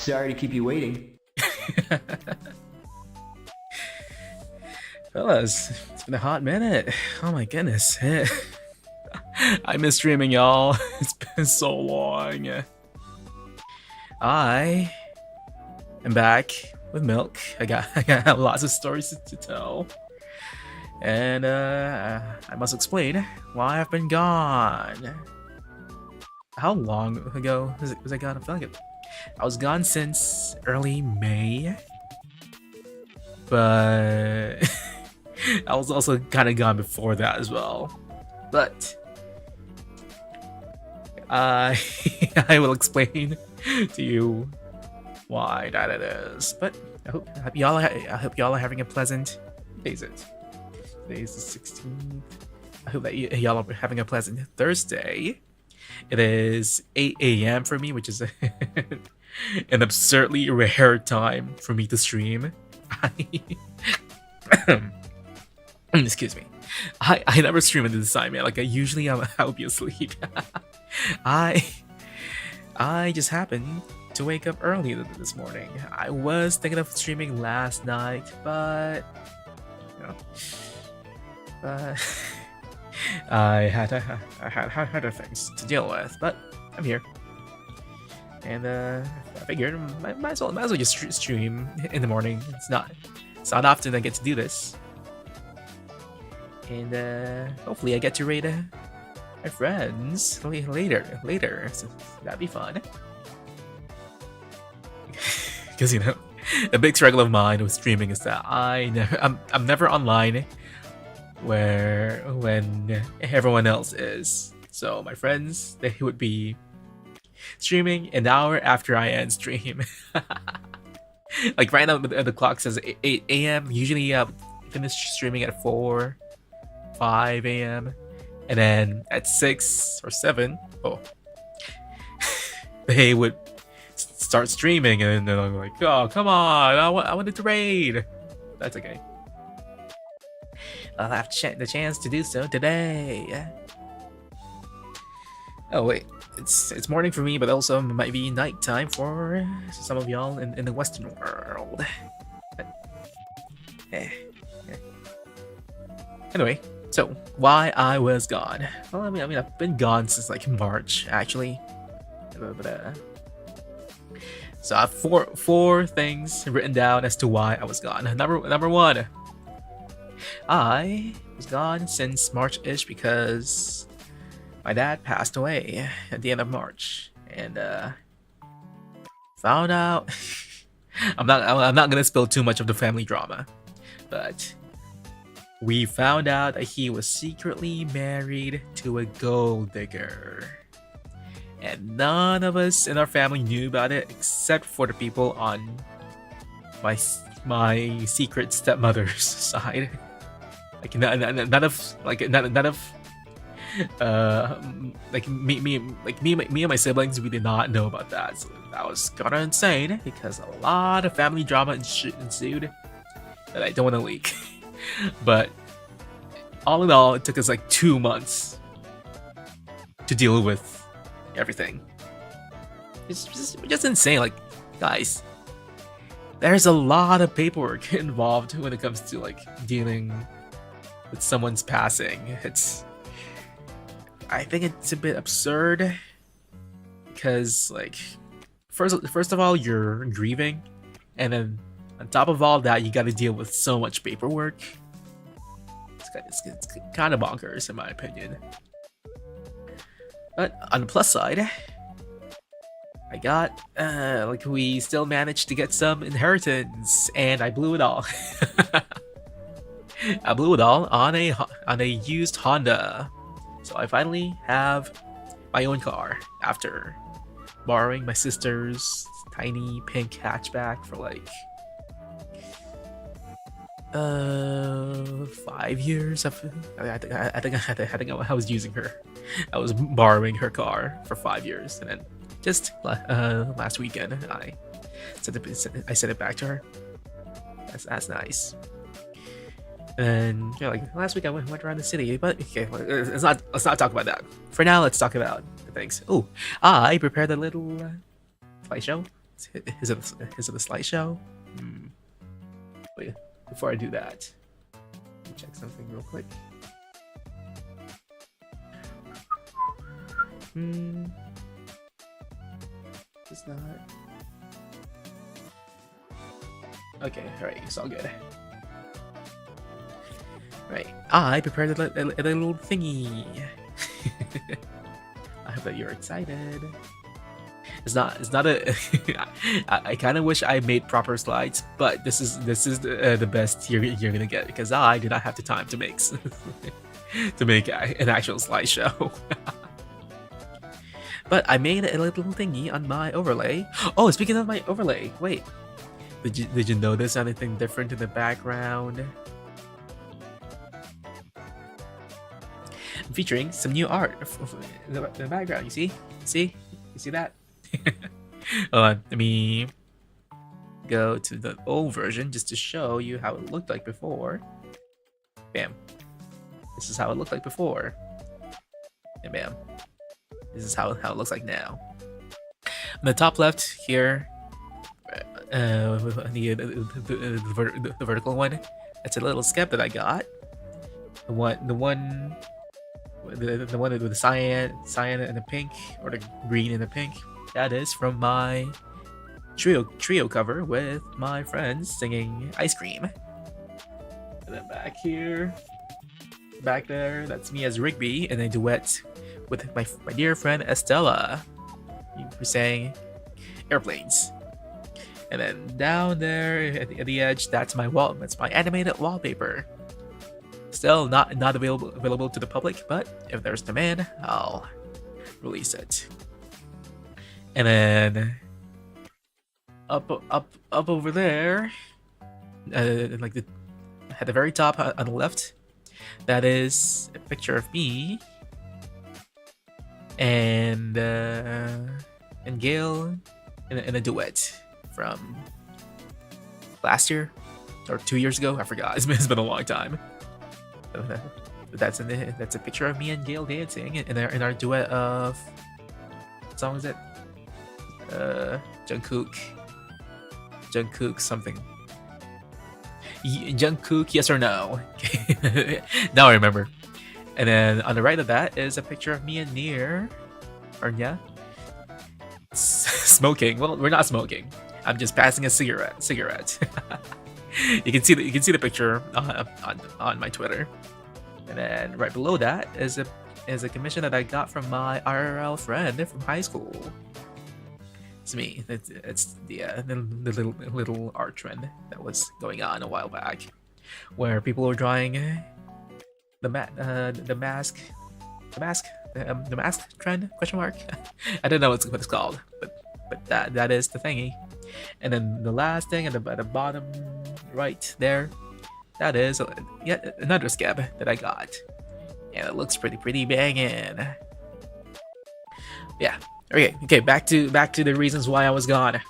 Sorry to keep you waiting. Fellas, it's been a hot minute. Oh my goodness. I miss streaming, y'all. It's been so long. I am back with milk. I got lots of stories to tell. And I must explain why I've been gone. How long ago was I gone? I feel like I was gone since early May. But I was also kind of gone before that as well. But I I will explain to you why that it is. But I hope y'all are having a pleasant. What day is it? Today is the 16th. I hope that y'all are having a pleasant Thursday. It is 8 a.m. for me, which is an absurdly rare time for me to stream. Excuse me. I never stream at this time, man. Like I'll be asleep. I just happened to wake up early this morning. I was thinking of streaming last night, but you know, I had other things to deal with. But I'm here, and I figured might as well just stream in the morning. It's not often I get to do this, and hopefully I get to raid my friends later. So that'd be fun. Because a big struggle of mine with streaming is that I'm never online when everyone else is. So my friends, they would be streaming an hour after I end stream. Like right now the clock says 8 a.m. Usually I finish streaming at 5 a.m. and then at 6 or 7, they would start streaming, and then I'm like, oh come on, I wanted to raid. That's okay. I'll have the chance to do so today. Oh wait, it's morning for me, but also might be nighttime for some of y'all in the Western world. Anyway, so why I was gone? Well, I mean I've been gone since like March actually. So I have four things written down as to why I was gone. Number one, I was gone since March-ish because my dad passed away at the end of March, and found out. I'm not gonna spill too much of the family drama, but we found out that he was secretly married to a gold digger. And none of us in our family knew about it except for the people on my secret stepmother's side. Like none of me and my siblings, we did not know about that. So that was kind of insane because a lot of family drama ensued that I don't want to leak. But all in all, it took us like 2 months to deal with everything. It's just insane. Like, guys, there's a lot of paperwork involved when it comes to like dealing with someone's passing. I think it's a bit absurd because like first of all you're grieving, and then on top of all that you got to deal with so much paperwork. It's kind of bonkers in my opinion. But on the plus side, I got we still managed to get some inheritance, and I blew it all. I blew it all on a used Honda. So I finally have my own car after borrowing my sister's tiny pink hatchback for like 5 years. I think I was using her. I was borrowing her car for 5 years, and then just last weekend I sent it back to her. That's nice. And like last week I went around the city, but okay, let's not talk about that. For now, let's talk about the things. Oh, I prepared a little slideshow Is it a slideshow? Wait, before I do that, let me check something real quick. It's not. Okay, alright, it's all good. Right, I prepared a little thingy. I hope that you're excited. It's not a. I kind of wish I made proper slides, but this is the best you're gonna get because I did not have the time to make to make an actual slideshow. But I made a little thingy on my overlay. Oh, speaking of my overlay, wait, did you notice anything different in the background? I'm featuring some new art in the background. You see that? Let me go to the old version just to show you how it looked like before. Bam. This is how it looked like before. And bam. This is how it looks like now. On the top left here, the vertical one, that's a little skep that I got. The one with the cyan and the pink, or the green and the pink. That is from my trio cover with my friends singing Ice Cream. And then back here, back there, that's me as Rigby in a duet with my dear friend Estella, who sang Airplanes. And then down there at the edge, that's my animated wallpaper. Still not available to the public, but if there's demand, I'll release it. And then up over there, like at the very top on the left, that is a picture of me and Gail in a duet from last year or 2 years ago. I forgot. It's been a long time. That's a picture of me and Gail dancing in our duet of, what song is it? Jungkook something. Jungkook, yes or no? Now I remember. And then on the right of that is a picture of me and Nia, smoking. Well, we're not smoking. I'm just passing a cigarette. You can see the picture on my Twitter. And then right below that is a commission that I got from my IRL friend from high school. It's me. It's the little art trend that was going on a while back, where people were drawing the mask trend ? I don't know what it's called, but that is the thingy. And then the last thing at the bottom right there, that is yet another scab that I got, and it looks pretty banging. Yeah. Okay. Back to the reasons why I was gone.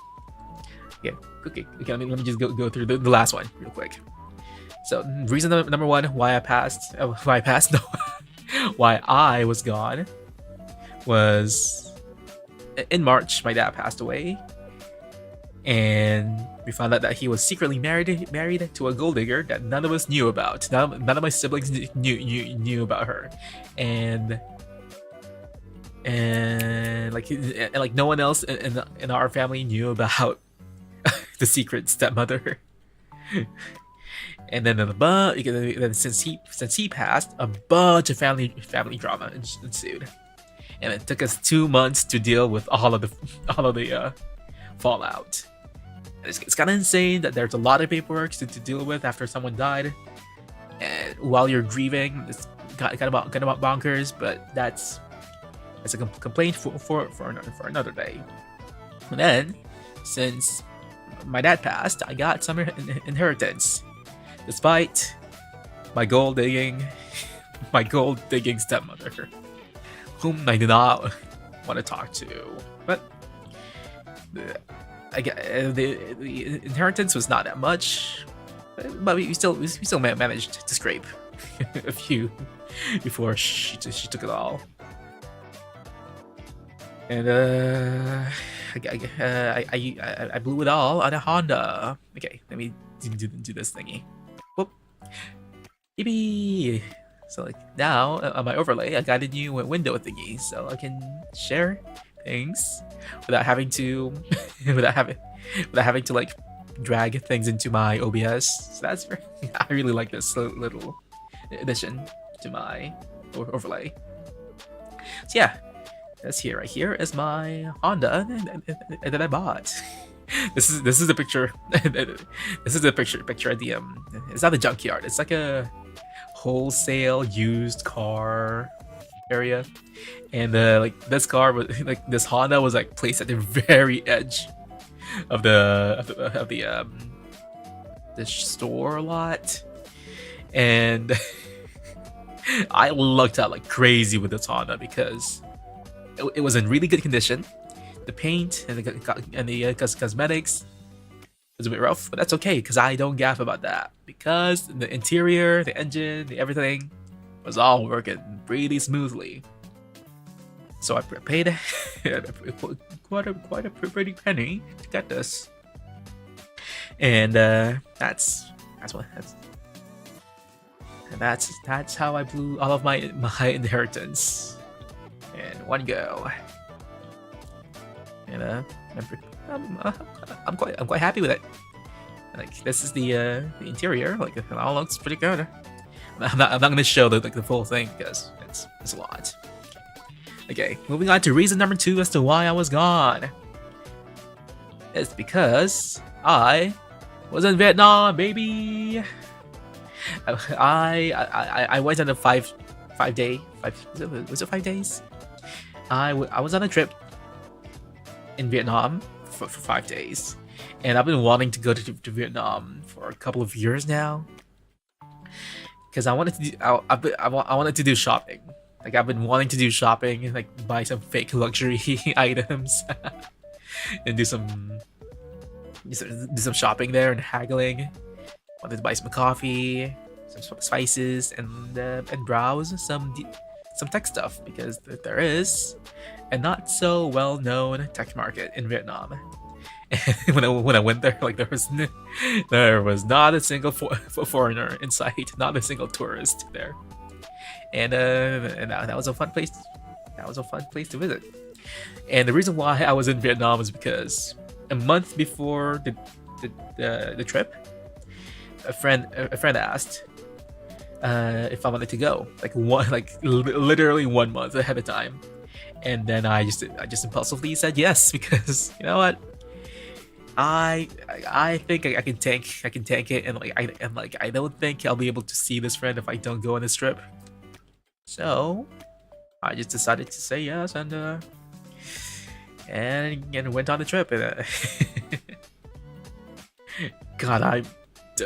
Okay. Let me just go through the last one real quick. So reason number one why I was gone was in March. My dad passed away, and we found out that he was secretly married to a gold digger that none of us knew about. None of my siblings knew about her, and like no one else in our family knew about the secret stepmother. And then since he passed, a bunch of family drama ensued, and it took us 2 months to deal with all of the fallout. And it's kind of insane that there's a lot of paperwork to deal with after someone died, and while you're grieving, it's kind of bonkers. But that's a complaint for another day. And then, since my dad passed, I got some inheritance, despite my gold digging stepmother, whom I did not want to talk to. But the inheritance was not that much, but we still managed to scrape a few before she took it all. And I blew it all on a Honda. Okay, let me do this thingy. Whoop. Yippee! So like now on my overlay, I got a new window thingy, so I can share things without having to without having to like drag things into my OBS. So that's very, I really like this little addition to my overlay. So yeah, that's here. Right here is my Honda that I bought. This is the picture. This is the picture at the It's not the junkyard. It's like a wholesale used car area, and like this car was like this Honda was like placed at the very edge of the store lot, and I lucked out like crazy with this Honda because it was in really good condition. The paint and the cosmetics was a bit rough, but that's okay because I don't gaff about that because the interior, the engine, everything was all working really smoothly. So I paid quite a pretty penny to get this, and that's how I blew all of my inheritance in one go. And I'm quite happy with it. Like this is the interior. Like it all looks pretty good. I'm not gonna show the full thing because it's a lot. Okay, moving on to reason number 2 as to why I was gone. It's because I was in Vietnam, baby. I went on a 5 day. Was it 5 days? I was on a trip in Vietnam for 5 days, and I've been wanting to go to Vietnam for a couple of years now because I wanted to do I wanted to do shopping. Like I've been wanting to do shopping, like buy some fake luxury items and do some shopping there and haggling. Wanted to buy some coffee, some spices, and browse some tech stuff because there is a not so well known tech market in Vietnam. And when I went there, like there was not a single foreigner in sight, not a single tourist there, and that was a fun place. That was a fun place to visit. And the reason why I was in Vietnam is because a month before the trip, a friend asked if I wanted to go, literally 1 month ahead of time, and then I just impulsively said yes because you know what, I think I can tank it, and I don't think I'll be able to see this friend if I don't go on this trip. So I just decided to say yes and went on the trip. And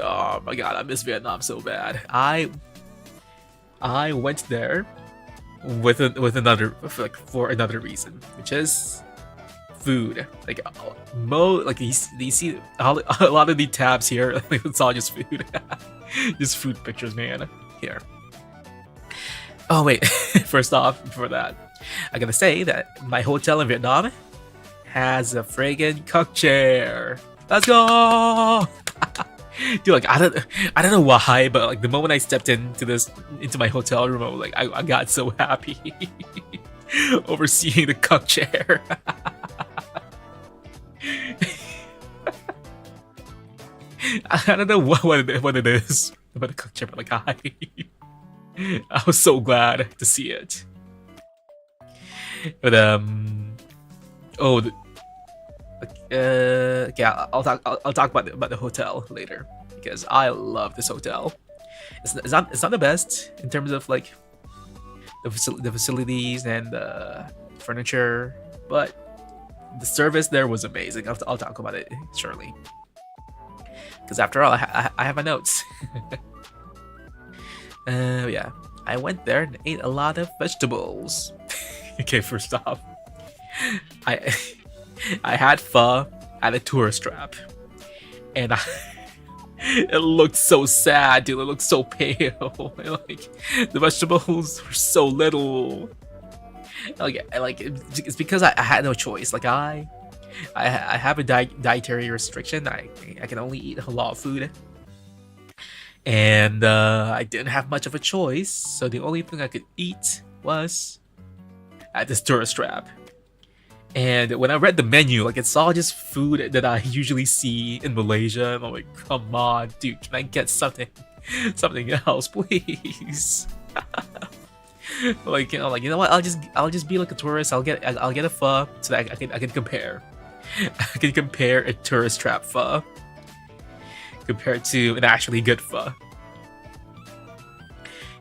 oh my god, I miss Vietnam so bad. I went there with another for another reason, which is food. Like you see a lot of the tabs here, like it's all just food. Just food pictures, man. Here. Oh wait, first off, before that, I gotta say that my hotel in Vietnam has a friggin' cook chair. Let's go! Dude, like I don't know why, but like the moment I stepped into my hotel room, I got so happy overseeing the cook chair. I don't know what it is about the cook chair, but like I was so glad to see it. But okay, I'll talk about the hotel later because I love this hotel. It's not the best in terms of like the facilities and the furniture, but the service there was amazing. I'll talk about it shortly because after all, I have my notes. Yeah, I went there and ate a lot of vegetables. Okay, first off, I had pho at a tourist trap, and it looked so sad, dude. It looked so pale. Like the vegetables were so little. Like it's because I had no choice. Like I I have a dietary restriction. I can only eat halal food, and I didn't have much of a choice. So the only thing I could eat was at this tourist trap. And when I read the menu, like it's all just food that I usually see in Malaysia, and I'm like, come on, dude, can I get something else, please? Like, you know what? I'll just be like a tourist. I'll get a pho so that I can compare. I can compare a tourist trap pho compared to an actually good pho.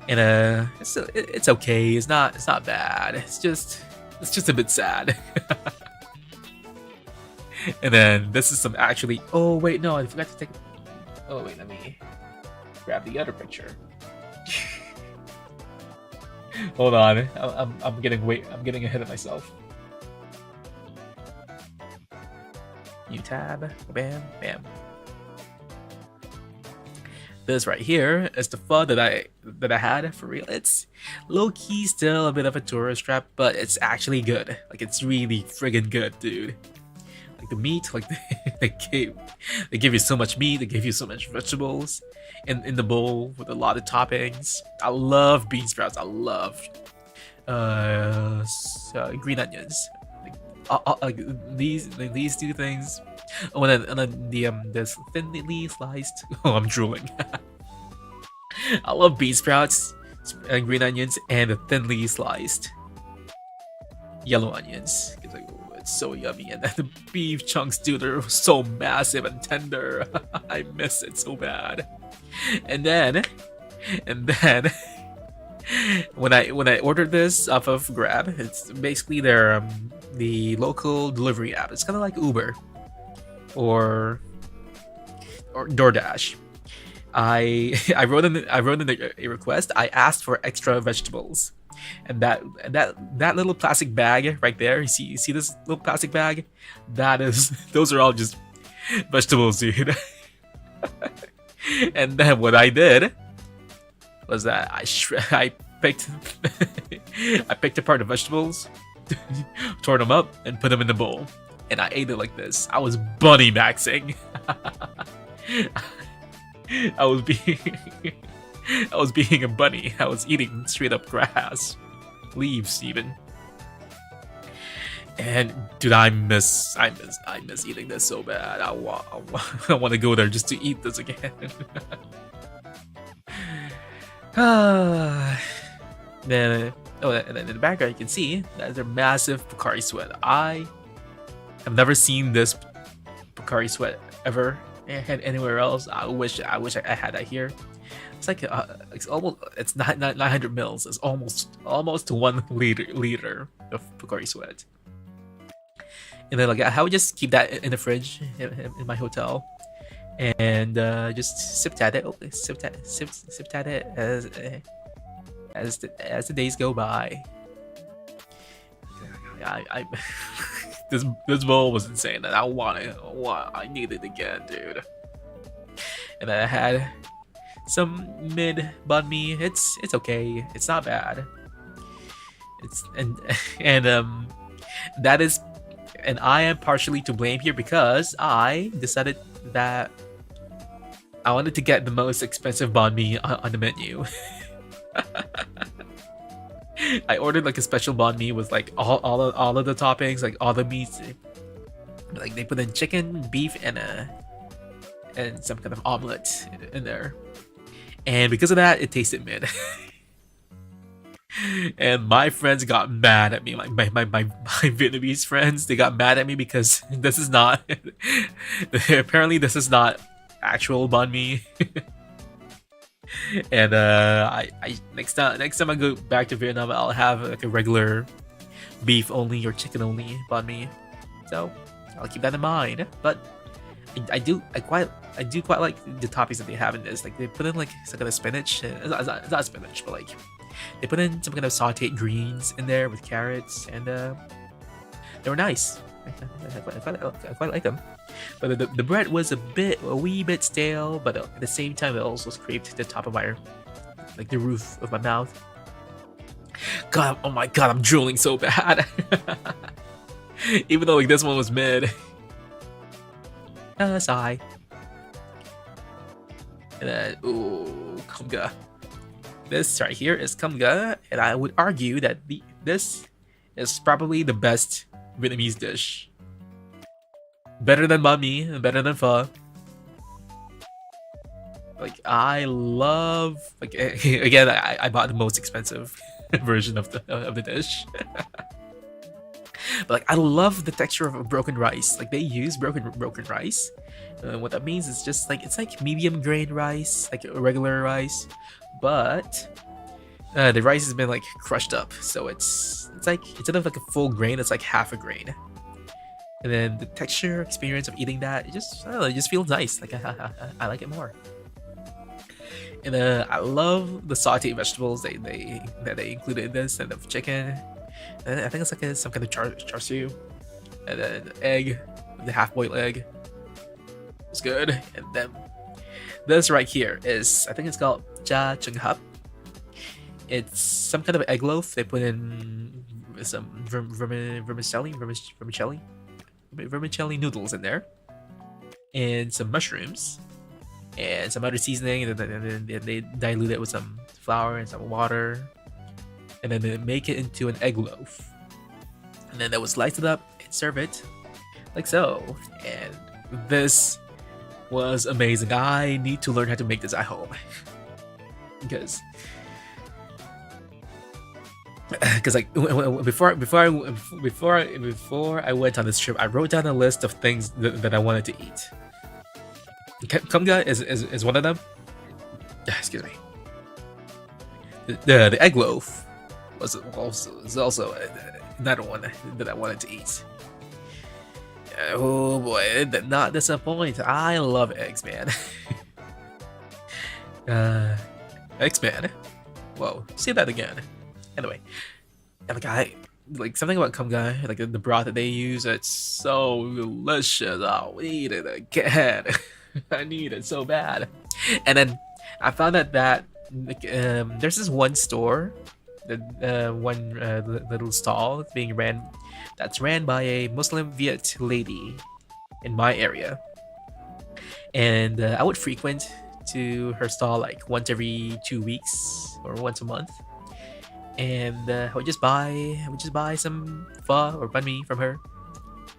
And it's okay. It's not bad. It's just a bit sad. And then this is some actually. Oh wait, no, I forgot to take. Oh wait, let me grab the other picture. Hold on, I'm getting ahead of myself. New tab, bam, bam. This right here is the pho that I had for real. It's low key still a bit of a tourist trap, but it's actually good. Like it's really friggin' good, dude. Like the meat, like they give you so much meat, they give you so much vegetables in the bowl with a lot of toppings. I love bean sprouts. I love green onions. Like these two things. Oh, and then this thinly sliced. Oh, I'm drooling. I love bean sprouts and green onions and the thinly sliced yellow onions. It's like, oh, it's so yummy, and then the beef chunks, dude, they're so massive and tender. I miss it so bad. And then when I ordered this off of Grab, it's basically their the local delivery app. It's kind of like Uber or DoorDash. I wrote in a request. I asked for extra vegetables, and that little plastic bag right there. You see this little plastic bag? Those are all just vegetables, dude. And then what I did was that I picked I picked apart the vegetables, tore them up, and put them in the bowl, and I ate it like this. I was bunny maxing. I was being a bunny. I was eating straight up grass, leaves even. And dude, I miss eating this so bad. I want to go there just to eat this again. Then and then in the background you can see that there's a massive Pocari Sweat. I have never seen this Pocari Sweat ever had anywhere else. I wish I had that here. It's like it's not 900 mils. It's almost 1 liter of Pocari Sweat. And then like I would just keep that in the fridge in my hotel, and just sip at it. Sip at it as the days go by. I this bowl was insane, and I need it again, dude. And then I had some mid banh mi. It's okay. It's not bad. And I am partially to blame here because I decided that I wanted to get the most expensive banh mi on the menu. I ordered like a special banh mi with like all of the toppings, like all the meats. Like they put in chicken, beef, and some kind of omelet in there. And because of that, it tasted mid. And my friends got mad at me. Like my Vietnamese friends, they got mad at me because this is not. Apparently, this is not actual banh mi. And I next time I go back to Vietnam, I'll have like a regular beef only or chicken only banh mi. So I'll keep that in mind. But I do quite like the toppings that they have in this. Like they put in like some kind of spinach. It's not spinach, but like they put in some kind of sauteed greens in there with carrots, and they were nice. I quite like them. But the bread was a wee bit stale, but at the same time it also scraped the top of my, like the roof of my mouth. God, oh my god, I'm drooling so bad. Even though like this one was mid. Sigh. And then ooh, kumga. This right here is kumga, and I would argue that this is probably the best Vietnamese dish. Better than banh mi, better than pho. Like I love like again I bought the most expensive version of the dish. But like I love the texture of a broken rice. Like they use broken rice. What that means is just like it's like medium grain rice, like a regular rice, but the rice has been like crushed up, so it's like instead of like a full grain, it's like half a grain. And then the texture experience of eating that, it just I don't know, it just feels nice. Like I like it more. And I love the sauteed vegetables they included in this, and the chicken. And I think it's like some kind of char siu, and then egg, the half-boiled egg. It's good. And then this right here is I think it's called cha chung hap. It's some kind of egg loaf. They put in some vermicelli noodles in there, and some mushrooms, and some other seasoning, and then they dilute it with some flour and some water, and then they make it into an egg loaf, and then they would slice it up and serve it like so. And this was amazing. I need to learn how to make this at home because like before I went on this trip, I wrote down a list of things that I wanted to eat. Kumga is one of them. Excuse me. The egg loaf was also another one that I wanted to eat. Oh boy, it did not disappoint. I love eggs, man. Eggs, man. Whoa, say that again. Anyway, and like something about kumga, like the broth that they use, it's so delicious. I'll eat it again. I need it so bad. And then I found out that like, there's this one store, one little stall that's ran by a Muslim Viet lady in my area, and I would frequent to her stall like once every 2 weeks or once a month. And I would just buy some pho or banh mi from her,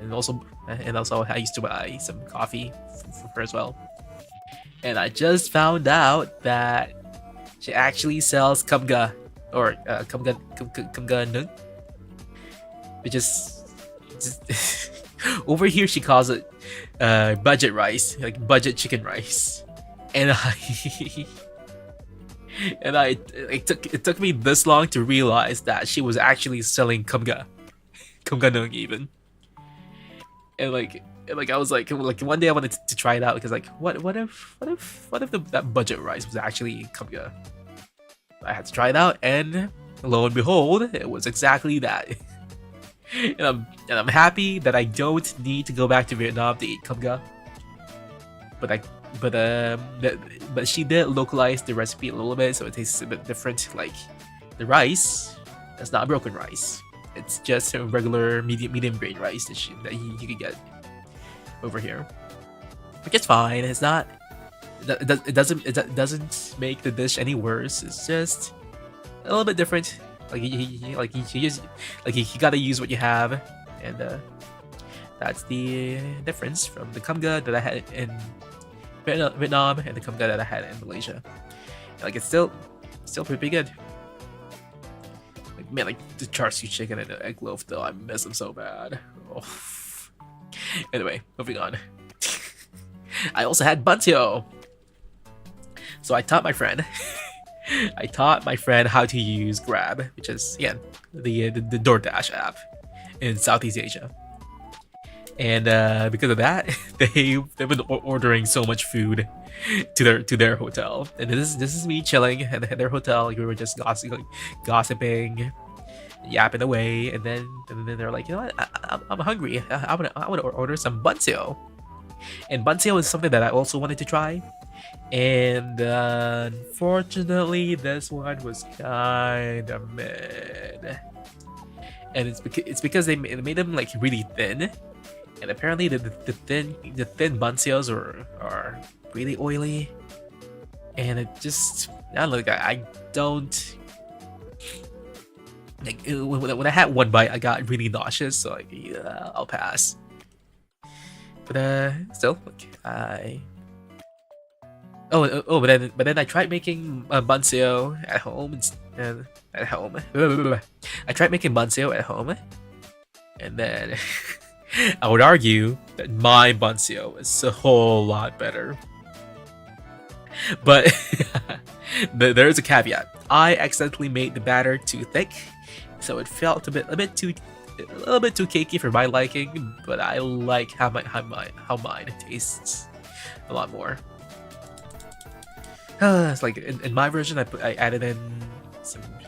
and also I used to buy some coffee from her as well. And I just found out that she actually sells kumga, or kumga nung, which is just over here she calls it budget rice, like budget chicken rice. And it took me this long to realize that she was actually selling kumga nung even. And like I was like one day I wanted to try it out because like what if that budget rice was actually kumga? I had to try it out, and lo and behold, it was exactly that. and I'm happy that I don't need to go back to Vietnam to eat kumga. But she did localize the recipe a little bit, so it tastes a bit different. Like the rice, that's not broken rice. It's just a regular medium grain rice that you could get over here. Which is fine. It's not. It doesn't make the dish any worse. It's just a little bit different. Like you gotta use what you have, and that's the difference from the kumga that I had in Vietnam and the kumga that I had in Malaysia. Like it's still pretty good. Like man, like the char siu chicken and the egg loaf though, I miss them so bad. Oh. Anyway, moving on. I also had bantio. So I taught my friend how to use Grab, which is again the DoorDash app in Southeast Asia. And because of that, they've been ordering so much food to their hotel. And this is me chilling at their hotel. Like, we were just gossiping, yapping away, and then they're like, you know what? I'm hungry. I want to order some bantio. And bantio is something that I also wanted to try. And unfortunately, this one was kind of mid. and it's because they made them like really thin, and apparently the thin bansios are really oily, and it just I don't know, like I don't like when I had one bite I got really nauseous, so like yeah, I'll pass. But still, like but then I tried making banseo at home and at home. I tried making banseo at home, and then I would argue that my banseo is a whole lot better. But there is a caveat. I accidentally made the batter too thick, so it felt a little bit too cakey for my liking. But I like how mine tastes a lot more. It's like in my version, I added in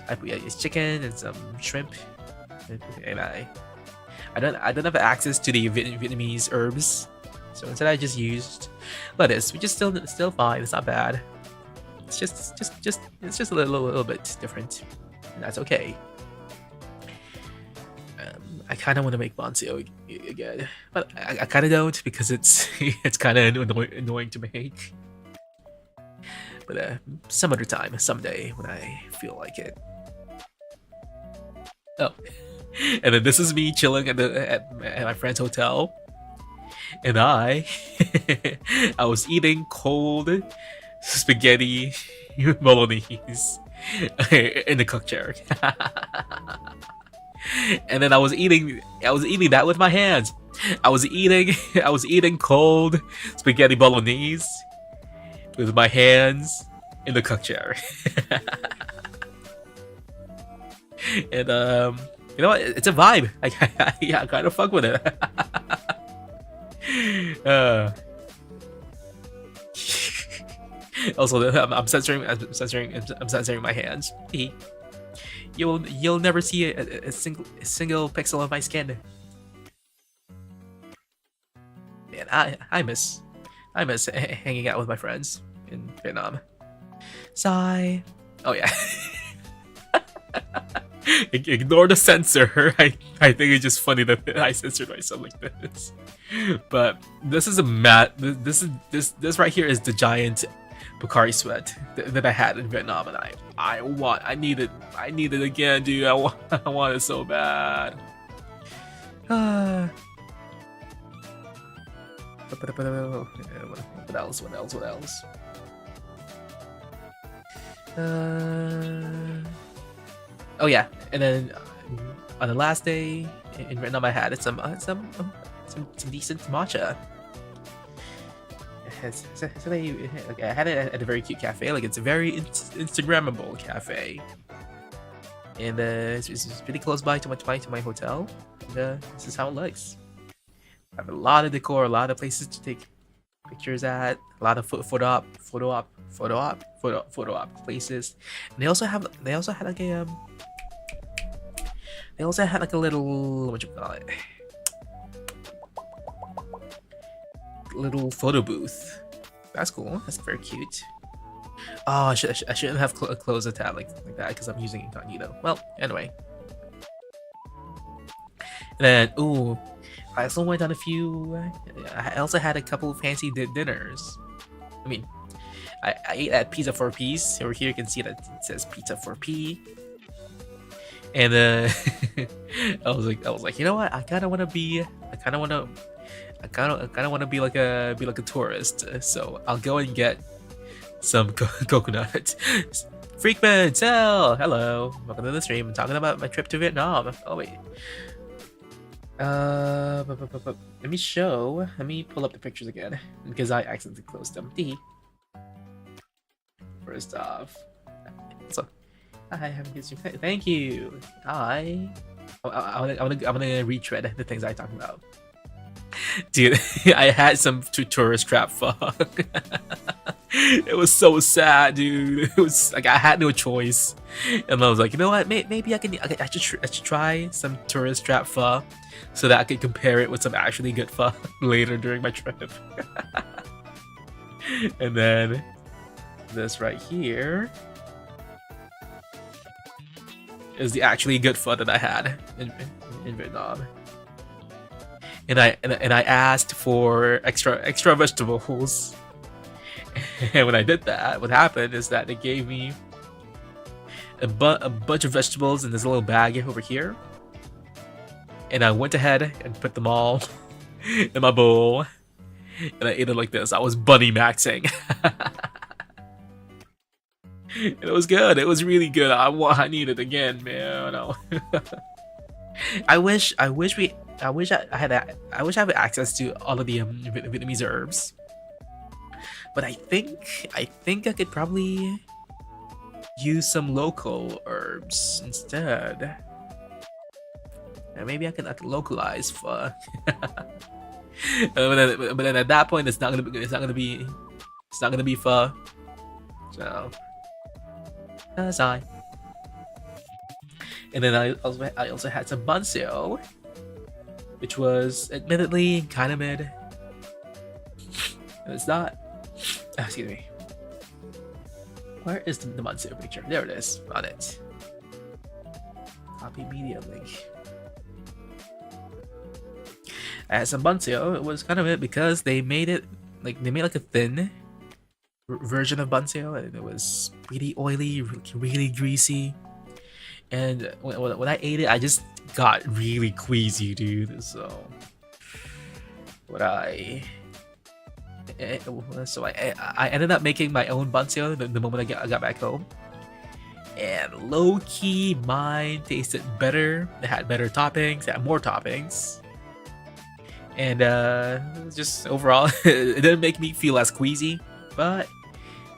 I put chicken and some shrimp, and I don't have access to the Vietnamese herbs, so instead I just used lettuce, which is still fine. It's not bad. It's just a little bit different, and that's okay. I kind of want to make banseo again, but I kind of don't because it's kind of annoying to make. But some other time, someday, when I feel like it. Oh, and then this is me chilling at my friend's hotel, and I was eating cold spaghetti bolognese in the cook chair, and then I was eating that with my hands. I was eating cold spaghetti bolognese with my hands in the cook chair. And you know what? It's a vibe. I kind of fuck with it. Also, I'm censoring my hands. You'll never see a single pixel of my skin. Man, I miss hanging out with my friends in Vietnam. Sigh. Oh yeah. Ignore the censor. I think it's just funny that I censored myself like this. But this is this right here is the giant Pocari sweat that I had in Vietnam, and I need it again, dude. I want it so bad. What else? Oh yeah, and then on the last day in Vietnam, I had some decent matcha. I had it at a very cute cafe. Like, it's a very Instagrammable cafe, and it's pretty close by to my hotel. And this is how it looks. I have a lot of decor, a lot of places to take pictures at, a lot of photo op places. And they also had like a little, what you call it, little photo booth. That's cool. That's very cute. Oh, I shouldn't have closed the tab like that because I'm using incognito. Well, anyway. And then, ooh, I also went on a few. I also had a couple of fancy dinners. I mean, I ate at Pizza 4P's. Over here, you can see that it says Pizza 4P. And I was like, you know what? I kind of want to be like a tourist. So I'll go and get some coconut. Freakman, tell hello. Welcome to the stream. I'm talking about my trip to Vietnam. Oh wait. Let me pull up the pictures again because I accidentally closed them. First off, so I haven't used your. Thank you. I'm gonna retread the things I talked about. Dude, I had some tourist trap fuck. It was so sad, dude. It was like I had no choice, and I was like, you know what? Maybe I should try some tourist trap pho, so that I could compare it with some actually good pho later during my trip. And then this right here. It was the actually good food that I had in Vietnam. And I asked for extra vegetables. And when I did that, what happened is that they gave me a bunch of vegetables in this little bag over here. And I went ahead and put them all in my bowl. And I ate it like this. I was bunny maxing. And it was good. It was really good. I need it again, man. I wish I had access to all of the Vietnamese herbs. But I think I could probably use some local herbs instead. And maybe I could localize pho. but then at that point it's not gonna be pho. So that's I. And then I also had some banseo, which was admittedly kind of mid. It's not. Excuse me. Where is the banseo picture? There it is. On it. Copy media link. I had some banseo. It was kind of it because they made it like a thin version of banseo, and it was really oily, really greasy. And when I ate it, I just got really queasy, dude. So I ended up making my own banseo the moment I got back home. And low key, mine tasted better. It had better toppings. It had more toppings. And just overall, it didn't make me feel as queasy, but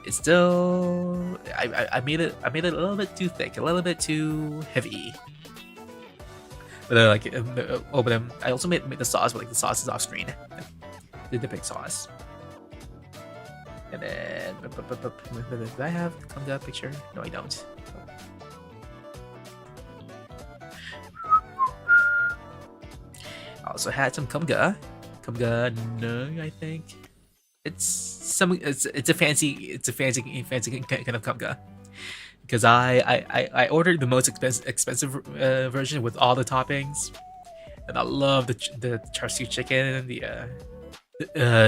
it's still I made it a little bit too thick, a little bit too heavy. But but I also made the sauce, but like the sauce is off screen. The dipping sauce. And then do I have the Kunga picture? No, I don't. I also had some Kunga no, I think. It's a fancy kind of Kunga. Because I ordered the most expensive version with all the toppings, and I love the char siu chicken and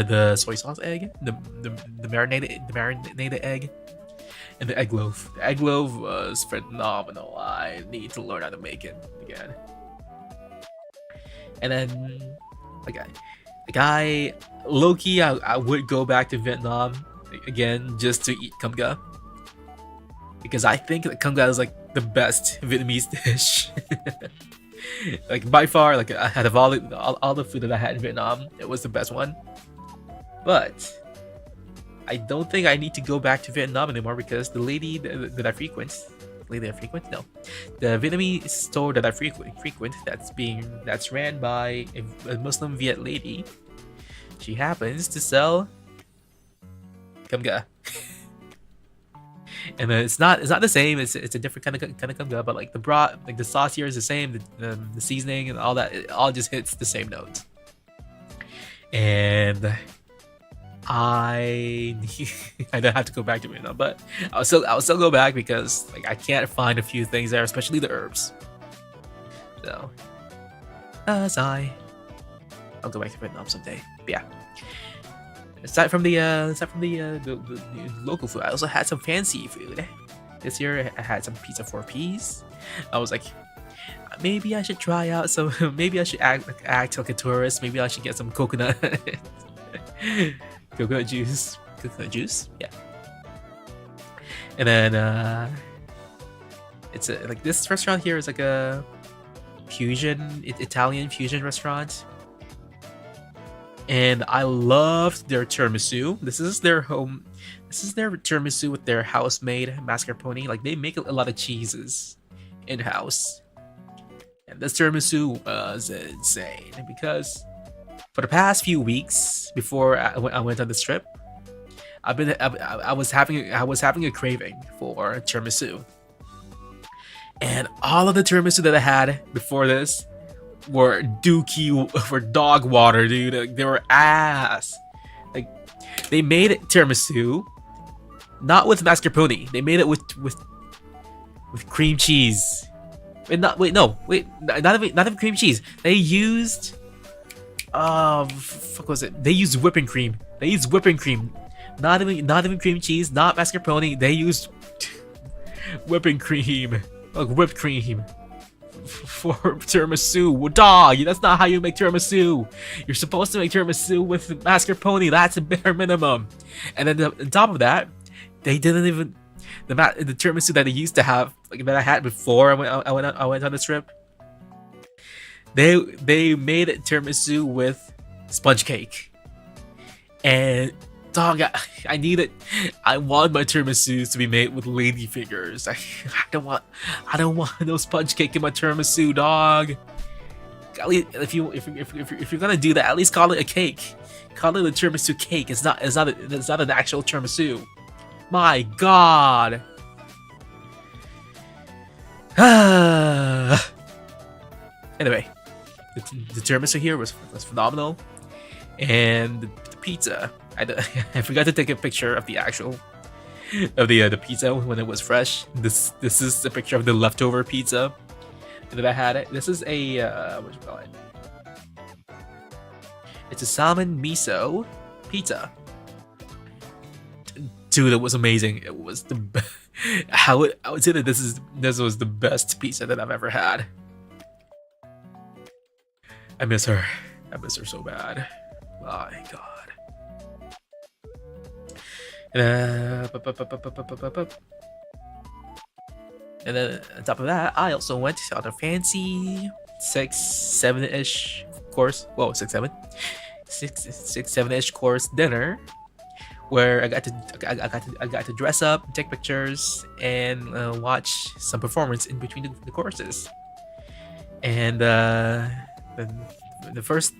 the soy sauce egg, the marinated egg, and the egg loaf. The egg loaf was phenomenal. I need to learn how to make it again. And then, low-key, I would go back to Vietnam again just to eat Kunga. Because I think that Kunga is like the best Vietnamese dish. Like by far, like out of all the food that I had in Vietnam, it was the best one. But I don't think I need to go back to Vietnam anymore because the lady that I frequent, no, the Vietnamese store that I frequent that's ran by a Muslim Viet lady. She happens to sell Kunga. And it's not the same. It's a different kind of Kunga, but like the broth, like the sauce here is the same. The seasoning and all that, it all just hits the same note. And I don't have to go back to Vietnam, but I'll still go back because like I can't find a few things there, especially the herbs. So, I'll go back to Vietnam someday. But yeah. Aside from the local food, I also had some fancy food. This year I had some pizza 4Ps. I was like, maybe I should try out some. Maybe I should act like a tourist. Maybe I should get some coconut juice. Yeah. And then it's like this restaurant here is like a Italian fusion restaurant. And I loved their tiramisu. This is their tiramisu with their house-made mascarpone. Like they make a lot of cheeses in-house. And this tiramisu was insane because for the past few weeks before I went on this trip, I was having a craving for tiramisu. And all of the tiramisu that I had before this were dog water, dude. Like, they were ass. Like they made it tiramisu, not with mascarpone. They made it with cream cheese Not even cream cheese. They used fuck was it? They used whipping cream. Not even cream cheese, not mascarpone. They used whipping cream, like whipped cream for tiramisu. Dog, that's not how you make tiramisu. You're supposed to make tiramisu with mascarpone. That's a bare minimum. And then on top of that, they didn't even the tiramisu that they used to have, like that I had before I went on this trip. They made tiramisu with sponge cake, and dog, I want my tiramisu to be made with lady fingers. I don't want no sponge cake in my tiramisu, dog. At least if you're gonna do that, at least call it a cake. Call it a tiramisu cake. It's not an actual tiramisu. My God. Anyway, the tiramisu here was phenomenal, and the pizza. I forgot to take a picture of the actual the pizza when it was fresh. This is a picture of the leftover pizza that I had. This is a what do you call it? It's a salmon miso pizza. Dude, it was amazing. It was I would say that this was the best pizza that I've ever had. I miss her so bad. My God. And then on top of that, I also went on a fancy 6-7-ish course. Whoa, 6-7-ish course dinner, where I got to dress up, take pictures, and watch some performance in between the courses. And the first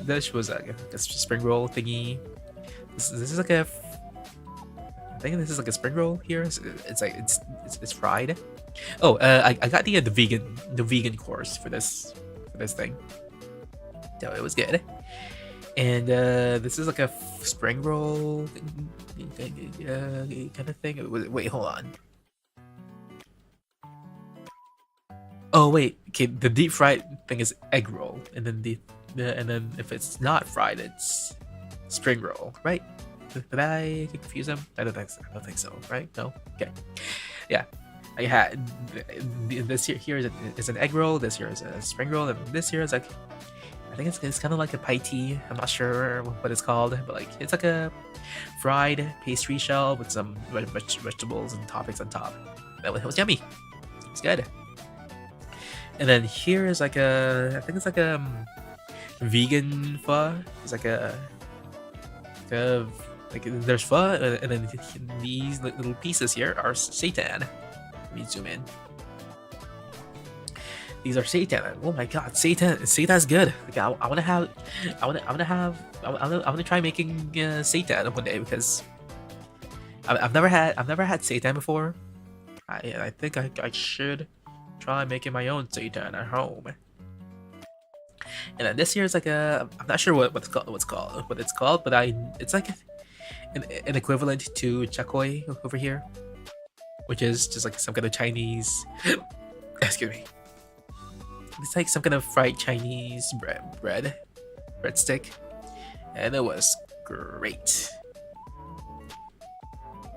dish was like a spring roll thingy. This is like a, I think this is like a spring roll here. It's fried. Oh, I got the vegan course for this thing. So it was good. And this is like a spring roll kind of thing. Wait, hold on. Oh wait, okay. The deep fried thing is egg roll, and then and then if it's not fried, it's spring roll, right? Did I confuse them? I don't think so. Right? No. Okay. Yeah. I had this here is an egg roll. This here is a spring roll, and this here is like, I think it's kind of like a pie tea. I'm not sure what it's called, but like it's like a fried pastry shell with some vegetables and toppings on top. It was yummy. It's good. And then here is like I think it's like a vegan pho. It's like like there's pho, and then these little pieces here are seitan. Let me zoom in. These are seitan. Oh my God, seitan's good. Like I want to try making seitan one day, because I've never had seitan before. I think I should try making my own seitan at home. And then this here is like I'm not sure what it's called, but it's like an equivalent to chakoy over here, which is just like some kind of Chinese. Excuse me. It's like some kind of fried Chinese breadstick, and it was great.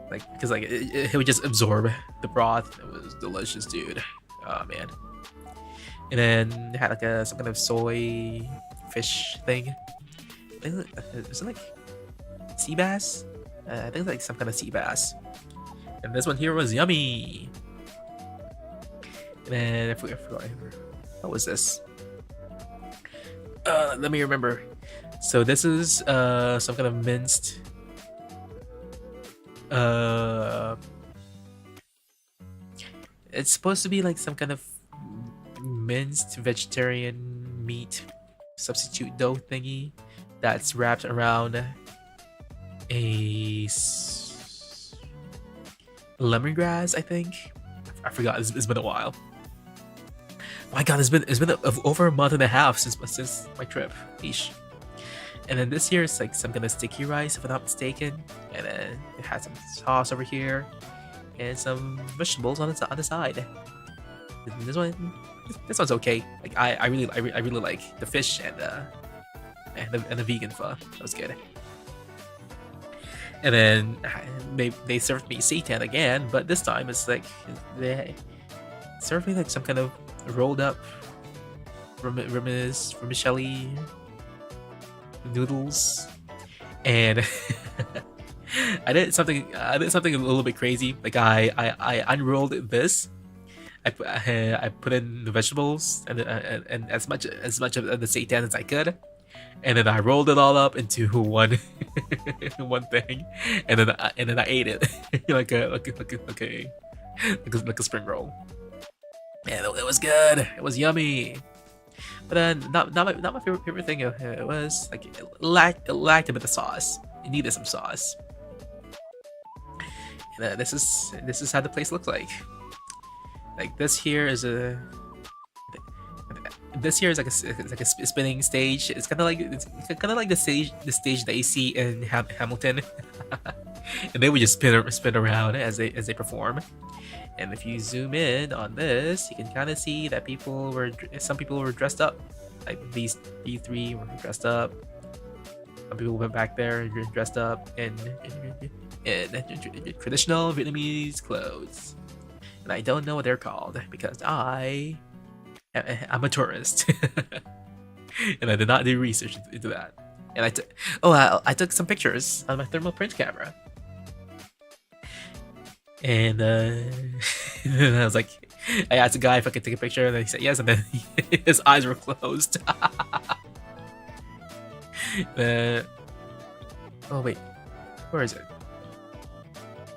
Like, because like it would just absorb the broth. It was delicious, dude. Oh man. And then it had like some kind of soy fish thing. Is it like sea bass? I think it's like some kind of sea bass. And this one here was yummy. And then I forgot. What was this? Let me remember. So this is some kind of minced it's supposed to be like some kind of minced vegetarian meat substitute dough thingy that's wrapped around a lemongrass, I think. I forgot. It's been a while. My God, it's been over a month and a half since my trip. Yeesh. And then this year is like some kind of sticky rice, if I'm not mistaken. And then it has some sauce over here and some vegetables on the side. this one's okay. Like I really like the fish and the vegan pho. That was good. And then they served me seitan again, but this time it's like they served me like some kind of rolled up vermicelli noodles, and I did something a little bit crazy. Like I unrolled this. I put in the vegetables and as much of the seitan as I could, and then I rolled it all up into one one thing, and then I ate it like a spring roll. Yeah, it was good. It was yummy. But then not my favorite thing. It was like it lacked a bit of sauce. It needed some sauce. And this is how the place looks like. Like this here is like a spinning stage. It's kind of like the stage that you see in Hamilton, and they would just spin around as they perform. And if you zoom in on this, you can kind of see that some people were dressed up. Like these three were dressed up. Some people went back there and dressed up in traditional Vietnamese clothes. And I don't know what they're called because I'm a tourist, and I did not do research into that. And I took some pictures on my thermal print camera, and and I was like, I asked a guy if I could take a picture, and he said yes, and then his eyes were closed. Oh wait, where is it?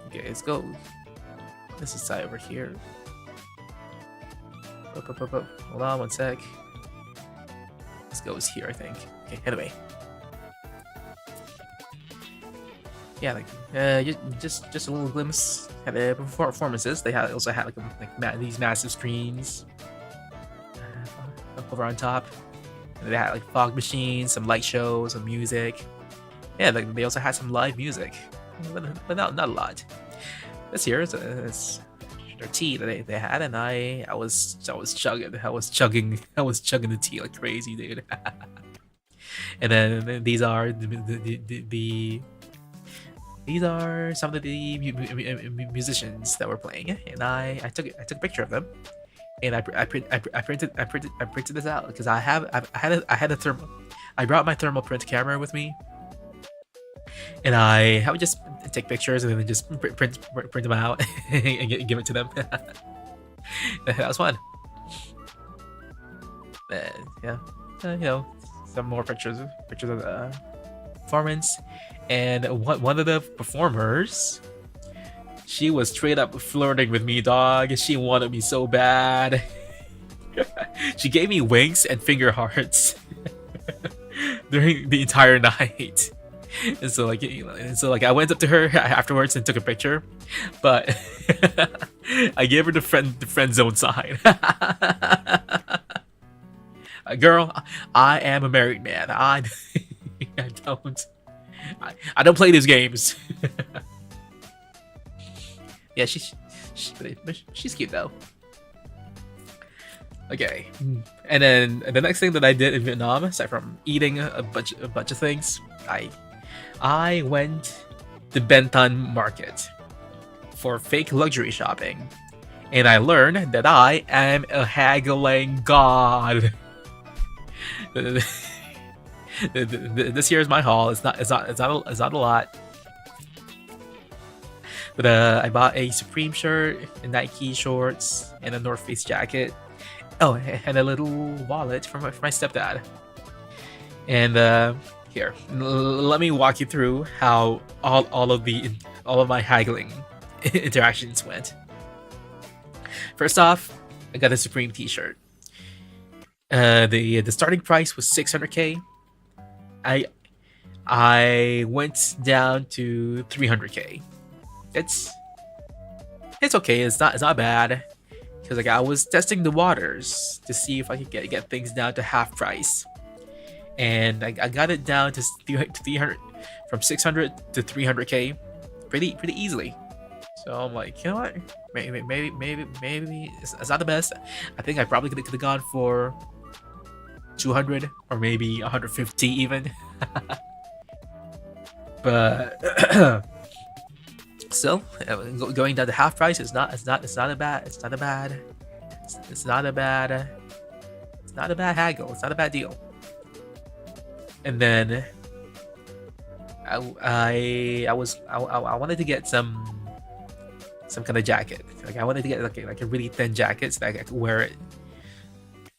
Okay, let's go. This is side over here. Hold on one sec. This goes here, I think. Okay, anyway. Yeah, like just a little glimpse at the performances. They also had these massive screens over on top. And they had like fog machines, some light shows, some music. Yeah, they also had some live music, but not a lot. This here is their tea that they had, and I was chugging the tea like crazy, dude. And then these are some of the musicians that were playing, and I took a picture of them, and I printed this out because I brought my thermal print camera with me. And I would just take pictures and then just print them out and give it to them. That was fun. Yeah, some more pictures of the performance. And one of the performers, she was straight up flirting with me, dog. She wanted me so bad. She gave me winks and finger hearts during the entire night. And so I went up to her afterwards and took a picture, but I gave her the friend zone sign. Girl, I am a married man. I don't play these games. Yeah, she's cute though. Okay, and then the next thing that I did in Vietnam, aside from eating a bunch of things, I went to Ben Thanh Market for fake luxury shopping, and I learned that I am a haggling god. This year's my haul. It's not a lot, but I bought a Supreme shirt, a Nike shorts, and a North Face jacket. Oh, and a little wallet for my stepdad. And here, let me walk you through how all of my haggling interactions went. First off, I got a Supreme T-shirt. The starting price was 600K. I went down to 300K. It's okay. It's not bad. Because I was testing the waters to see if I could get things down to half price, and I got it down to 300, from 600 to 300K, pretty easily. So I'm like, you know what? maybe it's not the best. I think I probably could have gone for 200 or maybe 150 even. But still, going down to half price is not a bad it's not a bad haggle. It's not a bad deal. And then I wanted to get some kind of jacket. Like I wanted to get like a really thin jacket so that I could wear it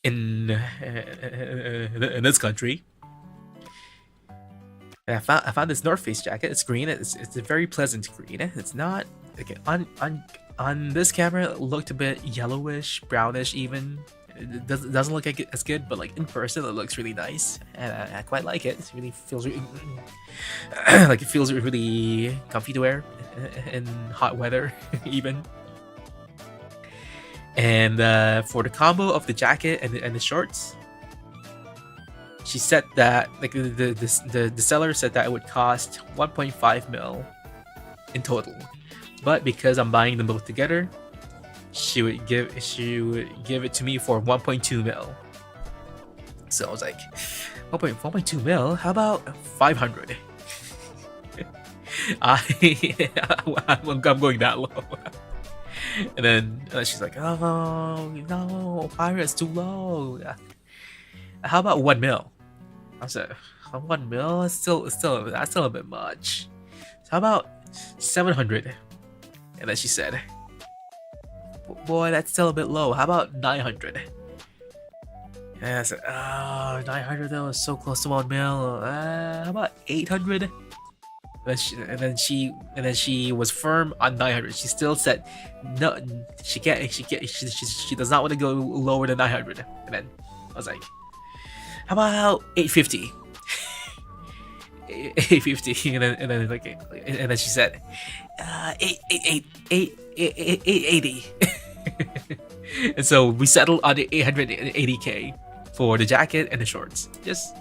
in this country. And I found this North Face jacket. It's green. It's a very pleasant green. It's not okay, on this camera it looked a bit yellowish, brownish even. It doesn't look like as good, but like in person it looks really nice, and I quite like it. It really feels like it feels really comfy to wear in hot weather even. And for the combo of the jacket and the shorts, she said that like the seller said that it would cost 1.5 mil in total, but because I'm buying them both together, she would give it to me for 1.2 mil. So I was like, 1.2 mil? How about 500? I'm going that low. And then she's like, oh no, pirate's too low. How about 1 mil? I said, 1 mil? That's still a bit much. So how about 700? And then she said, boy, that's still a bit low. How about 900? And I said, oh, 900 though is so close to 1 mil. How about 800? And then she was firm on 900. She still said no, she does not want to go lower than 900. And then I was like, how about 850? 850. And then she said, 880. And so we settled on the 880k for the jacket and the shorts. Just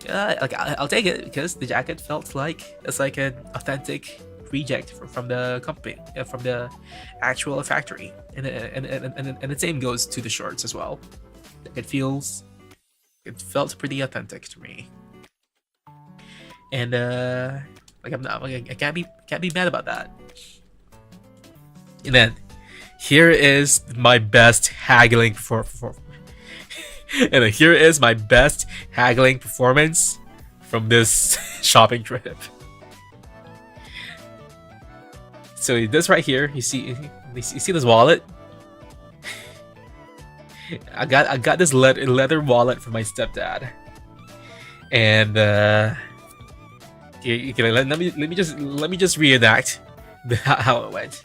like I'll take it because the jacket felt like it's like an authentic reject from the company, from the actual factory, and the same goes to the shorts as well. It felt pretty authentic to me, and like I can't be mad about that. And then here is my best haggling and here is my best haggling performance from this shopping trip. So this right here, you see this wallet? I got this leather wallet from my stepdad, and let me just reenact how it went.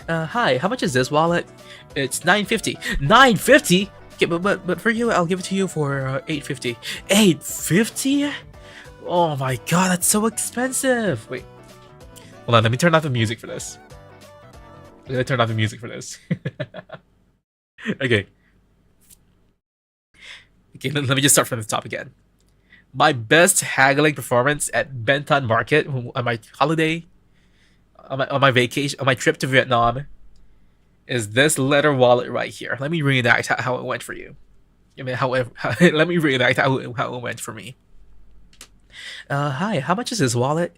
Hi, how much is this wallet? It's $9.50. $9.50? Okay, but for you, I'll give it to you for $8.50. $8.50? Oh my god, that's so expensive. Wait, hold on. Let me turn off the music for this. Okay. Okay, let me just start from the top again. My best haggling performance at Benton Market on my holiday, on my vacation, on my trip to Vietnam, is this leather wallet right here. Let me reenact how it went for you. I mean, let me reenact how it went for me. Hi, how much is this wallet?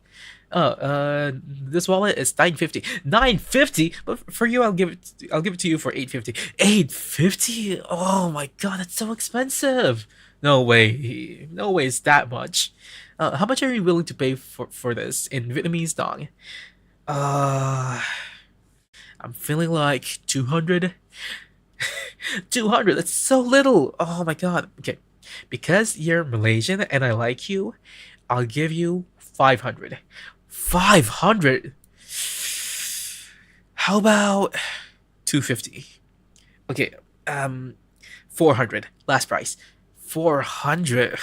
This wallet is $9.50. $9.50? But for you, I'll give it to you for $8.50. $8.50? Oh my god, that's so expensive. No way it's that much. How much are you willing to pay for this in Vietnamese dong? I'm feeling like 200. 200, that's so little. Oh my god. Okay, because you're Malaysian and I like you, I'll give you 500. 500? How about 250? Okay, 400. Last price. 400.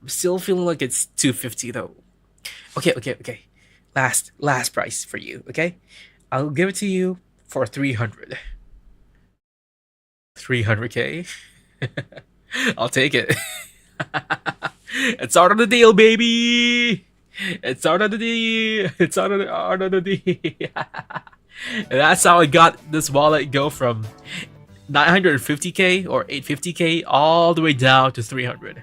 I'm still feeling like it's 250 though. Okay. Last price for you, okay? I'll give it to you for 300. 300k? I'll take it. It's out of the deal, baby! It's out of the D. It's out of the D. And that's how I got this wallet go from 950k or 850k all the way down to 300.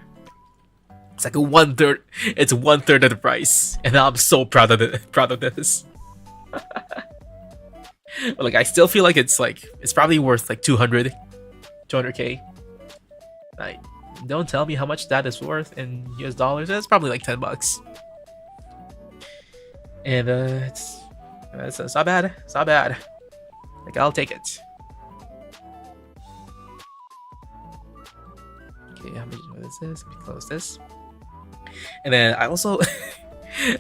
It's like a 1/3. It's 1/3 of the price, and I'm so proud of it. Proud of this. But like, I still feel like it's probably worth like 200k. Like, don't tell me how much that is worth in US dollars. That's probably like $10. And it's not bad. It's not bad. Like, I'll take it. Okay, what is this? Let me close this. And then I also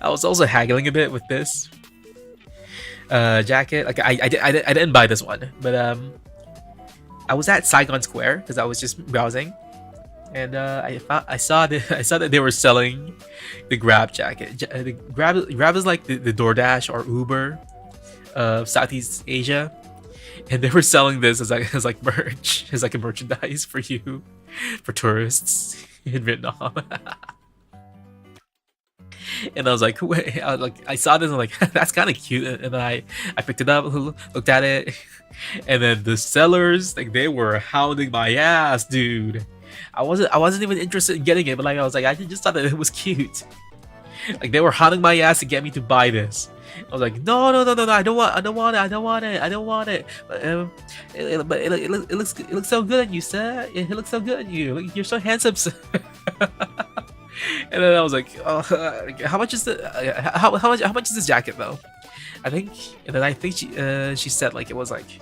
I was also haggling a bit with this jacket. Like, I didn't buy this one, but I was at Saigon Square because I was just browsing, and I saw that they were selling the Grab jacket. The Grab is like the DoorDash or Uber of Southeast Asia, and they were selling this as like merch, as like a merchandise for you, for tourists in Vietnam. And I was like, wait, I saw this and I'm like, that's kind of cute. And then I picked it up, looked at it, and then the sellers, like, they were hounding my ass, dude. I wasn't even interested in getting it, but like, I was like, I just thought that it was cute. Like, they were hounding my ass to get me to buy this. I was like, no, I don't want it. But it looks so good on you, sir. It looks so good on you. You're so handsome, sir. And then I was like, oh, how much is how much is this jacket though? I think she said like it was like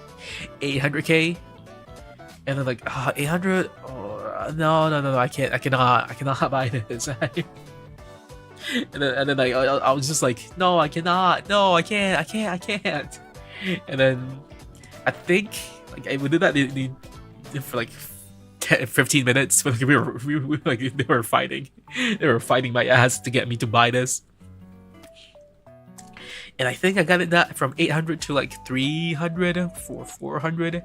800k, and then like 800. Oh, no, I cannot buy this. And then like I was just like, no, I cannot, no, I can't. And then I think like we did that for like 15 minutes. Like, we were like, they were fighting my ass to get me to buy this. And I think I got it that from 800 to like 300 for 400.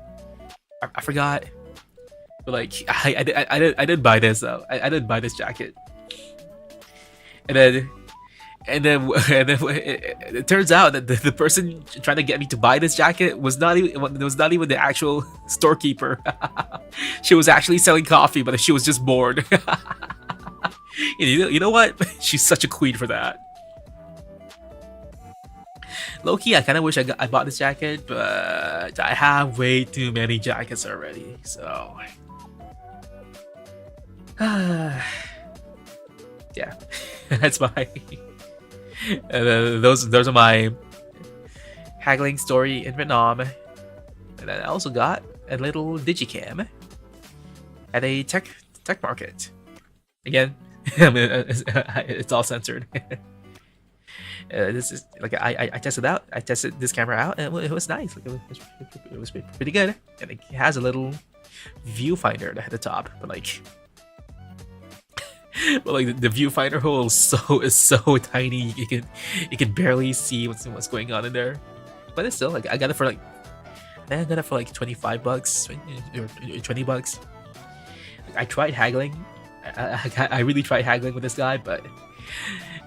I forgot, but like I did buy this though. I did buy this jacket, and then it turns out that the person trying to get me to buy this jacket was not even the actual storekeeper. She was actually selling coffee, but she was just bored. You know what? She's such a queen for that. Low-key, I kind of wish I bought this jacket, but I have way too many jackets already, so yeah. That's my those are my haggling story in Vietnam. And then I also got a little digicam at a tech market. Again, I mean, it's all censored. This is like I tested out. I tested this camera out, and it was nice. Like, it was pretty good, and it has a little viewfinder at the top, but like. But like the viewfinder hole is so tiny, you can barely see what's going on in there. But it's still like I got it for like $25 or $20. Like, I tried haggling. I really tried haggling with this guy, but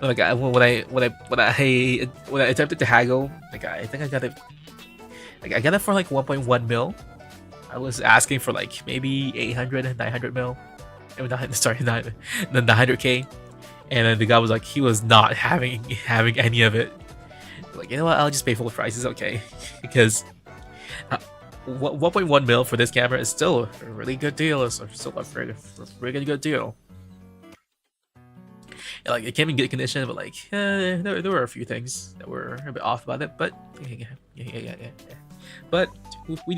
like when I attempted to haggle, like I think I got it. Like I got it for like 1.1 mil. I was asking for like maybe 800, 900 mil. Sorry, not the 900k, and then the guy was like, he was not having any of it. Like, you know what? I'll just pay full price. It's okay, because 1.1 mil for this camera is still a really good deal. It's still a really good deal. And, like, it came in good condition, but like there were a few things that were a bit off about it. But yeah. But we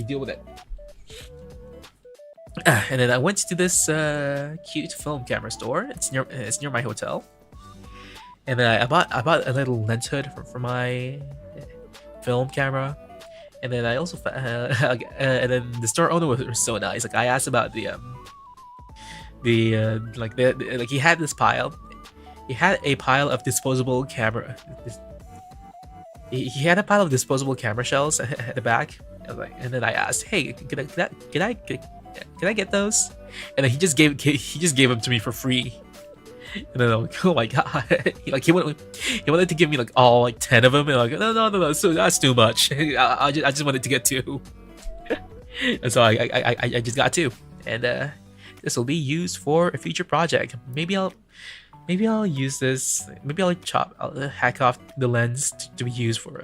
deal with it. And then I went to this cute film camera store. It's near my hotel, and then I bought a little lens hood for my film camera. And then I also and then the store owner was so nice. Like, I asked about the he had this pile. He had a pile of disposable camera. He had a pile of disposable camera shells at the back. And then I asked, "Hey, can I get those?" And then he just gave them to me for free. And then I'm like, oh my god, like he wanted to give me like all like 10 of them, and like no, so that's too much. I just wanted to get two, and so I just got two, and this will be used for a future project. Maybe I'll use this. Maybe I'll hack off the lens to be used for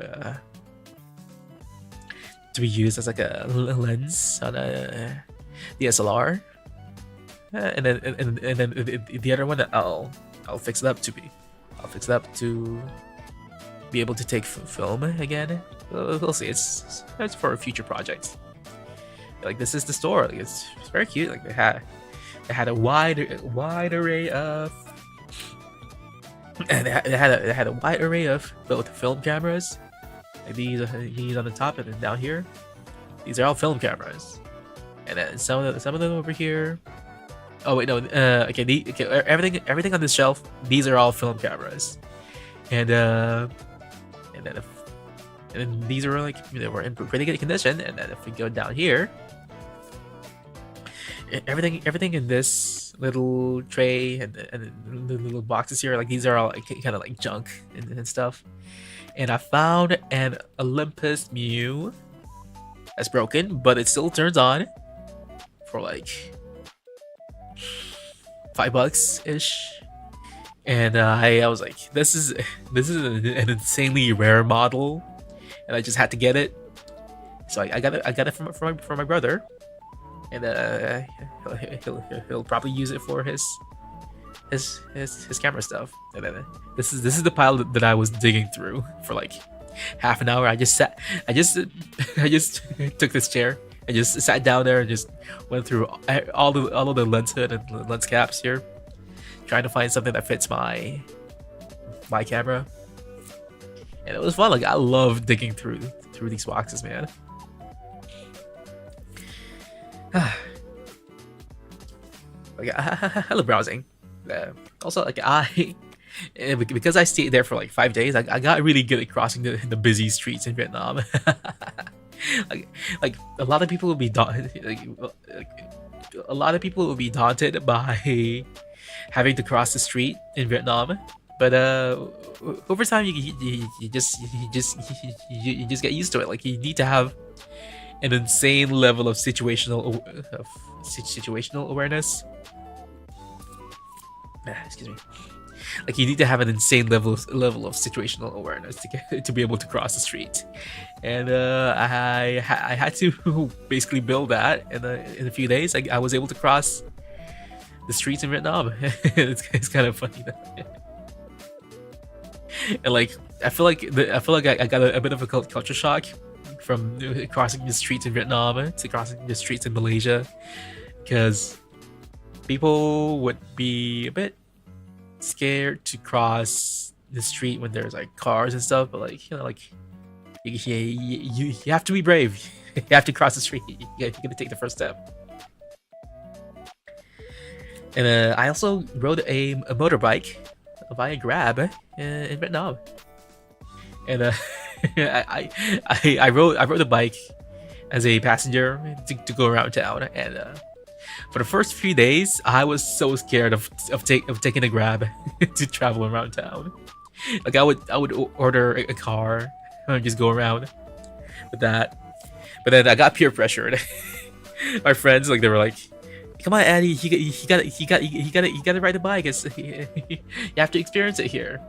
to be used as like a lens on a DSLR. And then the other one that I'll fix it up to be able to take film again. We'll see. It's for a future project. Like, this is the store. Like, it's very cute. Like, they had a wide array of and they had a wide array of both film cameras. Like these on the top, and then down here, these are all film cameras. And then some of them over here. Oh wait, no. Okay, everything on this shelf. These are all film cameras, and then these are like, they were in pretty good condition. And then if we go down here, everything in this little tray and the little boxes here, like these are all like kind of like junk and stuff. And I found an Olympus Mew that's broken, but it still turns on for like $5 ish. And I was like, this is an insanely rare model, and I just had to get it. So I got it from my brother, and he'll probably use it for his camera stuff. And then this is the pile that I was digging through for like half an hour. I just took this chair and just sat down there and just went through all of the lens hood and lens caps here, trying to find something that fits my camera. And it was fun. Like, I love digging through these boxes, man. Like, I love browsing. Also, like, because I stayed there for like 5 days, I got really good at crossing the busy streets in Vietnam. like a lot of people will be daunted by having to cross the street in Vietnam, but over time you just get used to it. Like, you need to have an insane level of situational awareness. Excuse me. Like, you need to have an insane level of situational awareness to be able to cross the street, and I had to basically build that in a few days. I was able to cross the streets in Vietnam. It's kind of funny though. And like, I feel like I got a bit of a culture shock from crossing the streets in Vietnam to crossing the streets in Malaysia, because people would be a bit scared to cross the street when there's like cars and stuff, but like, you know, like you have to be brave. You have to cross the street. You gotta take the first step. And I also rode a motorbike via Grab in Vietnam, and I rode the bike as a passenger to go around town. And for the first few days, I was so scared of taking a Grab to travel around town. Like, I would order a car and just go around with that. But then I got peer pressured. My friends, like, they were like, "Come on, Eddie, you gotta ride the bike. You have to experience it here."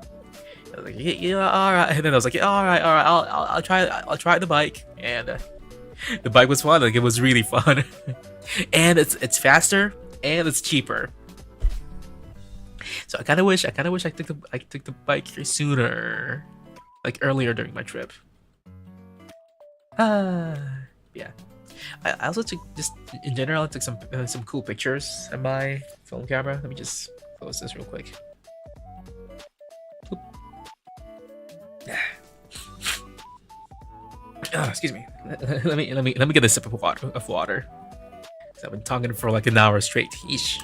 I was like, "Yeah, all right." And then I was like, "Yeah, all right, I'll try the bike." And the bike was fun. Like, it was really fun. And it's faster and it's cheaper. So I kind of wish I took the bike sooner, like earlier during my trip. Yeah. I also took, just in general, I took some cool pictures on my film camera. Let me just close this real quick. Excuse me. Let me get a sip of water. I've been talking for like an hour straight. Yeesh.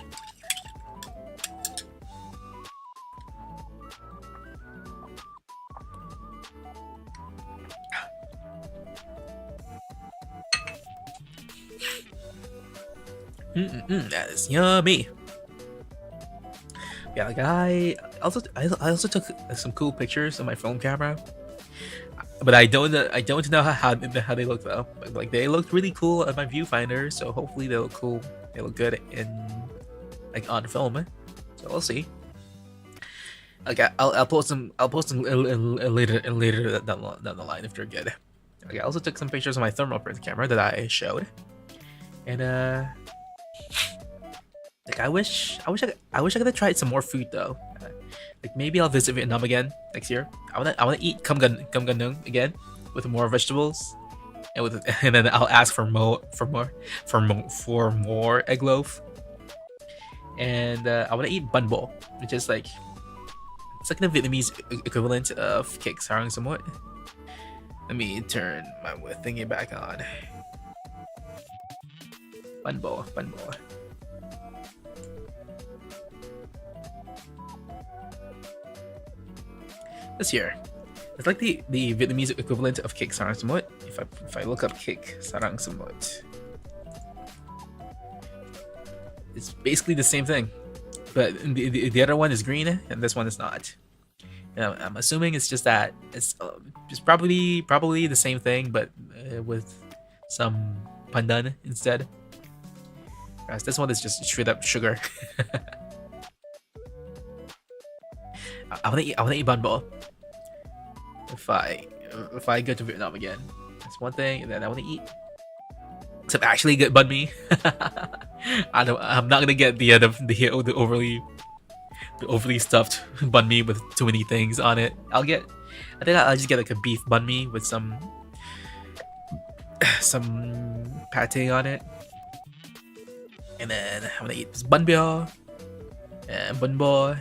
That is yummy. Yeah, like I also took some cool pictures on my film camera, but I don't know how they look though. Like they looked really cool on my viewfinder, so hopefully they look cool. They look good in like on film. So we'll see. Okay, I'll post them. I'll post them later down the line if they're good. Okay, I also took some pictures of my thermal print camera that I showed, and like I wish I could have tried some more food though. Like maybe I'll visit Vietnam again next year. I wanna eat cam gan nung again with more vegetables, and with and then I'll ask for more egg loaf, and I wanna eat bun bo, which is like it's like the Vietnamese equivalent of cake sarang somewhat. Let me turn my thingy back on. Bun bo, bun bo. This here. It's like the Vietnamese equivalent of cake sarang somewhat. If I look up cake sarang somewhat, it's basically the same thing, but the other one is green and this one is not. And I'm assuming it's just that it's probably the same thing, but with some pandan instead. Whereas this one is just straight up sugar. I wanna eat bun bo. If I go to Vietnam again, that's one thing. And then I wanna eat some actually good banh mi. I'm not gonna get the overly stuffed banh mi with too many things on it. I think I'll just get like a beef banh mi with some pate on it. And then I'm gonna eat this bun bio and bun bo.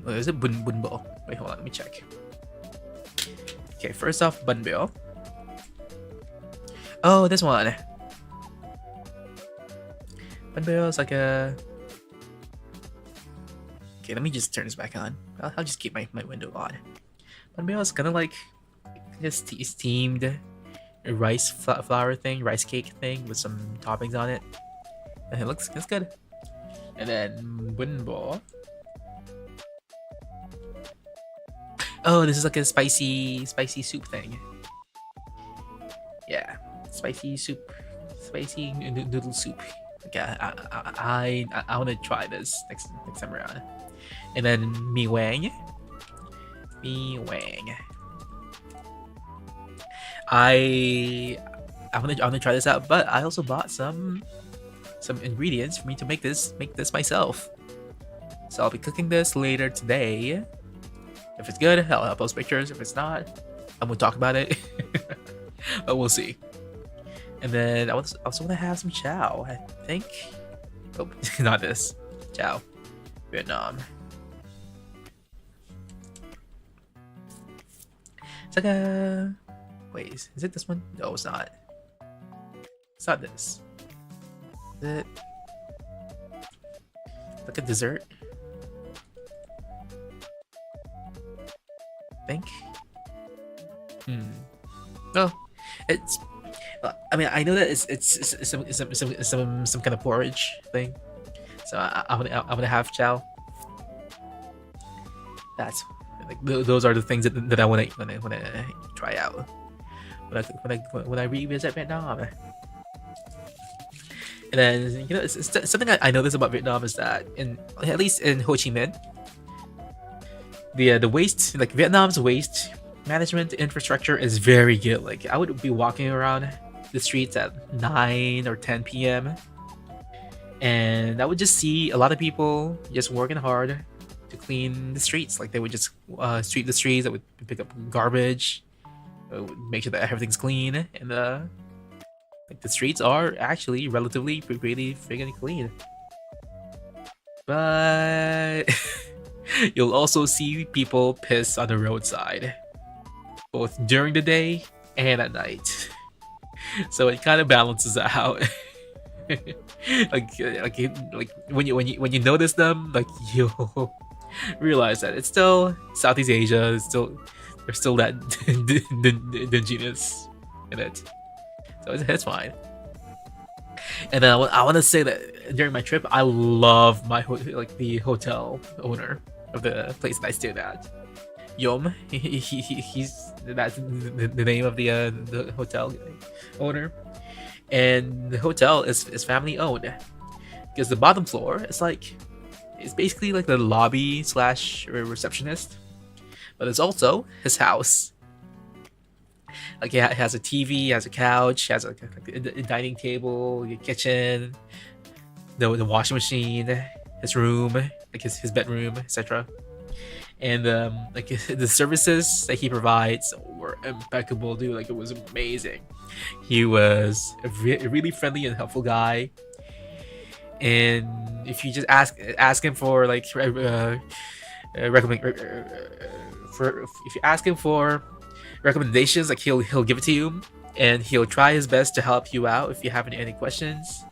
Is it bun bo? Wait, hold on, let me check. Okay, first off, bun bio. Oh, this one. Bun bio is like a. Okay, let me just turn this back on. I'll just keep my window on. Bun bio is kind of like this steamed rice flour thing, rice cake thing with some toppings on it. And it looks good. And then bun bo. Oh, this is like a spicy soup thing. Yeah, spicy noodle soup. Okay, I want to try this next time around. And then mi wang. I want to try this out, but I also bought some ingredients for me to make this myself. So I'll be cooking this later today. If it's good, I'll post pictures. If it's not, I'm gonna talk about it. But we'll see. And then I also want to have some chow. I think. Oh, not this. Chow. Vietnam. It's like a. Wait, is it this one? No, it's not. It's not this. Is it like a dessert? I think. Oh, it's. I mean, I know that it's some kind of porridge thing. So I'm gonna have chow. That's like those are the things that I want to try out when I revisit Vietnam. And then it's something I noticed about Vietnam is that at least in Ho Chi Minh, the waste, like Vietnam's waste management infrastructure is very good. Like I would be walking around the streets at 9 or 10 p.m. and I would just see a lot of people just working hard to clean the streets. Like they would just sweep the streets, they would pick up garbage, make sure that everything's clean, and like the streets are actually relatively pretty freaking clean. But you'll also see people piss on the roadside, both during the day and at night. So it kind of balances out. like when you notice them, like you'll realize that it's still Southeast Asia. There's still that dinginess in it. So it's fine. And I want to say that during my trip, I love like the hotel owner of the place that I stayed at. Yom, he's that's the name of the hotel owner, and the hotel is family owned because the bottom floor is like it's basically like the lobby slash receptionist, but it's also his house. Like it has a TV, has a couch, has a dining table, a kitchen, the washing machine, his room, like his bedroom, etc. And like the services that he provides were impeccable, dude. Like it was amazing. He was a really friendly and helpful guy. And if you just ask him for like recommend for if you ask him for recommendations, like he'll give it to you, and he'll try his best to help you out if you have any questions.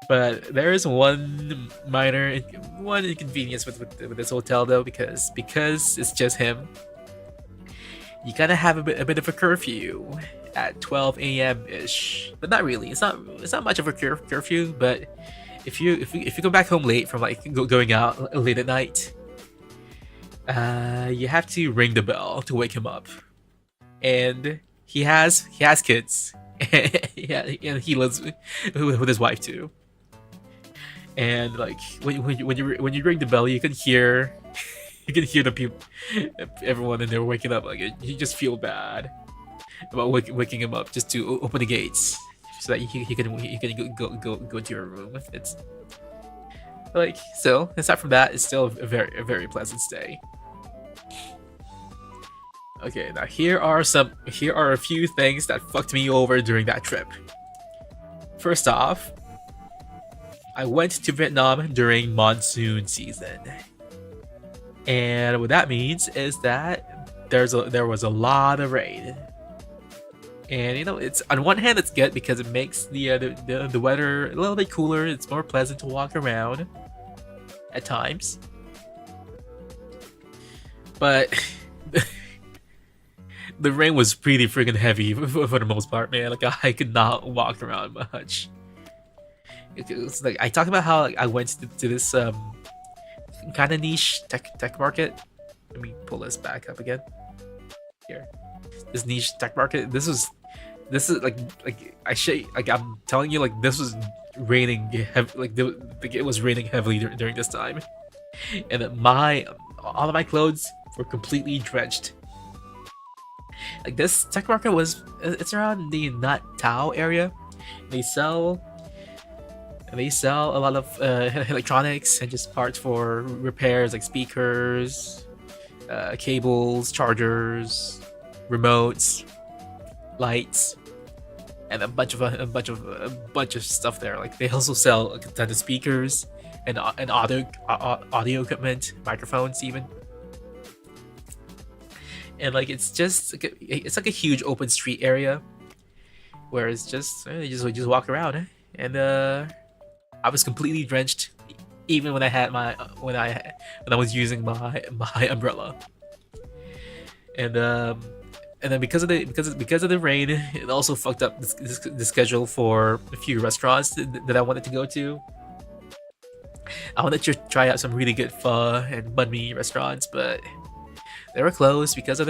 But there is one inconvenience with this hotel though, because it's just him. You gotta have a bit of a curfew at 12 a.m. ish, but not really. It's not much of a curfew. But if you go back home late from like going out late at night, you have to ring the bell to wake him up. And he has kids, and he lives with his wife too. And like when you ring the bell, you can hear the people, everyone, and they're waking up. Like you just feel bad about waking him up just to open the gates so that he can go to your room. It's like, so aside from that, it's still a very pleasant stay. Okay, now here are a few things that fucked me over during that trip. First off, I went to Vietnam during monsoon season. And what that means is that there was a lot of rain. And you know, it's on one hand it's good because it makes the weather a little bit cooler. It's more pleasant to walk around at times. But the rain was pretty freaking heavy for the most part, man. Like I could not walk around much. It's like I talked about how like, I went to this kind of niche tech market. Let me pull this back up again. Here, this niche tech market. This is like I'm telling you, like this was raining it was raining heavily during this time, and all of my clothes were completely drenched. Like this tech market it's around the Nat Tao area. They sell a lot of electronics and just parts for repairs, like speakers, cables, chargers, remotes, lights, and a bunch of stuff there. Like they also sell a ton of speakers and audio equipment, microphones even. And like it's like a huge open street area where it's just you just walk around, and I was completely drenched even when I had when I was using my umbrella. And then because of the rain, it also fucked up the schedule for a few restaurants that I wanted to go to. I wanted to try out some really good pho and banh mi restaurants, but they were closed because of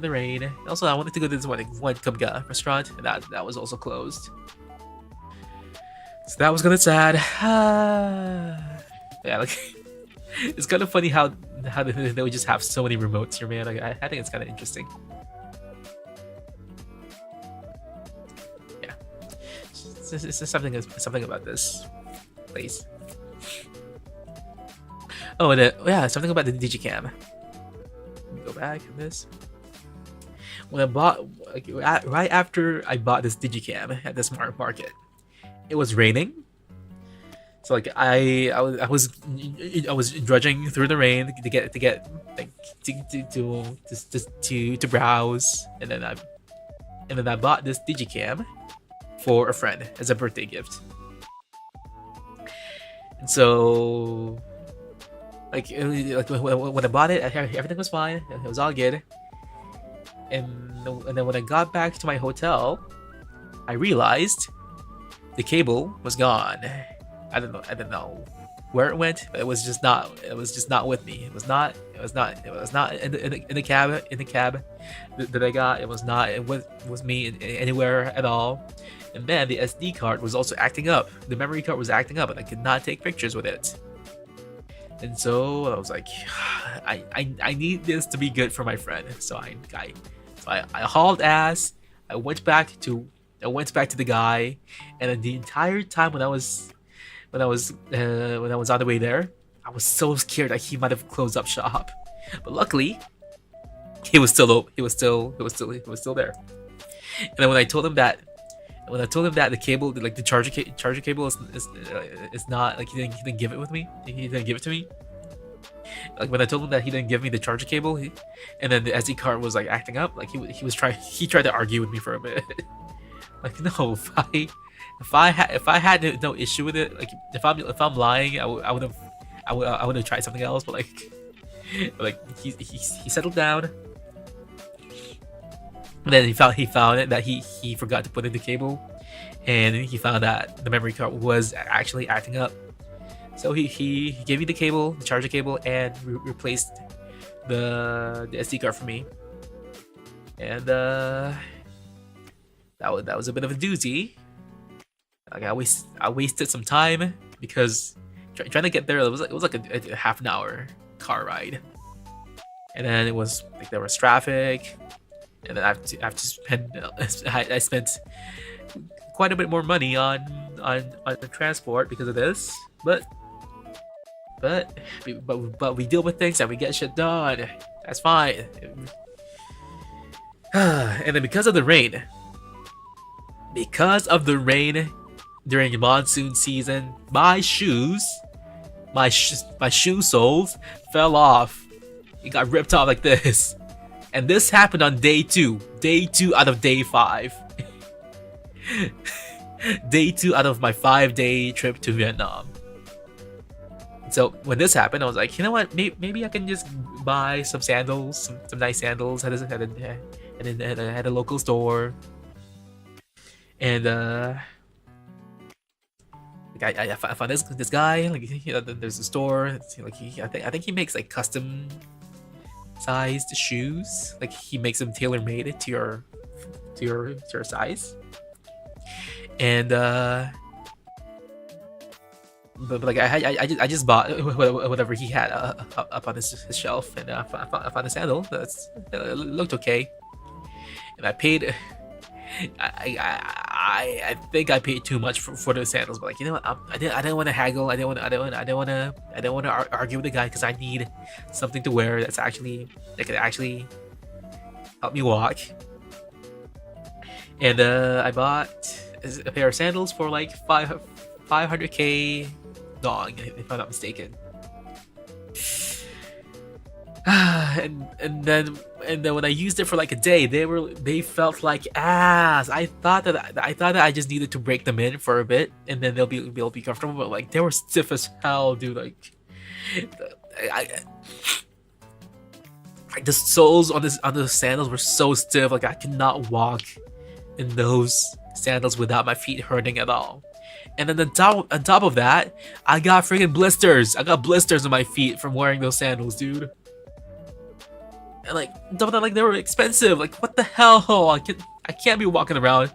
the rain. Also, I wanted to go to this one Kumga restaurant, and that was also closed. So that was kind of sad. Yeah, like it's kind of funny how they would just have so many remotes here, man. Like I think it's kind of interesting. Yeah, it's something about this place. Oh, and yeah, something about the Digicam. Let me go back to this. When I bought, right after I bought this Digicam at this market, it was raining. So like I was drudging through the rain to get like to browse, and then I bought this Digicam for a friend as a birthday gift. And so like when I bought it, everything was fine. It was all good. And then when I got back to my hotel, I realized the cable was gone. I don't know where it went, but it was just not with me. It was not in the cab that I got. It was not with me anywhere at all. And then the SD card was also acting up. The memory card was acting up, and I could not take pictures with it. And so I was like, I need this to be good for my friend. So I hauled ass. I went back to the guy, and then the entire time when I was on the way there, I was so scared that he might have closed up shop. But luckily, he was still there. And then when I told him that the cable, like the charger cable is not, like, he didn't give it with me. He didn't give it to me. Like when I told him that he didn't give me the charger cable, and then the SD card was like acting up, like he tried to argue with me for a bit. Like, no, if I had no issue with it, like if I'm lying, I would have tried something else. But he settled down. And then he found it that he forgot to put in the cable, and he found that the memory card was actually acting up. So he gave me the cable, the charger cable, and replaced the SD card for me. And that was a bit of a doozy. Like I wasted some time because trying to get there, it was like a half an hour car ride, and then it was like there was traffic. And then I spent quite a bit more money on the transport because of this, but we deal with things and we get shit done. That's fine. And then because of the rain during monsoon season, my shoe soles fell off. It got ripped off like this. And this happened on day 2 out of day 5. Day 2 out of my 5-day trip to Vietnam. So when this happened, I was like, you know what? Maybe I can just buy some sandals, some nice sandals at a local store. And I found this guy. Like, there's a store. Like I think he makes like custom sized shoes. Like he makes them tailor made to your size. And but like I just bought whatever he had up on his shelf, and I found a sandal that looked okay, and I paid. I think I paid too much for the sandals, but like, you know what? I didn't want to haggle. I didn't want to argue with the guy because I need something to wear that could actually help me walk. And I bought a pair of sandals for like 500k dong, if I'm not mistaken. And then when I used it for like a day, they felt like ass. I thought that I just needed to break them in for a bit, and then they'll be comfortable. But like they were stiff as hell, dude. Like the soles on the sandals were so stiff. Like I could not walk in those sandals without my feet hurting at all. And then on top of that, I got freaking blisters. I got blisters on my feet from wearing those sandals, dude. And like they were expensive. Like what the hell? I can't be walking around.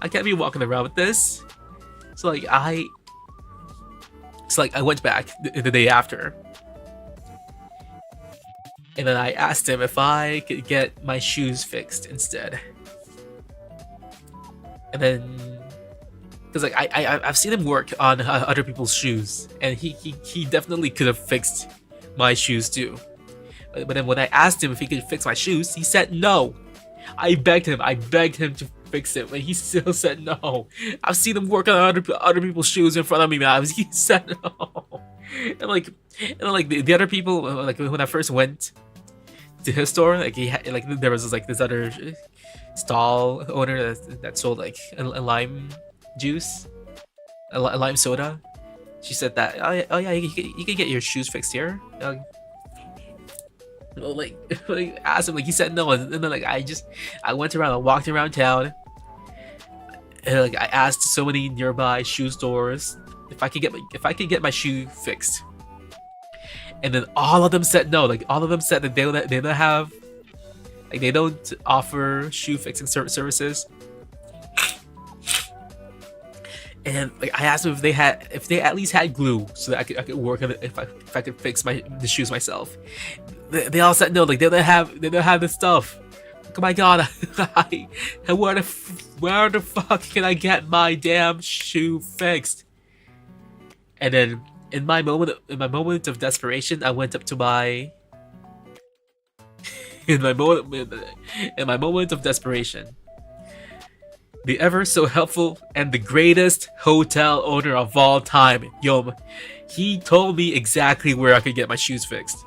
I can't be walking around with this. So like I went back the day after, and then I asked him if I could get my shoes fixed instead. And then, because like I've seen him work on other people's shoes, and he definitely could have fixed my shoes too. But then when I asked him if he could fix my shoes, he said no. I begged him to fix it, but he still said no. I've seen him work on other people's shoes in front of me, man. He said no. And the other people, like when I first went to his store, like there was this other stall owner that sold like a lime juice, a lime soda. She said that oh yeah you can get your shoes fixed here. Like asked him, like he said no, and then like I went around, I walked around town, and like I asked so many nearby shoe stores if I could get my shoe fixed. And then all of them said no. Like all of them said that they don't have, like they don't offer shoe fixing services. And like I asked them if they at least had glue so that I could work on it if I could fix the shoes myself. They all said no. Like they don't have this stuff. Like, oh my god, where the fuck can I get my damn shoe fixed? And then in my moment of desperation, I went up to my in my moment of desperation, the ever so helpful and the greatest hotel owner of all time, Yom, he told me exactly where I could get my shoes fixed,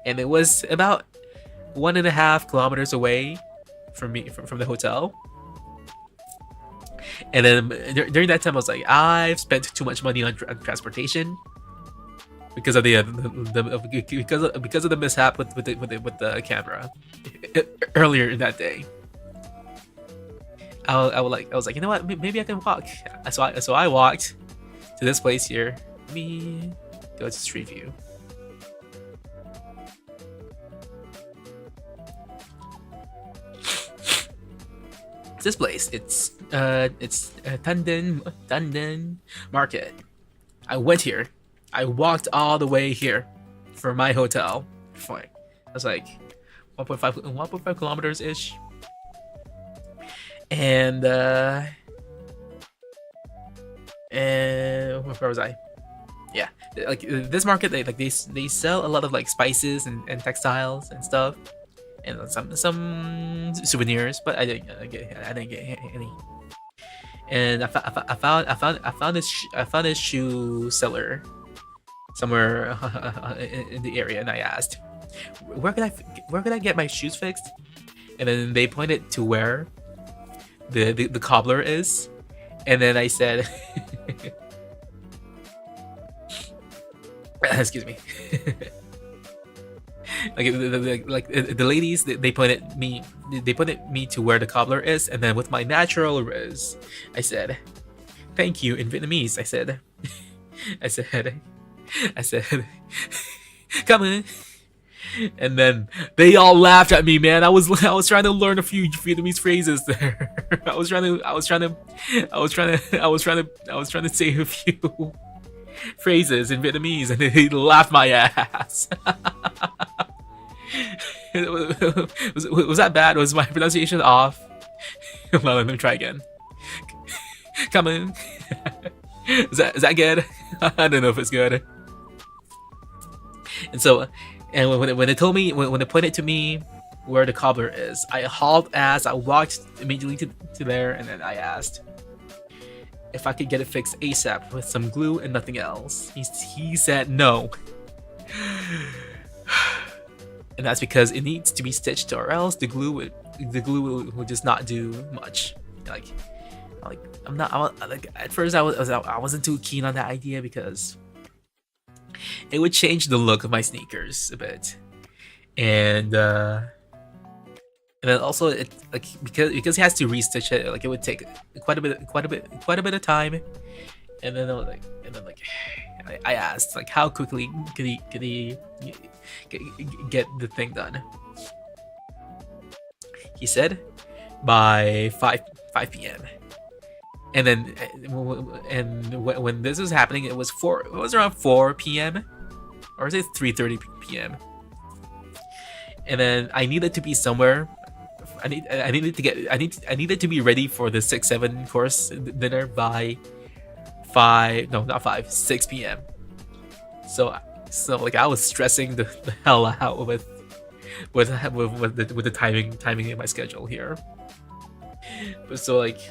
and it was about 1.5 kilometers away from me from the hotel. And then during that time, I was like, I've spent too much money on transportation because of because of the mishap with the camera earlier in that day. I was like, you know what? Maybe I can walk. So I walked to this place here. Let me go to Street View. This place, it's Tanden Market. I went here. I walked all the way here for my hotel. Fine. I was like 1.5 kilometers ish. And where was I? Yeah, like this market, they sell a lot of like spices and textiles and stuff, and some souvenirs, but I didn't get any. And I found this shoe seller somewhere in the area, and I asked, where can I get my shoes fixed? And then they pointed to where the cobbler is, and then I said, excuse me. The ladies, they pointed me to where the cobbler is, and then with my natural riz, I said, "Thank you" in Vietnamese. I said, "Come in." And then they all laughed at me, man. I was trying to learn a few Vietnamese phrases there. I was trying to say a few phrases in Vietnamese, and they laughed my ass. was that bad? Was my pronunciation off? Well, let me try again. Come in. Is that good? I don't know if it's good. And so, and when they told me, when they pointed to me where the cobbler is, I hauled ass. I walked immediately to there, and then I asked if I could get it fixed ASAP with some glue and nothing else. He said no. And that's because it needs to be stitched, or else the glue would just not do much. Like at first I wasn't too keen on that idea because it would change the look of my sneakers a bit, and then also it because he has to restitch it, like it would take quite a bit of time. And then I asked, like, how quickly could he get the thing done. He said by 5 p.m. And then when this was happening, it was around 4 p.m. or is it 3:30 p.m. And then I needed to be somewhere. I needed to be ready for the 6-7 course dinner by 6 p.m. So like I was stressing the hell out with the timing in my schedule here. But so like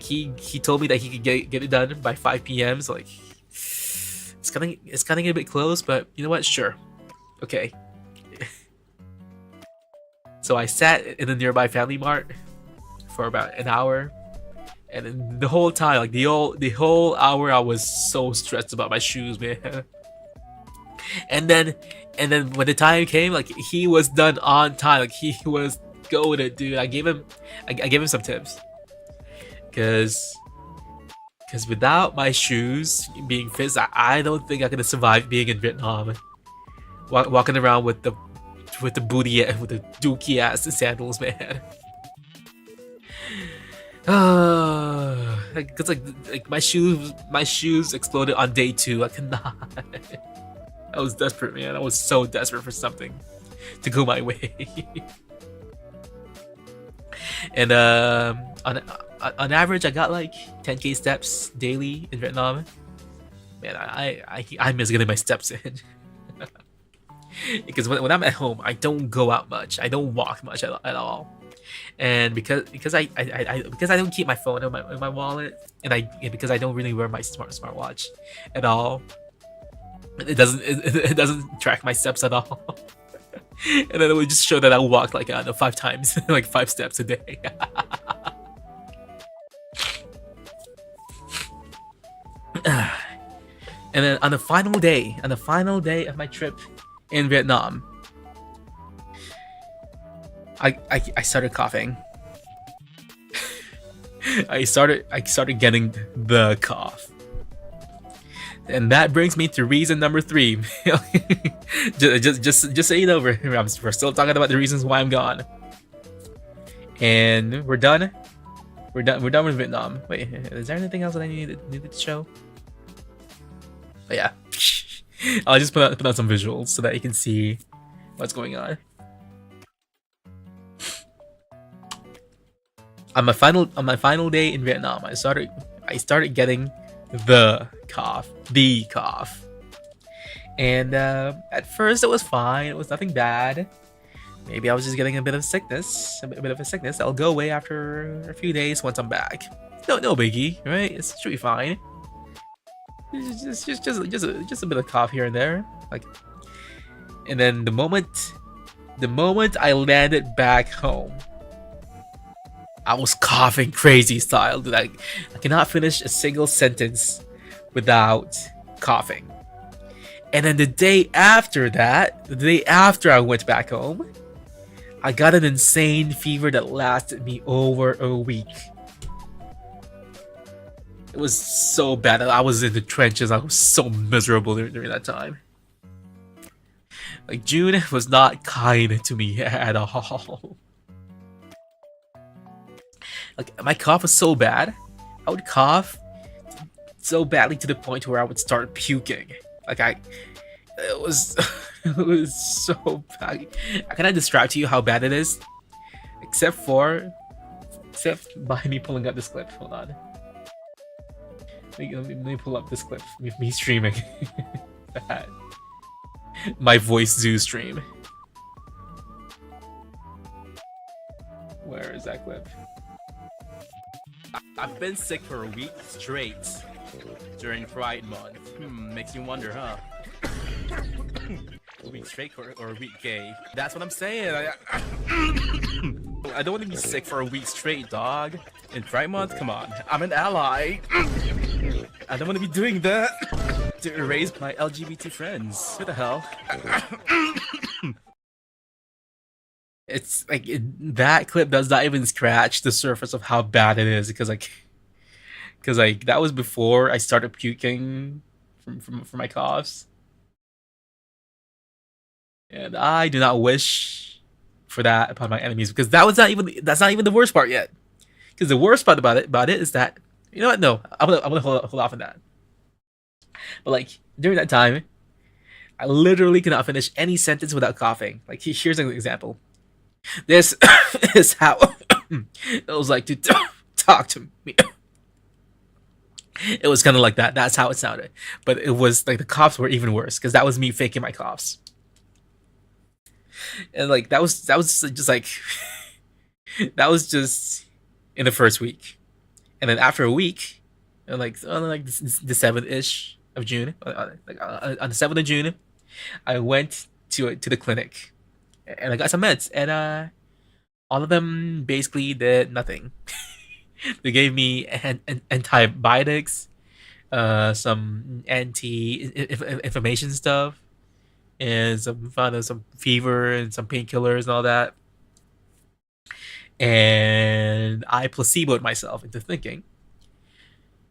he told me that he could get it done by 5 p.m. So like it's getting a bit close, but you know what? Sure, okay. So I sat in a nearby Family Mart for about an hour, and then the whole time, like the whole hour, I was so stressed about my shoes, man. And then when the time came, like he was done on time, like he was goated, dude. I gave him some tips, because Because without my shoes being fixed, I don't think I could have survived being in Vietnam. Walking around with the booty with the dookie ass sandals, man. Cause like my shoes exploded on day 2. I cannot. I was desperate, man. I was so desperate for something to go my way. And on average, I got like 10k steps daily in Vietnam. Man, I miss getting my steps in. Because when I'm at home, I don't go out much. I don't walk much at all. And because I don't keep my phone in my wallet, and because I don't really wear my smartwatch at all, it doesn't track my steps at all. And then it would just show that I walked like 5 times, like 5 steps a day. And then on the final day of my trip in Vietnam, I started coughing. I started getting the cough. And that brings me to reason number 3. just so you know, we're still talking about the reasons why I'm gone. And we're done. We're done with Vietnam. Wait, is there anything else that I needed to show? But yeah. I'll just put out some visuals so that you can see what's going on. On my final day in Vietnam, I started getting the cough. And at first it was fine. It was nothing bad. Maybe I was just getting a bit of a sickness. That'll go away after a few days once I'm back. No biggie, right? It should be fine. Just a bit of cough here and there, like. And then the moment I landed back home, I was coughing crazy style. Dude, I cannot finish a single sentence without coughing. And then the day after I went back home, I got an insane fever that lasted me over a week. It was so bad. I was in the trenches. I was so miserable during that time. Like, June was not kind to me at all. Like, my cough was so bad. I would cough so badly to the point where I would start puking. Like, it was so bad. I cannot describe to you how bad it is, except by me pulling up this clip. Hold on. Let me pull up this clip with me streaming. My voice zoo stream. Where is that clip? I've been sick for a week straight during Pride Month. Makes you wonder, huh? A week straight or a week gay? That's what I'm saying. I don't want to be sick for a week straight, dog. In Pride Month, come on. I'm an ally. I don't want to be doing that to erase my LGBT friends. What the hell? It's like that clip does not even scratch the surface of how bad it is, because that was before I started puking from my coughs, and I do not wish for that upon my enemies, because that's not even the worst part yet. Because the worst part about it is that, you know what? No, I'm gonna hold off on that. But like during that time, I literally cannot finish any sentence without coughing. Like, here's an example. This is how it was like to talk to me. It was kind of like that. That's how it sounded. But it was like the coughs were even worse, because that was me faking my coughs. And like that was just like that was just in the first week. And then after a week, like on like the 7th-ish of June, on the 7th of June, I went to the clinic, and I got some meds, and all of them basically did nothing. They gave me antibiotics, some anti-inflammation stuff, and some fever and some painkillers and all that. And I placeboed myself into thinking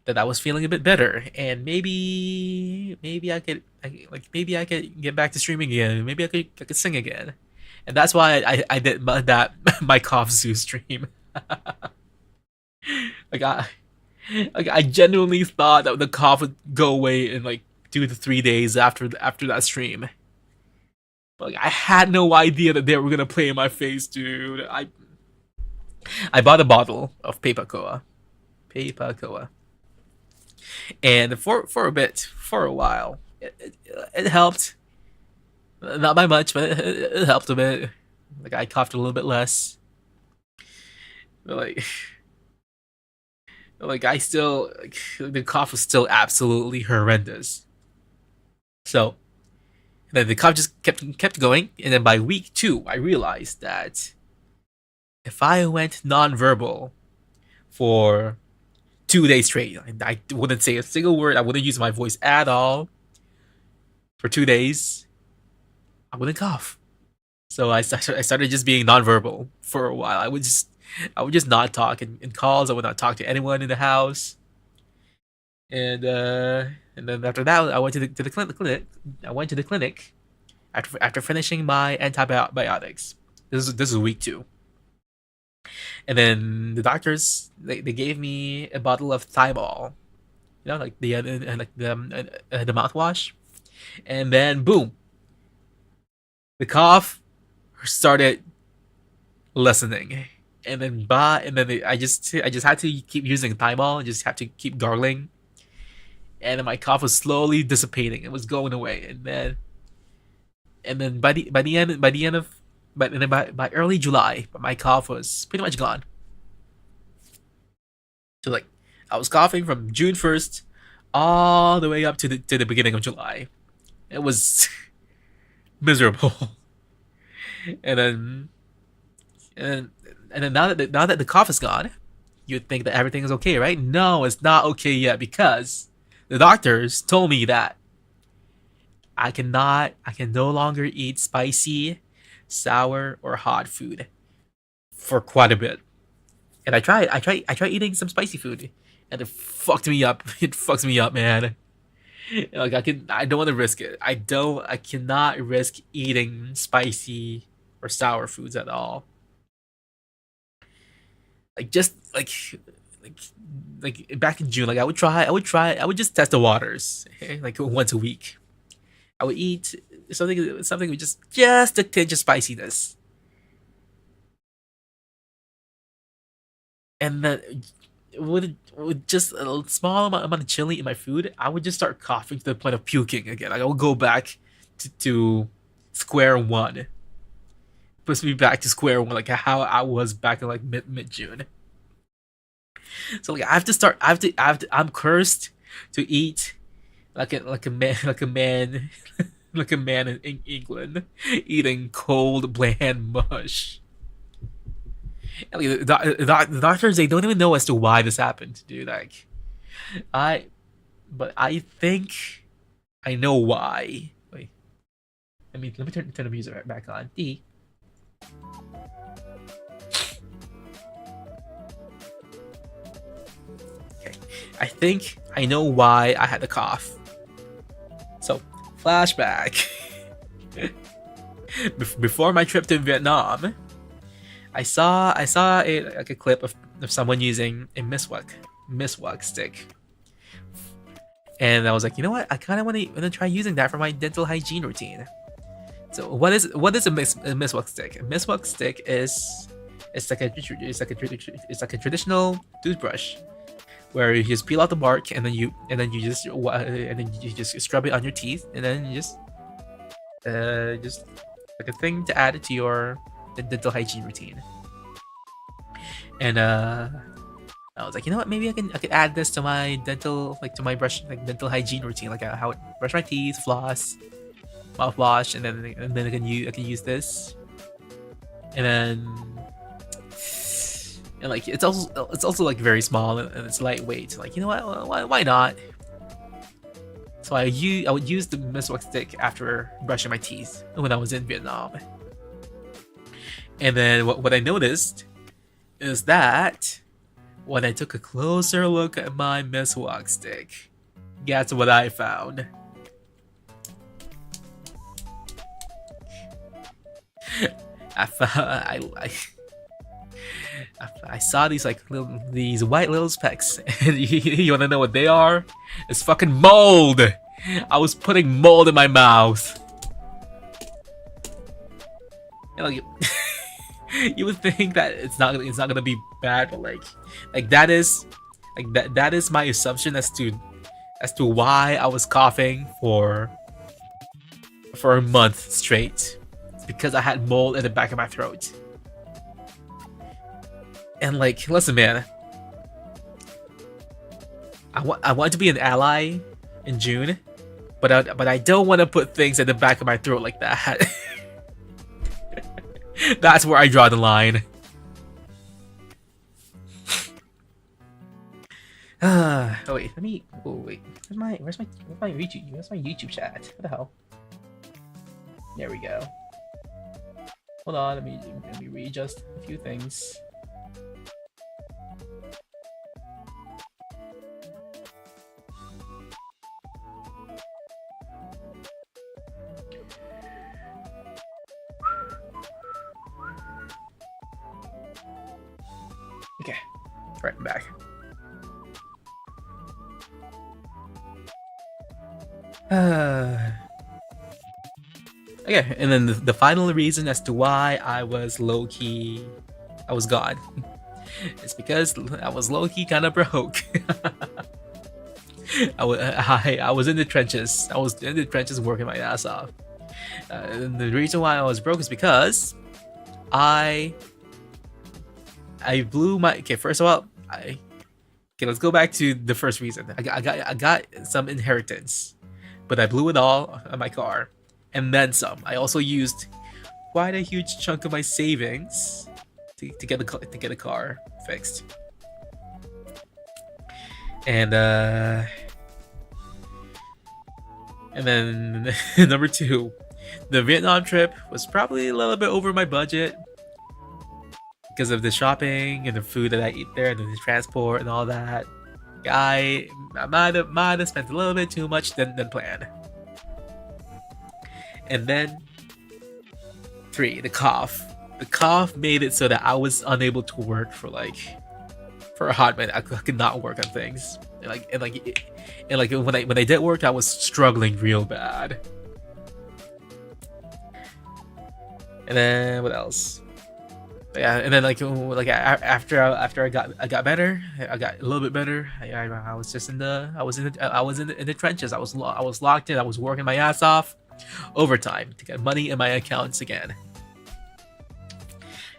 that I was feeling a bit better, and maybe maybe I could get back to streaming again. Maybe I could sing again, and that's why I did that my cough zoo stream. like I I genuinely thought that the cough would go away in like 2 to 3 days after that stream. But like, I had no idea that they were gonna play in my face, dude. I bought a bottle of Papacoa, and for a bit, for a while, it helped. Not by much, but it helped a bit. Like I coughed a little bit less. But like I still the cough was still absolutely horrendous. So then the cough just kept going, and then by week 2, I realized that if I went nonverbal for 2 days straight, I wouldn't say a single word. I wouldn't use my voice at all for 2 days. I wouldn't cough. So I started just being nonverbal for a while. I would just not talk in calls. I would not talk to anyone in the house. And then after that, I went to the clinic. I went to the clinic after finishing my antibiotics. This is week 2. And then the doctors they gave me a bottle of Thymol, like the mouthwash, and then boom, the cough started lessening, and then I just had to keep using Thymol, just have to keep gargling, and then my cough was slowly dissipating. It was going away, and then by early July, my cough was pretty much gone. So like, I was coughing from June 1st all the way up to the beginning of July. It was miserable. And then now that the cough is gone, you'd think that everything is okay, right? No, it's not okay yet, because the doctors told me that I can no longer eat spicy, sour, or hot food for quite a bit. And I tried eating some spicy food, and it fucked me up. It fucks me up, man. Like I don't want to risk it. I cannot risk eating spicy or sour foods at all. Like just like back in June, like I would just test the waters, like once a week. I would eat something with just a tinge of spiciness, and then with just a small amount of chili in my food, I would just start coughing to the point of puking again. Like I would go back to square one. Puts me back to square one, like how I was back in like mid June. So like I have to start. I'm cursed to eat like a man like a man in England eating cold bland mush. And, like, the doctors, they don't even know as to why this happened, dude. Like but I think I know why. Wait, let me turn the music back on. Okay, I think I know why I had the cough. So, flashback. Before my trip to Vietnam, I saw a clip of someone using a miswak stick, and I was like, you know what? I kind of want to try using that for my dental hygiene routine. So what is a miswak stick? A miswak stick is like a traditional toothbrush where you just peel out the bark, and then you just scrub it on your teeth, and then you just like a thing to add to your dental hygiene routine. And I was like, you know what? Maybe I could add this to my dental dental hygiene routine, like how I brush my teeth, floss, mouthwash, and then I can use this, and then. And like it's also like very small, and it's lightweight. Like, you know what? Why not? So I would use the miswak stick after brushing my teeth when I was in Vietnam. And then what I noticed is that when I took a closer look at my miswalk stick, guess what I found? I saw these like these white little specks, and you wanna know what they are? It's fucking mold. I was putting mold in my mouth. You know, you would think that it's not gonna be bad, but like that is my assumption as to why I was coughing for a month straight. It's because I had mold in the back of my throat. And like, listen, man, I want to be an ally in June, but I don't want to put things at the back of my throat like that. That's where I draw the line. Oh wait, let me. Oh wait, where's my YouTube chat? What the hell? There we go. Hold on, let me readjust a few things. Okay, right, I'm back. Okay, and then the final reason as to why I was low-key, I was gone. It's because I was low-key kind of broke. I was in the trenches. I was in the trenches working my ass off. And the reason why I was broke is because I blew my. Okay, first of all, okay, let's go back to the first reason. I got some inheritance, but I blew it all on my car, and then some. I also used quite a huge chunk of my savings to get the car fixed. And then number two, the Vietnam trip was probably a little bit over my budget because of the shopping and the food that I eat there and the transport and all that. I might have spent a little bit too much than planned. And then 3, the cough. The cough made it so that I was unable to work for a hot minute. I could not work on things. And when I did work, I was struggling real bad. And then what else? Yeah, and then after I got better, I got a little bit better. I was just in the trenches. I was locked in. I was working my ass off overtime to get money in my accounts again.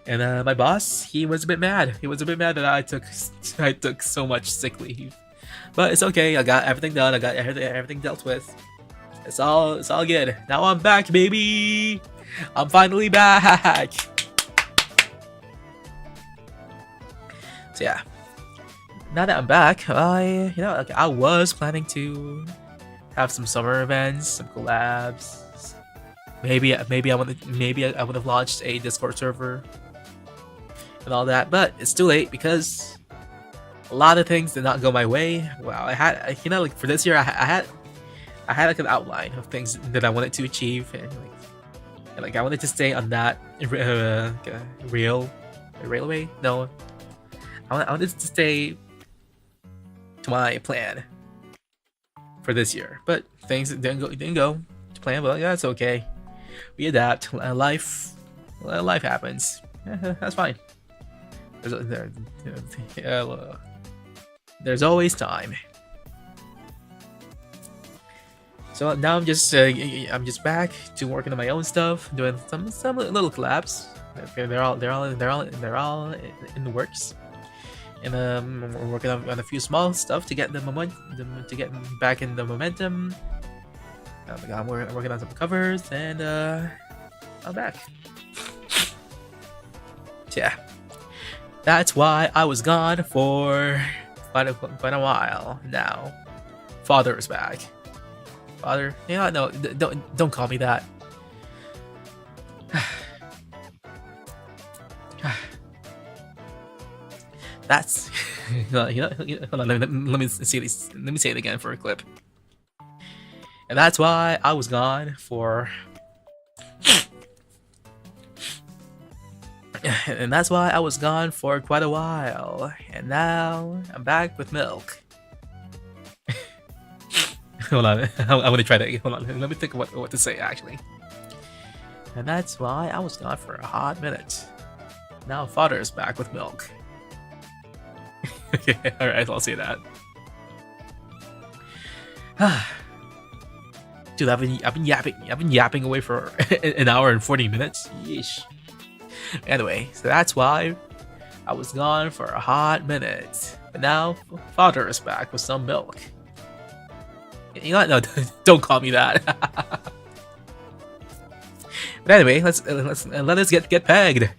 And my boss, he was a bit mad. He was a bit mad that I took so much sick leave, but it's okay. I got everything done. I got everything dealt with. It's all good. Now I'm back, baby. I'm finally back. So yeah, now that I'm back, I was planning to have some summer events, some collabs. Maybe I would have launched a Discord server and all that, but it's too late because a lot of things did not go my way. Wow, for this year, I had like an outline of things that I wanted to achieve, and I wanted to stay on that railway. No, I wanted to stay to my plan for this year, but things didn't go to plan. But yeah, it's okay. We adapt. Life happens. That's fine. There's always time. So now I'm just back to working on my own stuff, doing some little collabs. They're all in the works, and we're working on a few small stuff to get to get back in the momentum. I'm working on some covers, and I'm back. So yeah, that's why I was gone for quite a while now. Father is back. Father, no, don't call me that. Hold on, let me see this. Let me say it again for a clip. And that's why I was gone for. And that's why I was gone for quite a while. And now I'm back with milk. Hold on, I'm gonna try that. Hold on, let me think of what to say actually. And that's why I was gone for a hot minute. Now father is back with milk. Okay, alright, I'll say that. Dude, I've been yapping away for an hour and 40 minutes. Yeesh. Anyway, so that's why I was gone for a hot minute. But now father is back with some milk. You know, no, don't call me that. But anyway, let us get pegged.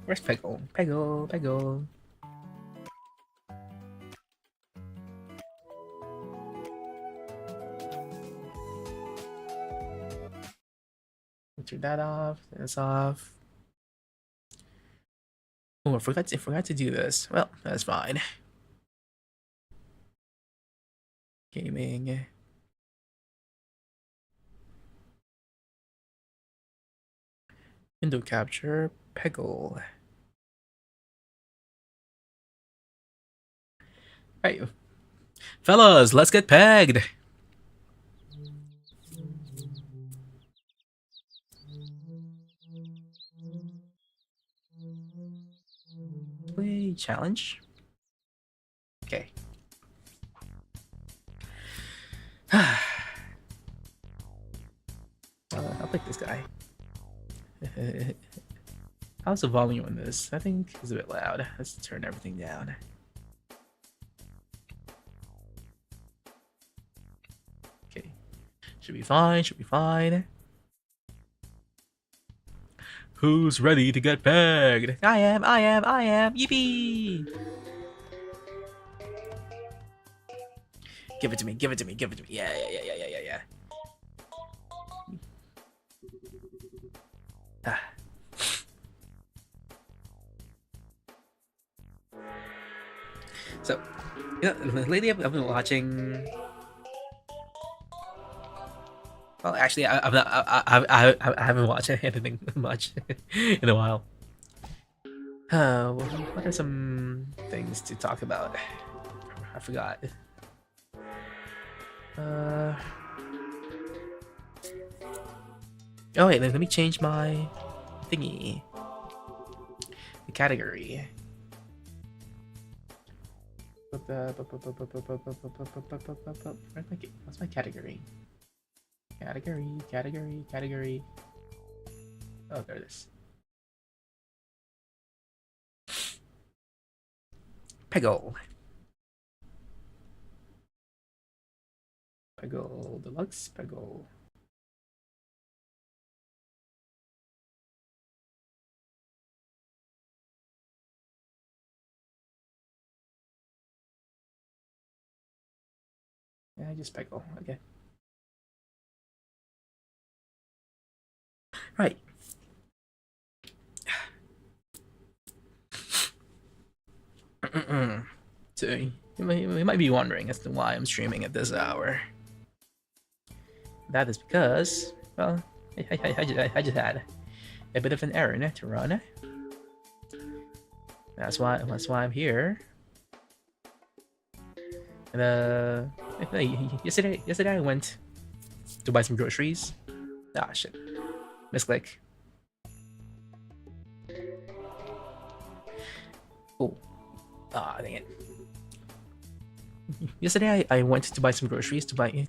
Where's Peggle? Peggle. Turn that off. This off. Oh, I forgot to do this. Well, that's fine. Gaming. Window capture. Peggle. Right. Fellas, let's get pegged. Play challenge. Okay. I'll pick this guy. How's the volume on this? I think it's a bit loud. Let's turn everything down. Okay. Should be fine. Who's ready to get pegged? I am. Yippee! Give it to me. Yeah. So, lately I've been watching. Well, actually, I haven't watched anything much in a while. What are some things to talk about? I forgot. Oh wait, let me change my thingy. The category. What's my category? Category. Oh, there it is. Peggle Deluxe. Peggle. Yeah, just Peggle. Okay. Right. So you might be wondering as to why I'm streaming at this hour. That is because, well, I just had a bit of an errand to run. That's why I'm here. And yesterday I went to buy some groceries. Ah shit, misclick. Oh, dang it. Yesterday I went to buy some groceries so that I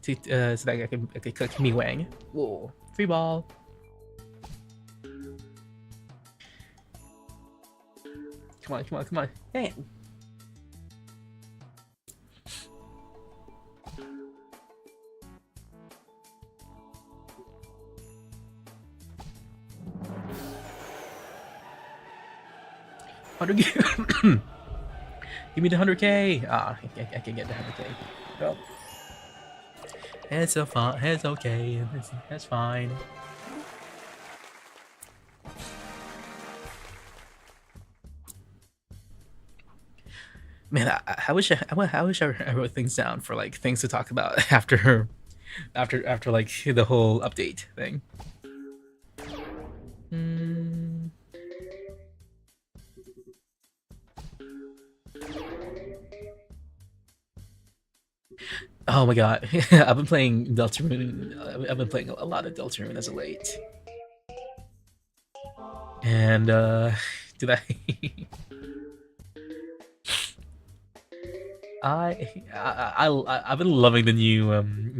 could click me Wang. Whoa, free ball. Come on. Dang it. Give me the 100k. I can get the 100k. Well, it's okay. That's fine. Man, I wish I wish I wrote things down for like things to talk about after like the whole update thing. Mm. Oh my god, I've been playing Deltarune. I've been playing a lot of Deltarune as of late, and did I? I've been loving the new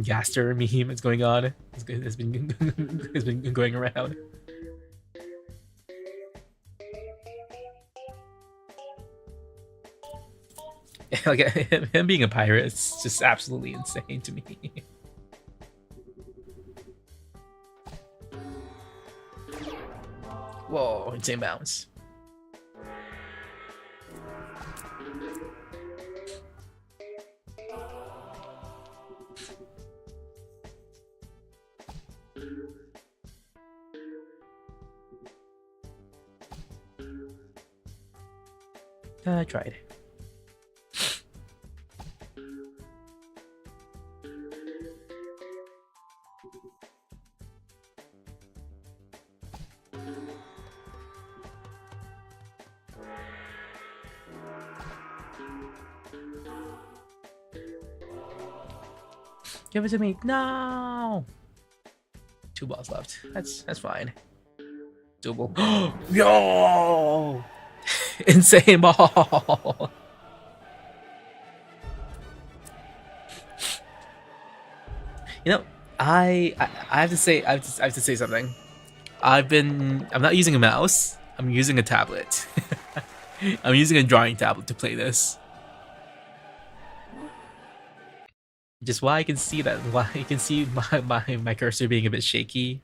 Gaster meme that's going on. It's been it's been going around. Like him being a pirate is just absolutely insane to me. Whoa, insane bounce. I tried. Give it to me. No. 2 balls left. That's fine. Double. Yo! Insane ball. You know, I have to say I have to say something. I'm not using a mouse. I'm using a tablet. I'm using a drawing tablet to play this. Just why I can see that, why you can see my cursor being a bit shaky,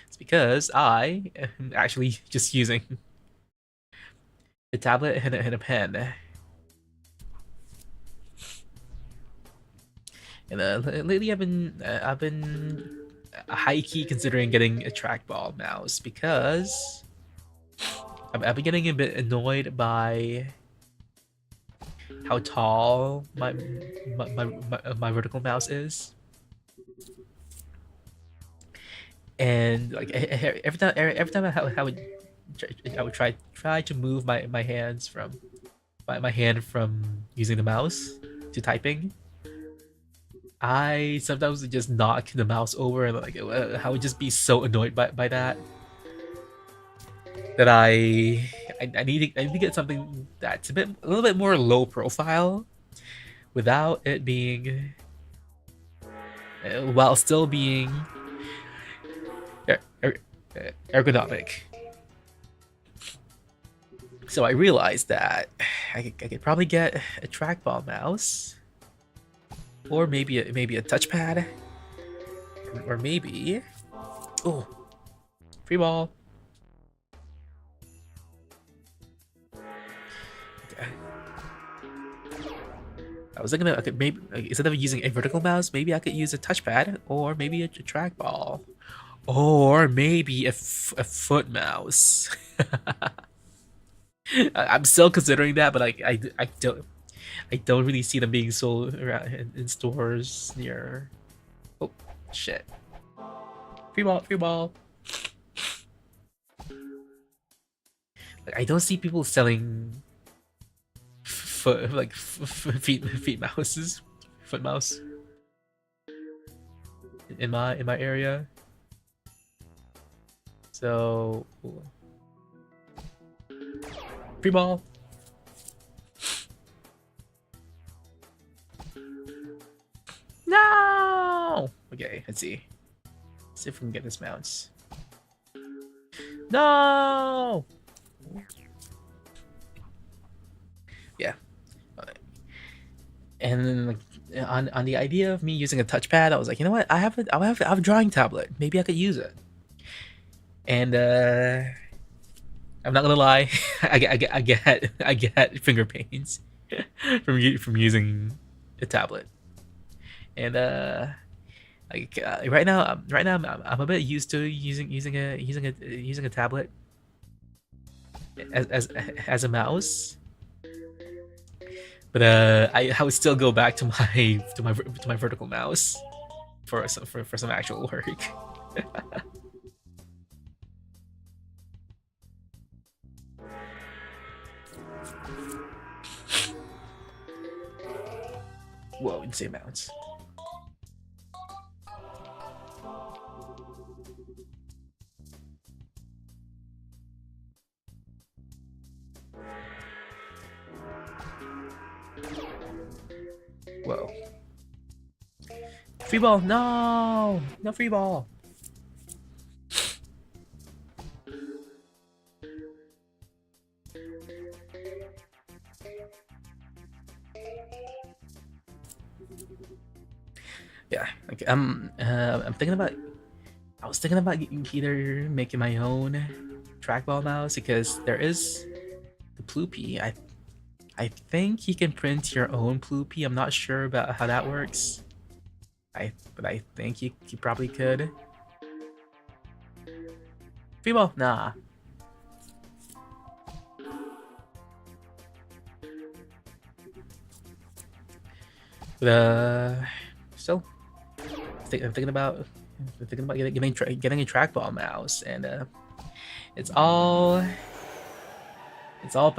it's because I am actually just using a tablet and a pen. And lately I've been high key considering getting a trackball mouse because I've been getting a bit annoyed by how tall my vertical mouse is, and like every time I would try to move my hands from my hand from using the mouse to typing, I sometimes would just knock the mouse over, and like I would just be so annoyed by that that I need to get something that's a little bit more low profile without it being while still being ergonomic. So I realized that I could probably get a trackball mouse, or maybe a touchpad, or maybe free ball. I was thinking that I could maybe, instead of using a vertical mouse, maybe I could use a touchpad, or maybe a trackball, or maybe a foot mouse. I'm still considering that, but I don't really see them being sold around in stores near. Oh shit! Free ball, free ball. Like, I don't see people selling feet mouses, foot mouse in my area. So free ball. No. Okay, let's see. Let's see if we can get this mouse. No. Yeah. And then like on the idea of me using a touchpad, I was like, you know what? I have a drawing tablet. Maybe I could use it. And I'm not gonna lie, I get finger pains from using a tablet. And like right now I'm a bit used to using a tablet as a mouse. But I would still go back to my vertical mouse for some actual work. Whoa, insane amounts. Whoa. Free ball, no! No free ball. Yeah, okay, I'm thinking about. I was thinking about either making my own trackball mouse because there is the Ploopy. I think you can print your own Ploopy. I'm not sure about how that works. But I think you probably could. Free ball, nah. Still, I'm thinking about getting a trackball mouse, and it's all it's all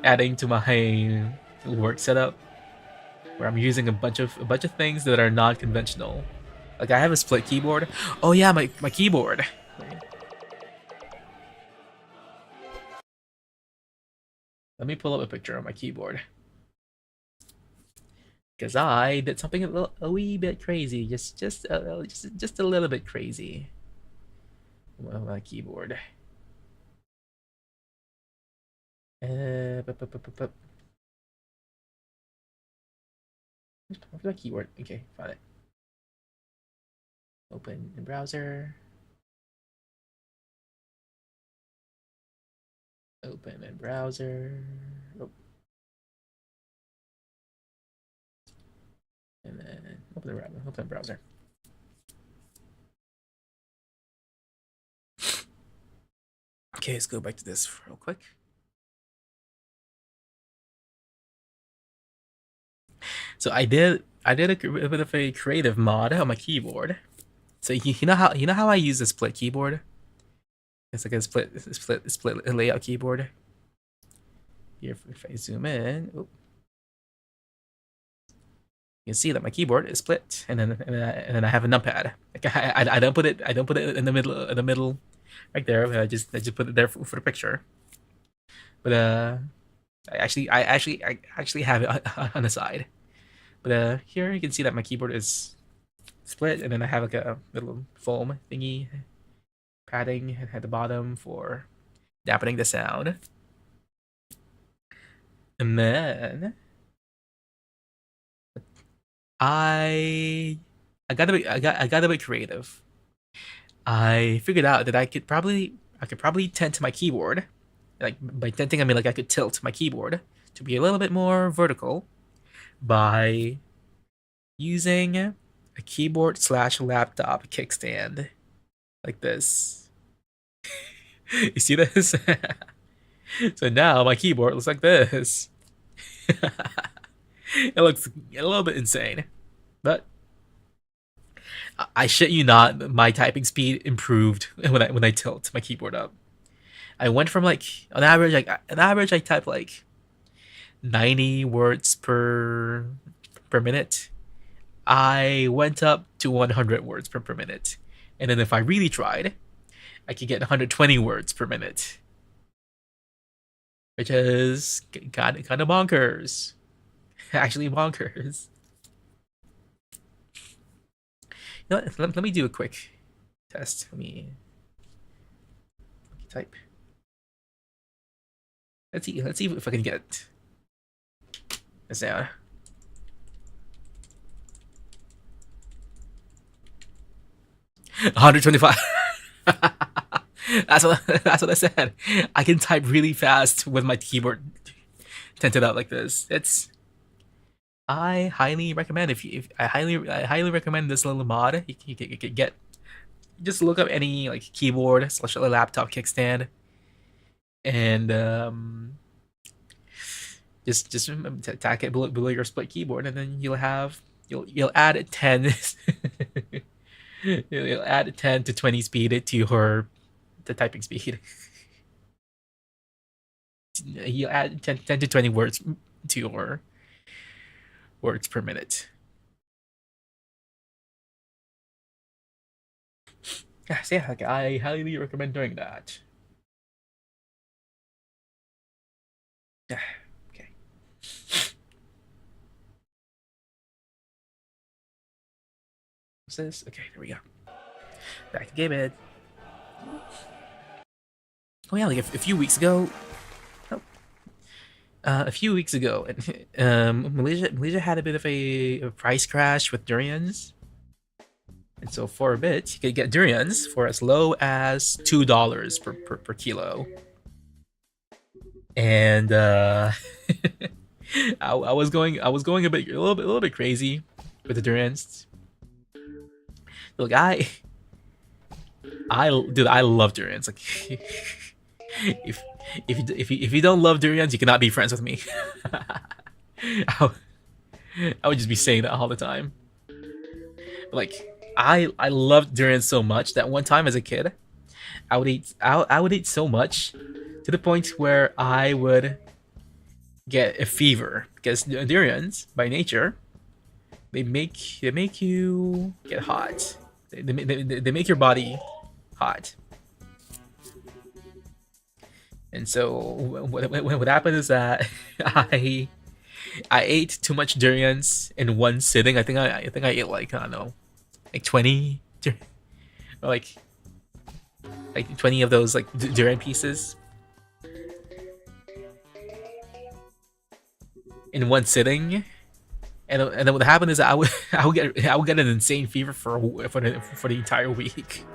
adding to my work setup, where I'm using a bunch of things that are not conventional. Like I have a split keyboard. Oh yeah, my keyboard. Let me pull up a picture of my keyboard. Because I did something a wee bit crazy, just a little bit crazy. Well, my keyboard. Where's my keyboard? Okay, found it. Open the browser. Open a browser. Oh. And then open the browser. Okay, let's go back to this real quick. So I did a bit of a creative mod on my keyboard. So you know how I use a split keyboard? It's like a split layout keyboard. Here, if I zoom in, oh, you can see that my keyboard is split, and then I have a numpad. Like I don't put it in the middle right there. I just put it there for the picture. But I actually have it on the side. But here you can see that my keyboard is split, and then I have like a little foam thingy padding at the bottom for dampening the sound. And then I got a bit creative. I figured out that I could probably tend to my keyboard. Like by tenting I mean like I could tilt my keyboard to be a little bit more vertical by using a keyboard / laptop kickstand like this. You see this? So now my keyboard looks like this. It looks a little bit insane, but I shit you not, my typing speed improved when I tilt my keyboard up. I went from like on average I type like 90 words per minute. I went up to 100 words per minute, and then if I really tried, I could get 120 words per minute, which is kind of bonkers. Actually bonkers. You know what? Let me do a quick test. Let me type. Let's see if I can get this down. $125. That's what I said. I can type really fast with my keyboard tented up like this. I highly recommend I highly recommend this little mod. You can get, just look up any like keyboard / laptop kickstand, and just tack it below your split keyboard, and then you'll add 10 you'll add 10 to 20 speed to your the typing speed. You'll add 10 to 20 words to your words per minute. Yeah, so yeah, like, I highly recommend doing that. Yeah, okay. What's this? Okay, there we go. Back to game ed. Oh yeah, like a few weeks ago. Oh, a few weeks ago, Malaysia had a bit of a price crash with durians, and so for a bit you could get durians for as low as $2 per kilo. And I was going a little bit crazy with the durians. Look, dude, I love durians. Like, if you don't love durians, you cannot be friends with me. I would just be saying that all the time. Like, I loved durians so much that one time as a kid, I would eat so much to the point where I would get a fever, because durians by nature they make you get hot. They make your body hot. And so what happened is that I ate too much durians in one sitting. I think I ate like, I don't know, like 20 or like 20 of those like durian pieces in one sitting. And then what happened is I would get an insane fever for the entire week.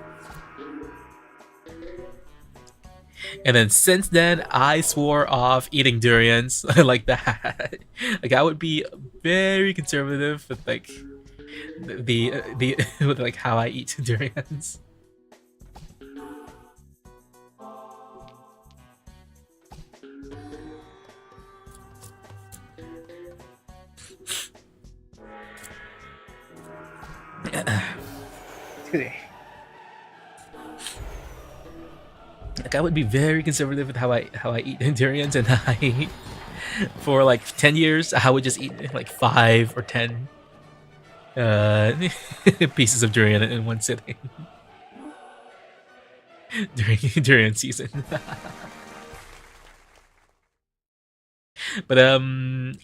And then since then, I swore off eating durians like that. Like, I would be very conservative with like the with like how I eat durians. Like, I would be very conservative with how I eat durians, and I for like 10 years I would just eat like 5 or 10 pieces of durian in one sitting during durian season. But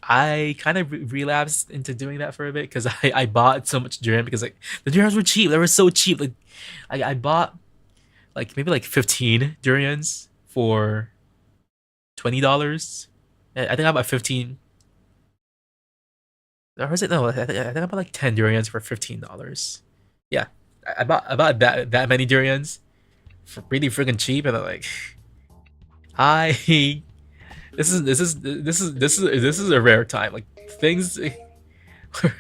I kind of relapsed into doing that for a bit because I bought so much durian because like the durians were cheap. They were so cheap. Like I bought like maybe like 15 durians for $20. I think I bought 15. Or was it? No, I think I bought like 10 durians for $15. Yeah, I bought that many durians for really freaking cheap, and I'm like, I this is a rare time. Like, things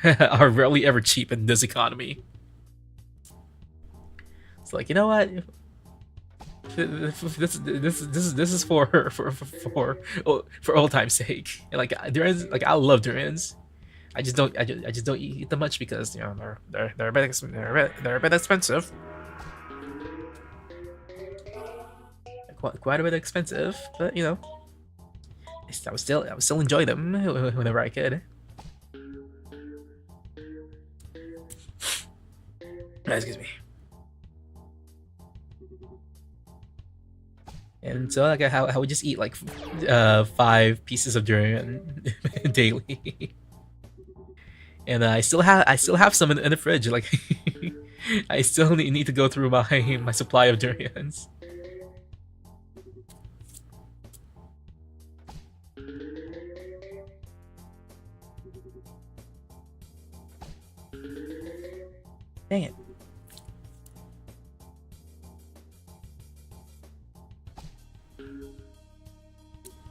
are rarely ever cheap in this economy. It's like, you know what? This is for old time's sake. And like durians, like I love durians. I just don't eat them much because, you know, they're a bit expensive. Quite a bit expensive, but you know, I would still enjoy them whenever I could. Excuse me. And so like I would just eat like 5 pieces of durian daily. And I still have some in the fridge. Like I still need to go through my supply of durians. Dang it.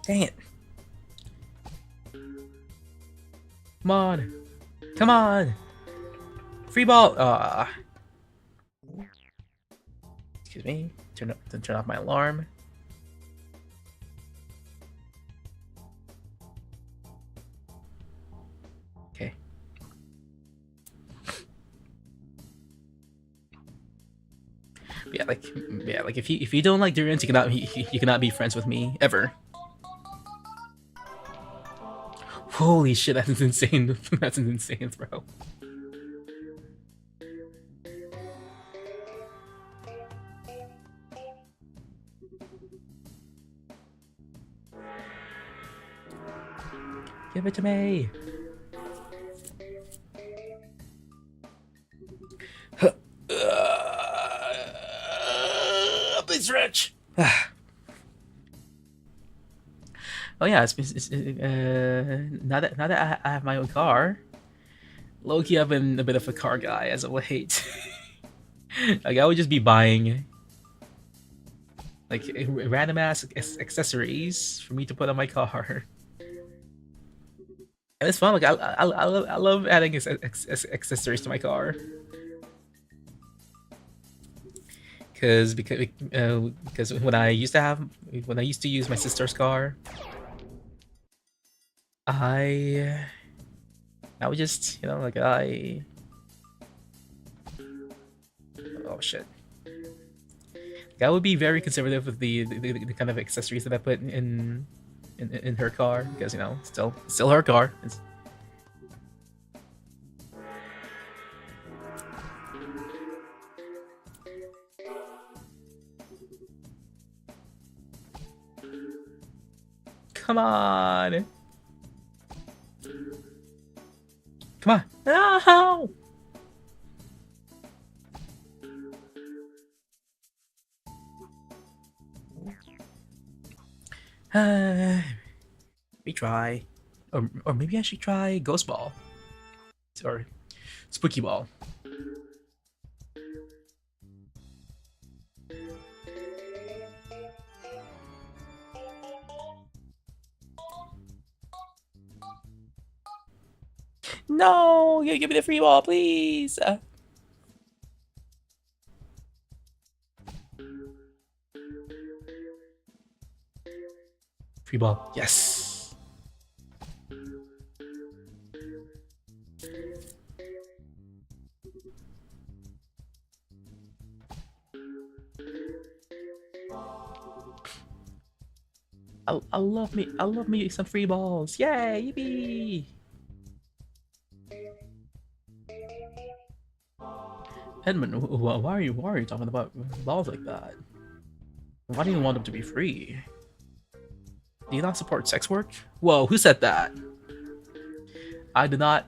Dang it. Come on. Come on. Free ball. Excuse me. Turn off my alarm. Like if you don't like durians, you cannot be friends with me ever. Holy shit, that's insane. That's an insane throw. Give it to me. Please, Rich. Oh yeah, now that I have my own car, low-key I've been a bit of a car guy as of late. Like I would just be buying like random ass accessories for me to put on my car, and it's fun. Like I love adding accessories to my car. Because when I used to use my sister's car, I would just, like oh shit. Like, I would be very conservative with the kind of accessories that I put in her car because still her car. Come on. Come on. No! Let me try. Or maybe I should try Ghost Ball. Or Spooky Ball. No, you give me the free ball, please. Free ball, yes. I love me some free balls. Yay, yippee! Edmund, why are you talking about balls like that? Why do you want them to be free? Do you not support sex work? Whoa, who said that? I did not.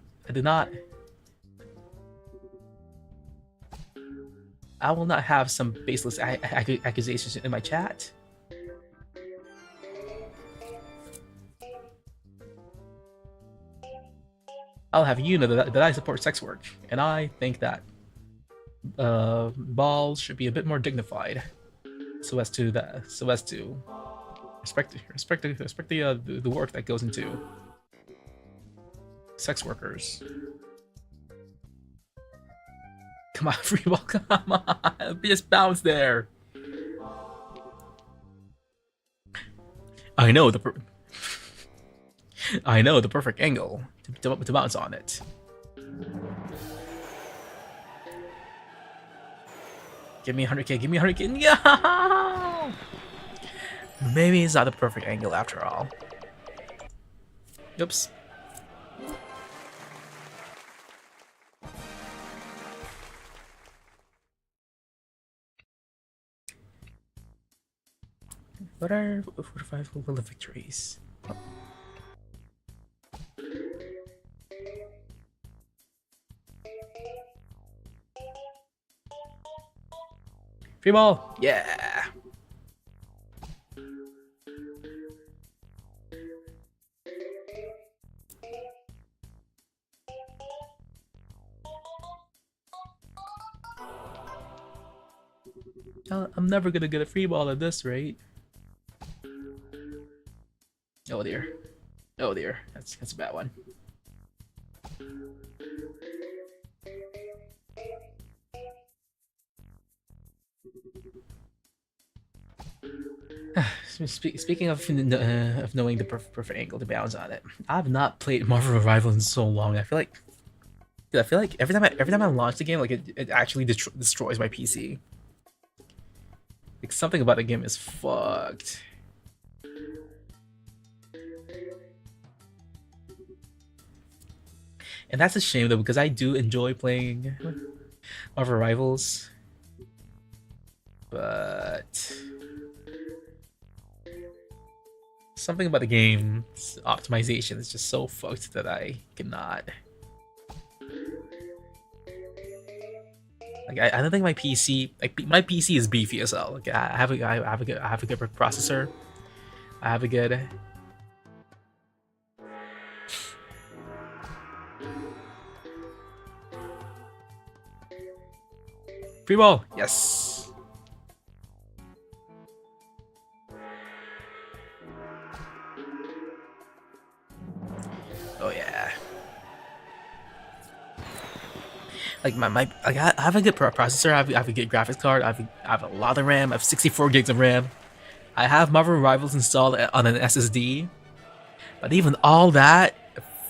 I will not have some baseless accusations in my chat. I'll have you know that I support sex work, and I think that balls should be a bit more dignified, so as to respect the work that goes into sex workers. Come on, free ball, come on, just bounce there. I know the perfect angle to bounce on it. Give me 100k, give me 100k. Yeah! Maybe it's not the perfect angle after all. Oops. What are 45 will the victories? Oh. Free ball! Yeah! I'm never gonna get a free ball at this rate. Oh dear. Oh dear. That's a bad one. Speaking of knowing the perfect angle to bounce on it, I've not played Marvel Revival in so long. I feel like every time I launch the game, like it actually destroys my PC. Like something about the game is fucked. And that's a shame though, because I do enjoy playing Marvel Rivals. But something about the game's optimization is just so fucked that I cannot. Like I don't think my PC, my PC is beefy as hell. Like I have a good processor. I have a good. Free ball, yes. Oh yeah. Like like I have a good processor. I have a good graphics card. I have a lot of RAM. I have 64 gigs of RAM. I have Marvel Rivals installed on an SSD. But even all that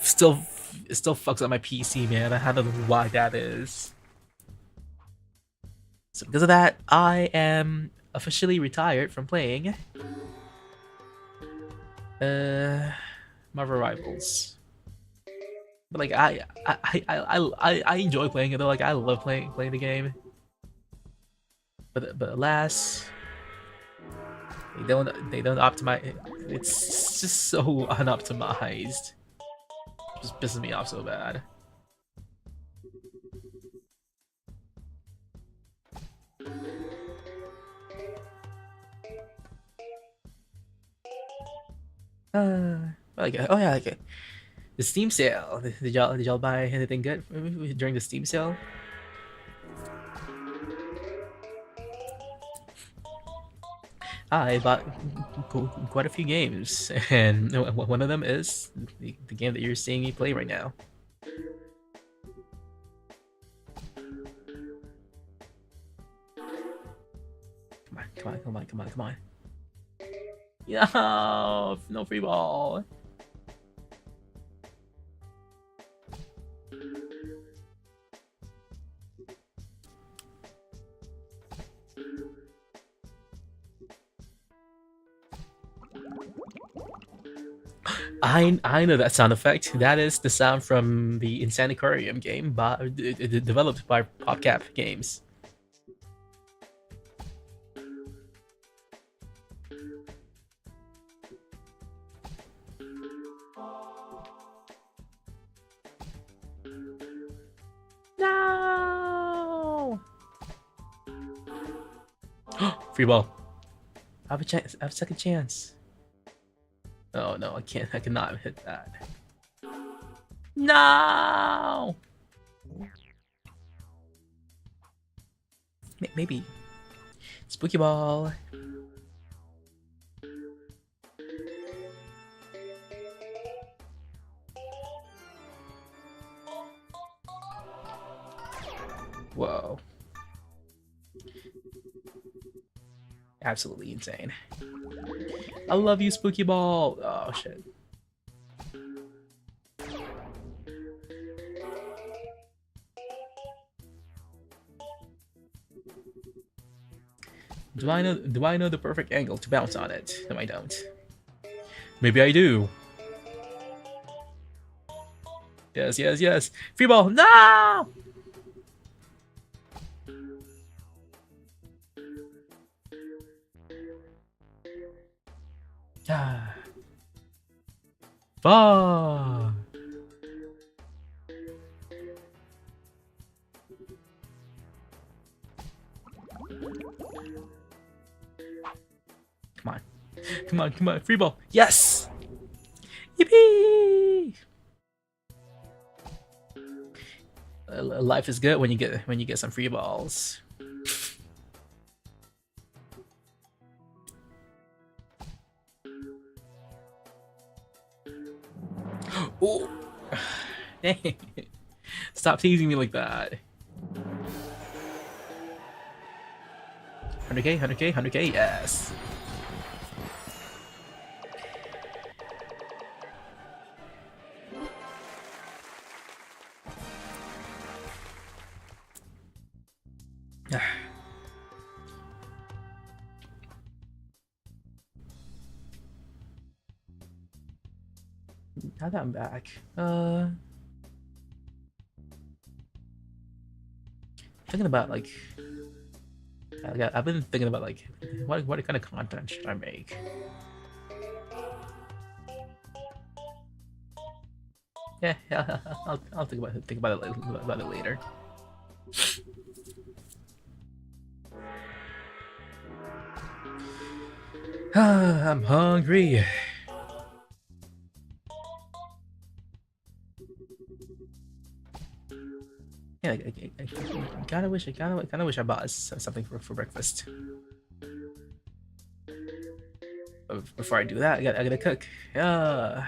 still fucks up my PC, man. I don't know why that is. So because of that, I am officially retired from playing Marvel Rivals. But like I enjoy playing it though. Like I love playing the game. But alas, they don't optimize. It's just so unoptimized. It just pisses me off so bad. Okay. Oh yeah. Okay. The Steam sale. Did y'all buy anything good during the Steam sale? I bought quite a few games, and one of them is the game that you're seeing me play right now. Come on. No free ball. I know that sound effect. That is the sound from the Insanitarium game, developed by PopCap Games. No! Free ball. I have a chance. I have a second chance. Oh no, I can't. I cannot hit that. No. Maybe. Spooky ball. Whoa. Absolutely insane. I love you, Spooky Ball. Oh shit. Do I know the perfect angle to bounce on it? No, I don't. Maybe I do. Yes. Free ball. No! Ah. Fuck. Come on, free ball. Yes! Yippee! Life is good when you get some free balls. Oh, dang! Stop teasing me like that. 100k, yes. now that I'm back, thinking about like, I've been thinking about like, what kind of content should I make? Yeah, I'll think about it later. I'm hungry. Yeah, I kinda wish I bought something for breakfast. But before I do that, I gotta cook. I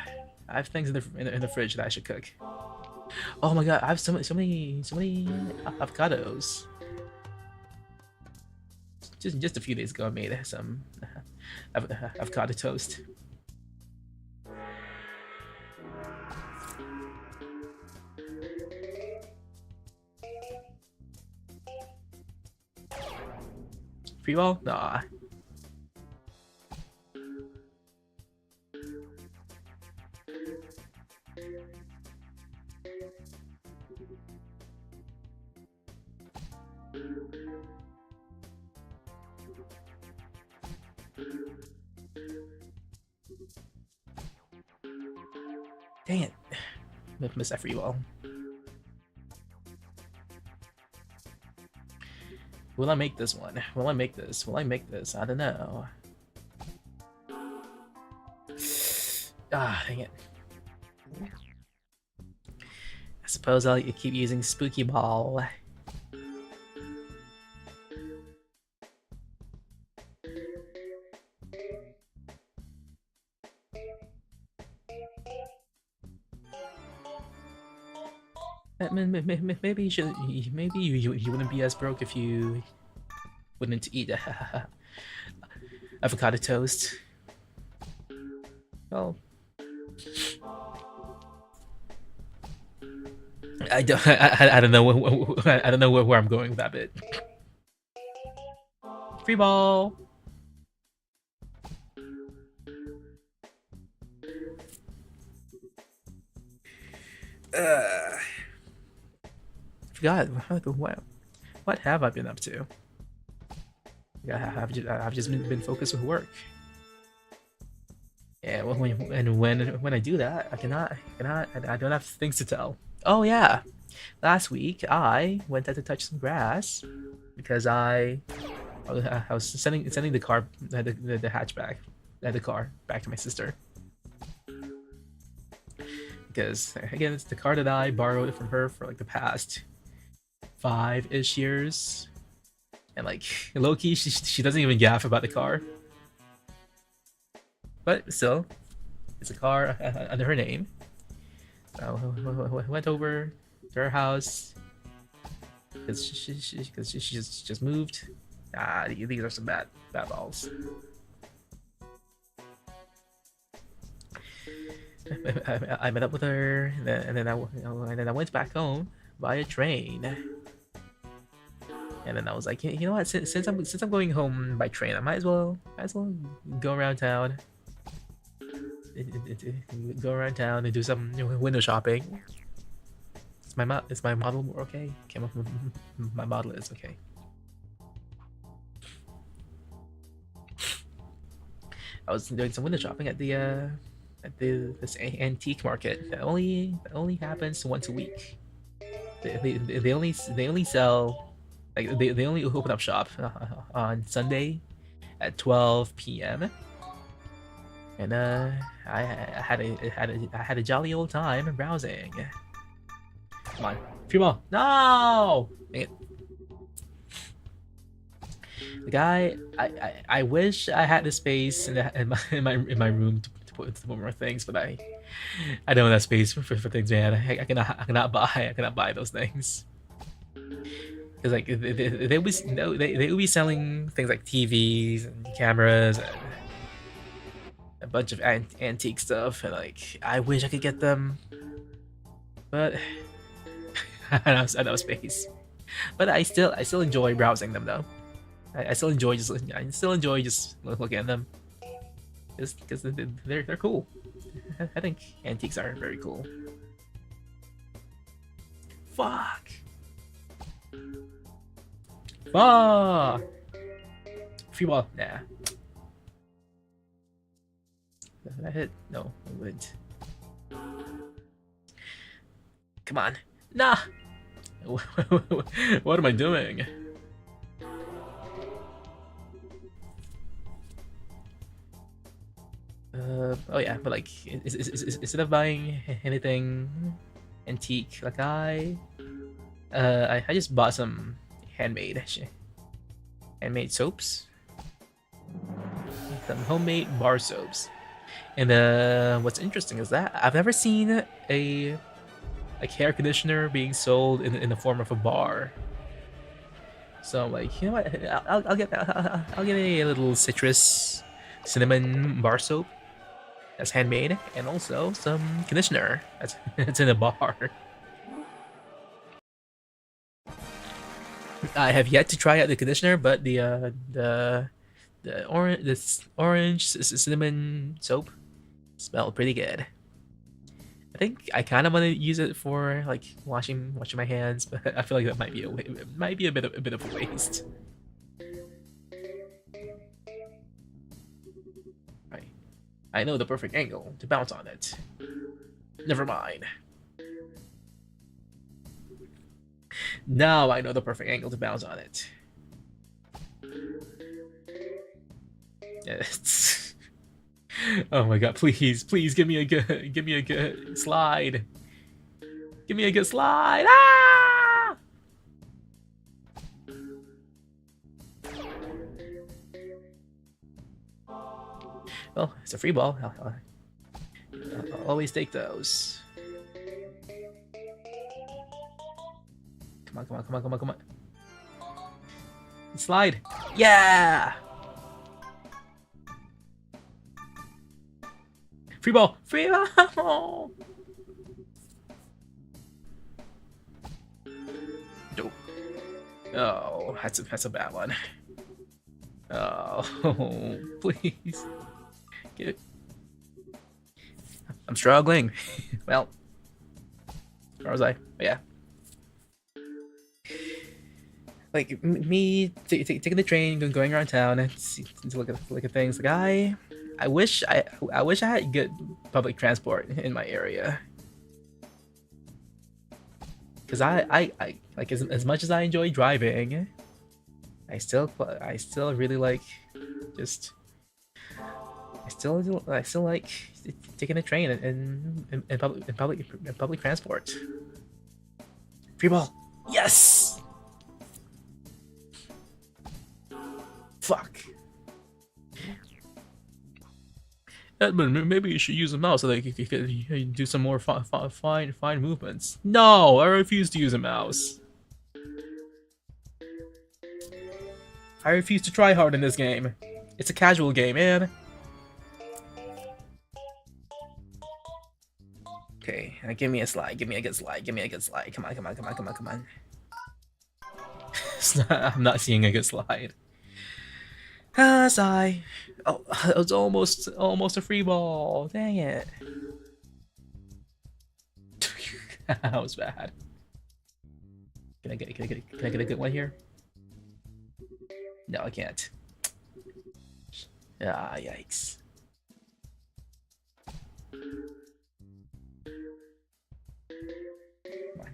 have things in the fridge that I should cook. Oh my god, I have so many avocados. Just a few days ago, I made some avocado toast. Free ball? Nah. Dang it. Missed that free ball. Will I make this one? Will I make this? Will I make this? I don't know. Ah, dang it. I suppose I'll keep using Spooky Ball. Maybe you wouldn't be as broke if you wouldn't eat avocado toast. Well, I don't know. I don't know where I'm going with that bit. Free ball. God, what have I been up to? I've just been focused with work. Yeah, well, when I do that, I don't have things to tell. Oh yeah, last week I went out to touch some grass because I was sending the car, the hatchback, the car back to my sister. Because again, it's the car that I borrowed from her for like the past 5-ish years, and like low-key she doesn't even gaff about the car, but still it's a car under her name. So I went over to her house because she just moved. These are some bad balls. I met up with her, and then I went back home via train. And then I was like, you know what? Since I'm going home by train, I might as well go around town. Go around town and do some window shopping. Is my model okay? Okay, my model is okay. I was doing some window shopping at this antique market that only happens once a week. They only sell. Like they only open up shop on Sunday at 12 p.m. and I had a jolly old time browsing. Come on, free ball! No, dang it. The guy, I wish I had the space in my room to put more things, but I don't have space for things, man. I cannot buy those things. Cause like they will be selling things like TVs and cameras and a bunch of antique stuff, and like I wish I could get them, but I don't have space. But I still enjoy browsing them though. I still enjoy just looking at them, just because they're cool. I think antiques are very cool. Fuck. Fuck. Free ball. Nah. Did I hit? No, I wouldn't. Come on. Nah. What am I doing? Oh yeah, but like, instead of buying anything antique, like I just bought some handmade soaps, some homemade bar soaps. And what's interesting is that I've never seen a like hair conditioner being sold in the form of a bar. So I'm like, you know what? I'll get a little cinnamon bar soap that's handmade, and also some conditioner that's in a bar. I have yet to try out the conditioner, but the orange cinnamon soap smelled pretty good. I think I kind of want to use it for like washing my hands, but I feel like that might be a bit of a waste. Right. I know the perfect angle to bounce on it. Never mind. Now I know the perfect angle to bounce on it. It's... Oh my god, please give me a good slide. Give me a good slide. Ah! Well, it's a free ball. I'll always take those. Come on. Slide. Yeah! Free ball! Free ball! Nope. Oh, that's a bad one. Oh, please. Get it. I'm struggling. Well, where was I? Oh, yeah. Like me taking the train, going around town, and to look at things. Like I wish I had good public transport in my area. Because I like as much as I enjoy driving, I still really like just I still like taking a train and public transport. Free ball. Yes. Fuck. Edmund, maybe you should use a mouse so that you could do some more fine movements. No, I refuse to use a mouse. I refuse to try hard in this game. It's a casual game, man. Okay, give me a slide. Give me a good slide. Give me a good slide. Come on. I'm not seeing a good slide. Sigh. Oh, it was almost a free ball. Dang it. That was bad. Can I get a good one here? No, I can't. Ah, yikes. Come on.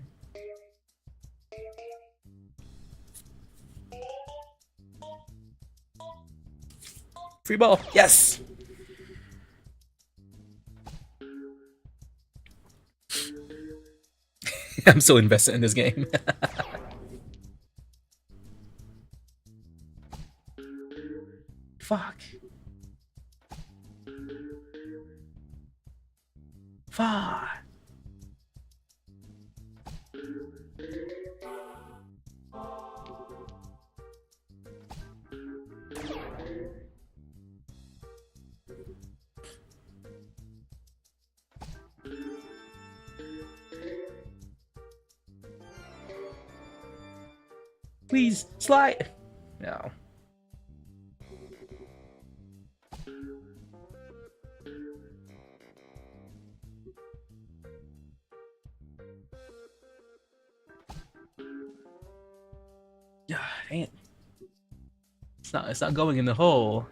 Free ball. Yes. I'm so invested in this game. Fuck. Fuck. Please, slide! No. Dang it. It's not going in the hole.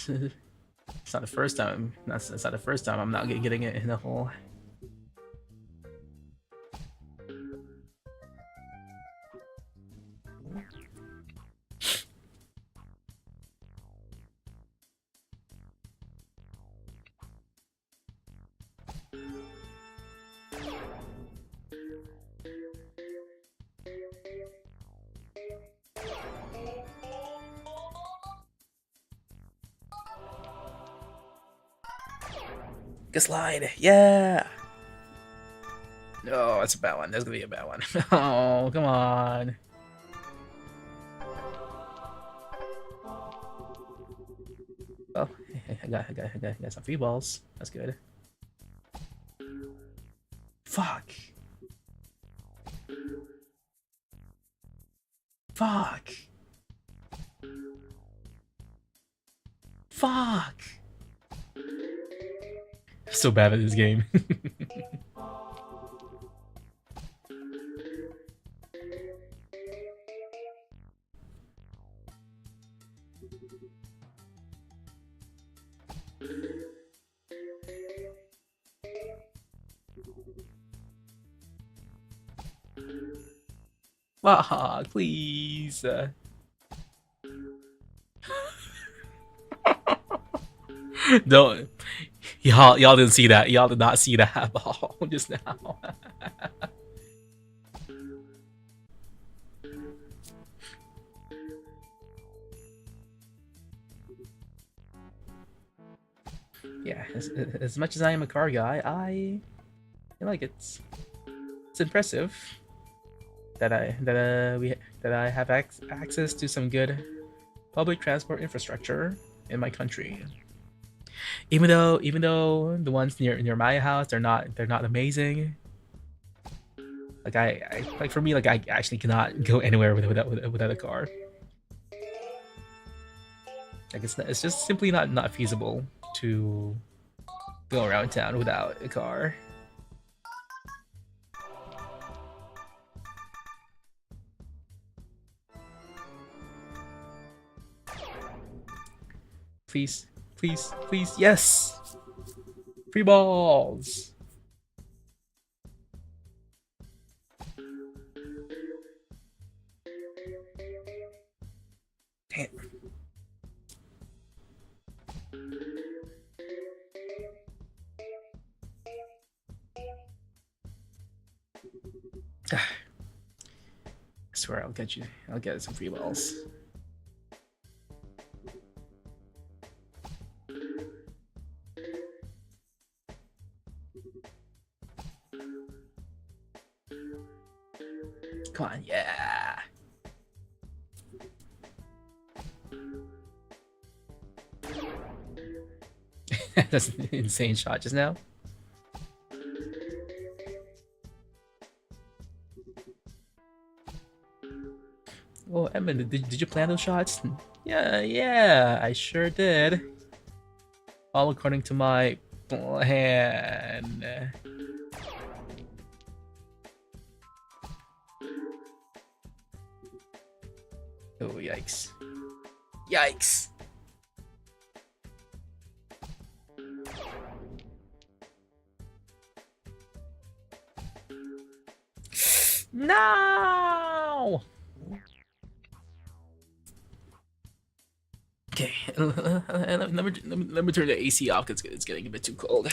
It's not the first time. It's not the first time I'm not getting it in the hole. Good slide. Yeah. No, that's a bad one. That's gonna be a bad one. Oh, come on. Well, I got some free balls. That's good. Fuck. Fuck. Fuck. So bad at this game. Fuck, please. Don't. Y'all didn't see that. Y'all did not see that ball just now. Yeah, as much as I am a car guy, I feel like it's impressive that I have access to some good public transport infrastructure in my country. Even though the ones near my house they're not amazing. Like I like for me, like I actually cannot go anywhere without a car. Like it's just simply not feasible to go around town without a car. Please, please, please, yes! Free balls! Damn. I swear I'll get you. I'll get some free balls. Come on, yeah. That's an insane shot just now. Oh, Edmund, did you plan those shots? Yeah, I sure did. All according to my plan. Oh, yikes. Yikes! No! Okay, let me turn the AC off because it's getting a bit too cold.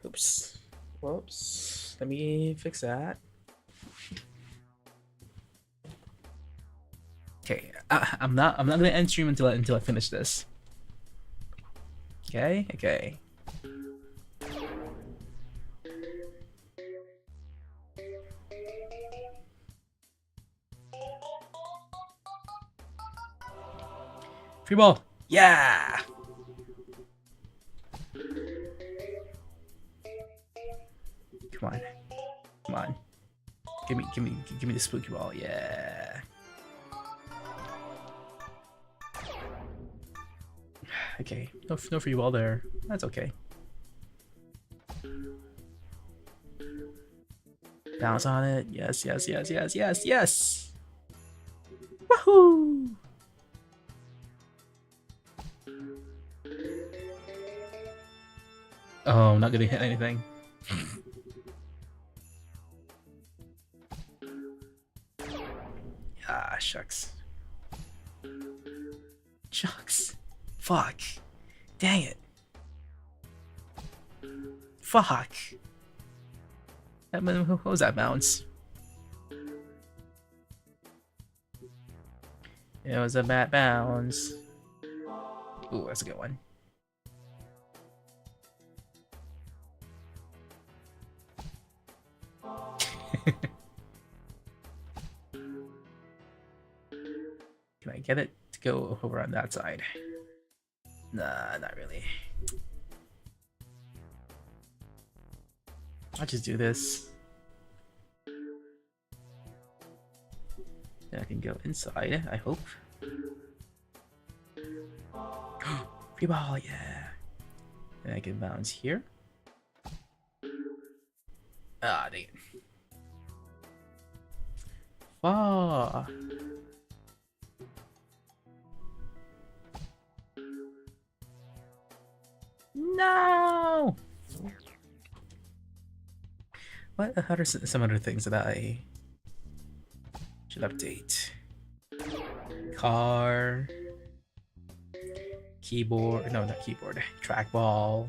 Oops. Whoops. Let me fix that. Okay, I'm not gonna end stream until I finish this. Okay. Free ball. Yeah. Come on. Come on. Give me the spooky ball. Yeah. Okay. No free ball there. That's okay. Bounce on it. Yes. Woohoo! Oh, I'm not gonna hit anything. Ah, shucks. Shucks. Fuck. Dang it. Fuck. What was that bounce? It was a bad bounce. Ooh, that's a good one. Can I get it to go over on that side? Nah, not really. I'll just do this. Then I can go inside, I hope. Free ball, yeah. And I can bounce here. Ah, dang it. Wow. No! What are some other things that I should update? Car, keyboard, no, not keyboard, trackball,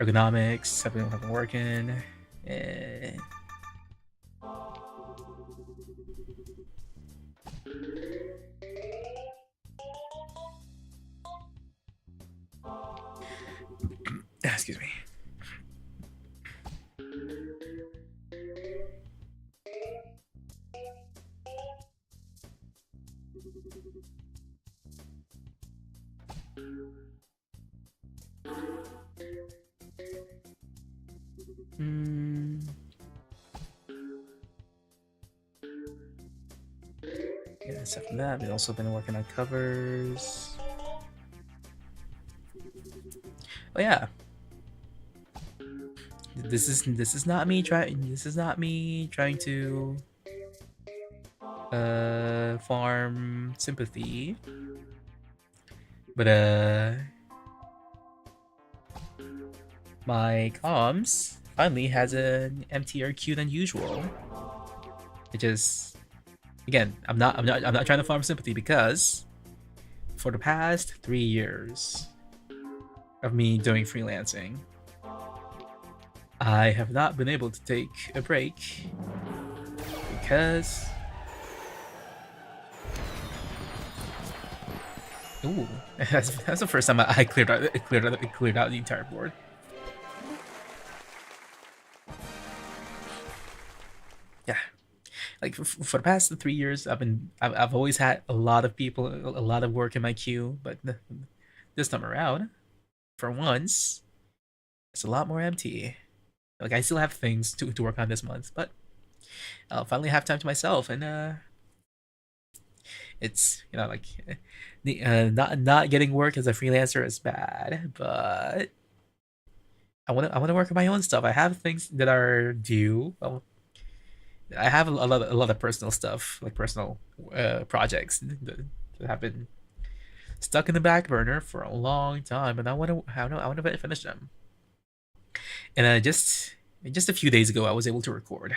ergonomics, haven't been working, and excuse me. Yeah, aside from that, we've also been working on covers. Oh yeah. This is not me trying to farm sympathy. But my comms finally has an emptier queue than usual. It just, again, I'm not trying to farm sympathy, because for the past 3 years of me doing freelancing, I have not been able to take a break because ooh, that's the first time I cleared out the entire board. Yeah, like for the past 3 years, I've always had a lot of people, a lot of work in my queue, but this time around, for once, it's a lot more empty. Like, I still have things to work on this month, but I'll finally have time to myself, and it's, you know, like, not getting work as a freelancer is bad, but I wanna work on my own stuff. I have things that are due. Well, I have a lot of personal stuff, like personal projects that have been stuck in the back burner for a long time, and I want to finish them. And just a few days ago, I was able to record.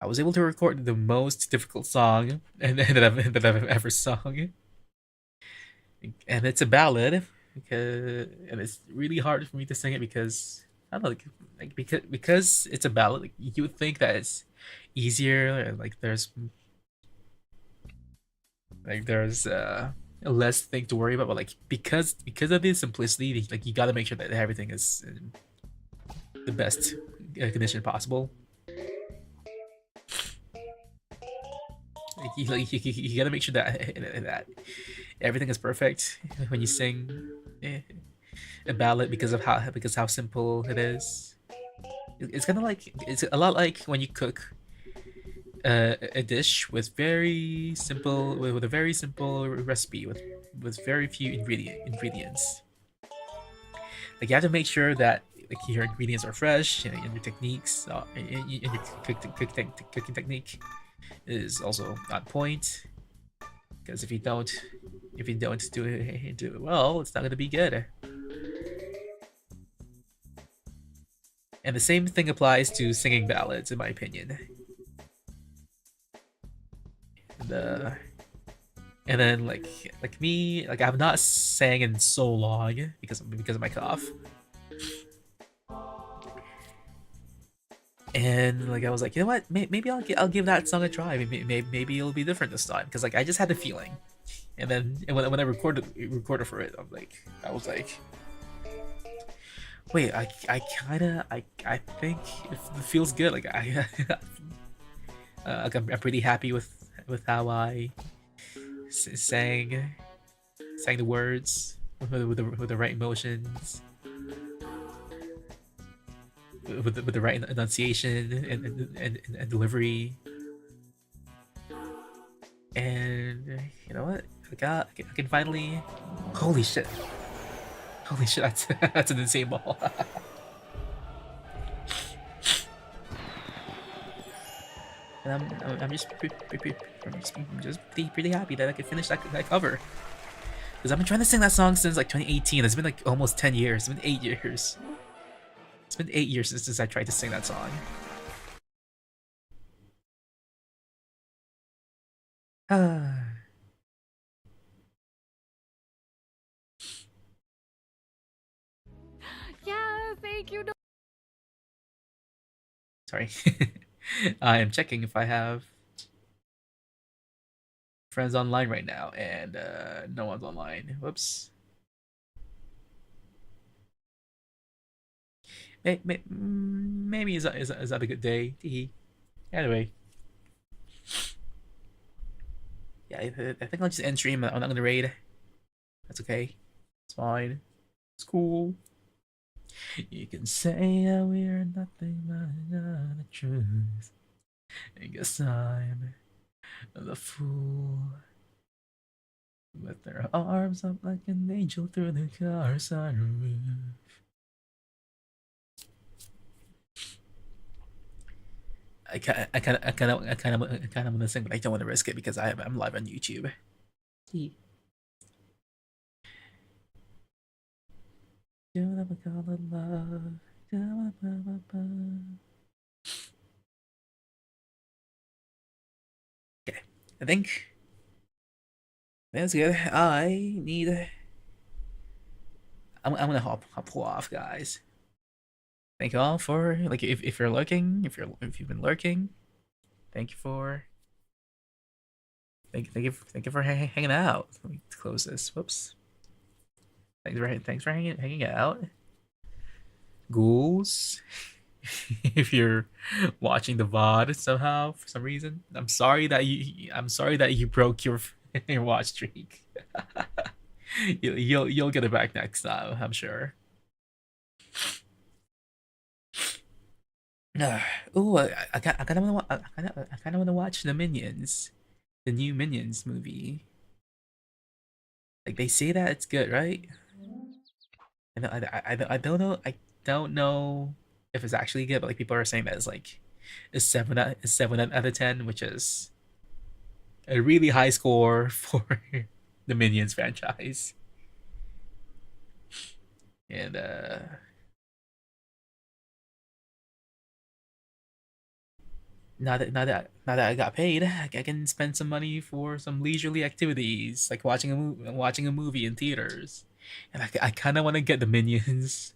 I was able to record the most difficult song that I've ever sung, and it's a ballad. And it's really hard for me to sing it because I don't know, like because it's a ballad. Like, you would think that it's easier, and like there's less thing to worry about, but like because of the simplicity, like, you got to make sure that everything is in the best condition possible. You gotta make sure that everything is perfect when you sing. a ballad because of how simple it is. It's kind of like it's a lot like when you cook a dish with very simple with a very simple recipe with very few ingredients. Like you have to make sure that like your ingredients are fresh and your techniques and your cooking technique is also on point. Because if you don't do it well, it's not gonna be good. And the same thing applies to singing ballads, in my opinion. The and then like me, like I've not sang in so long because of my cough. And like I was like, you know what? Maybe I'll give that song a try. Maybe it'll be different this time because like I just had a feeling. And then when I recorded for it, I was like, wait, I think it feels good. Like I'm pretty happy with how I sang the words with the right emotions, with the right enunciation and delivery. And you know what? I can finally. Holy shit! Holy shit! That's an insane ball. And I'm just pretty happy that I could finish that cover. Because I've been trying to sing that song since like 2018. It's been like almost 10 years. It's been 8 years. It's been 8 years since I tried to sing that song. Yeah, thank you. Sorry. I am checking if I have friends online right now, and no one's online. Whoops. Maybe is that a good day? Anyway, yeah, I think I'll just end stream. I'm not gonna raid. That's okay. It's fine. It's cool. You can say that we're nothing but the truth. I guess I'm the fool. With their arms up like an angel through the car sunroof. I kind of want to sing, but I don't want to risk it because I'm live on YouTube. Okay, I think that's good. I'm gonna hop off, guys. Thank you all for like if you're lurking, if you've been lurking, thank you for thank you for hanging out. Let me close this. Whoops. Thanks for hanging out, ghouls. If you're watching the VOD somehow for some reason, I'm sorry that you broke your your watch streak. You'll get it back next time, I'm sure. Ooh, I kind of want I kind of want to watch the Minions, the new Minions movie. Like they say that it's good, right? I don't know if it's actually good, but like people are saying that it's like a 7 out of 10, which is a really high score for the Minions franchise. And now that I got paid, I can spend some money for some leisurely activities like watching a movie in theaters. And I kind of want to get the Minions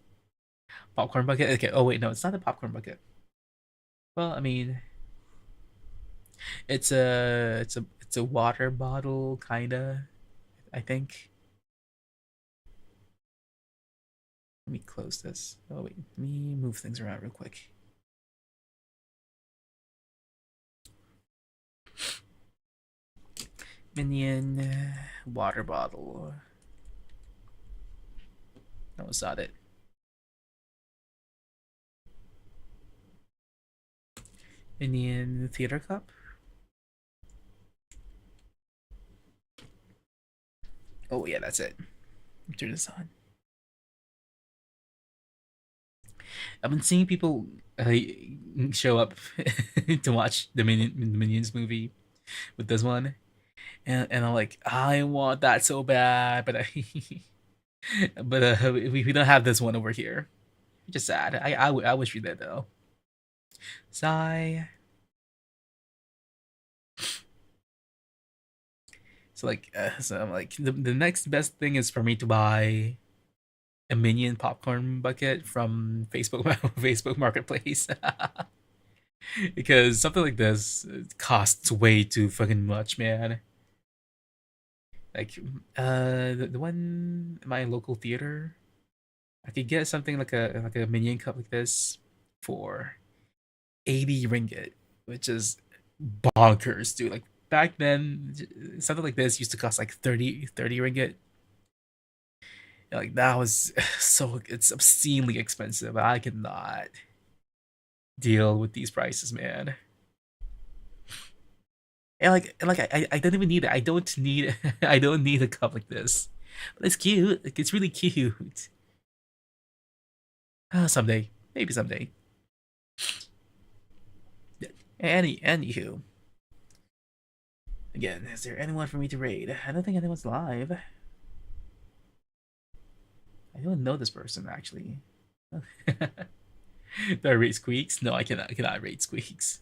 popcorn bucket. Okay, oh wait, no, it's not a popcorn bucket. Well, I mean, it's a water bottle kinda, I think. Let me close this. Oh wait, let me move things around real quick. Minion water bottle. That was not it. Indian Theater Cup. Oh yeah, that's it. Turn this on. I've been seeing people show up to watch the Minions movie with this one, and I'm like, I want that so bad, but we don't have this one over here. Which is sad. I wish we did though. Sigh. So I'm like the next best thing is for me to buy a minion popcorn bucket from Facebook Facebook Marketplace. Because something like this costs way too fucking much, man. Like the one in my local theater, I could get something like a minion cup like this for 80 ringgit, which is bonkers, dude. Like back then, something like this used to cost like 30 ringgit. Like that was so it's obscenely expensive. I cannot deal with these prices, man. And I don't even need it. I don't need I don't need a cup like this. But it's cute. Like it's really cute. Someday. Maybe someday. Anywho. Again, is there anyone for me to raid? I don't think anyone's live. I don't know this person actually. Do I rate Squeaks? No, I cannot rate Squeaks.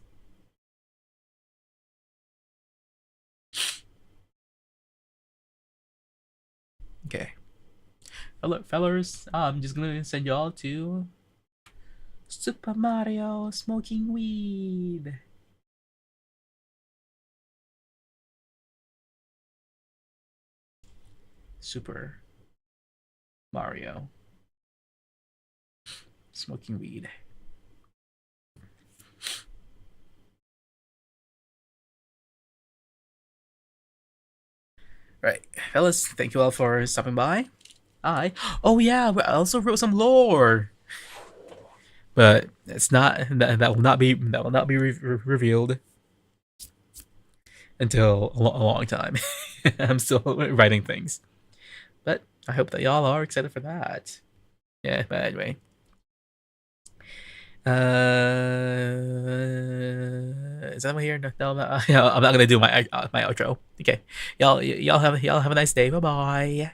Okay. Hello, fellas. I'm just gonna send y'all to Super Mario smoking weed. Super Mario smoking weed. Right, fellas, thank you all for stopping by. Oh yeah, I also wrote some lore, but it's not that will not be revealed until a long time. I'm still writing things, but I hope that y'all are excited for that. Yeah, but anyway. Is that here? No, I'm not, I'm not gonna do my outro. Okay, y'all have a nice day. Bye bye.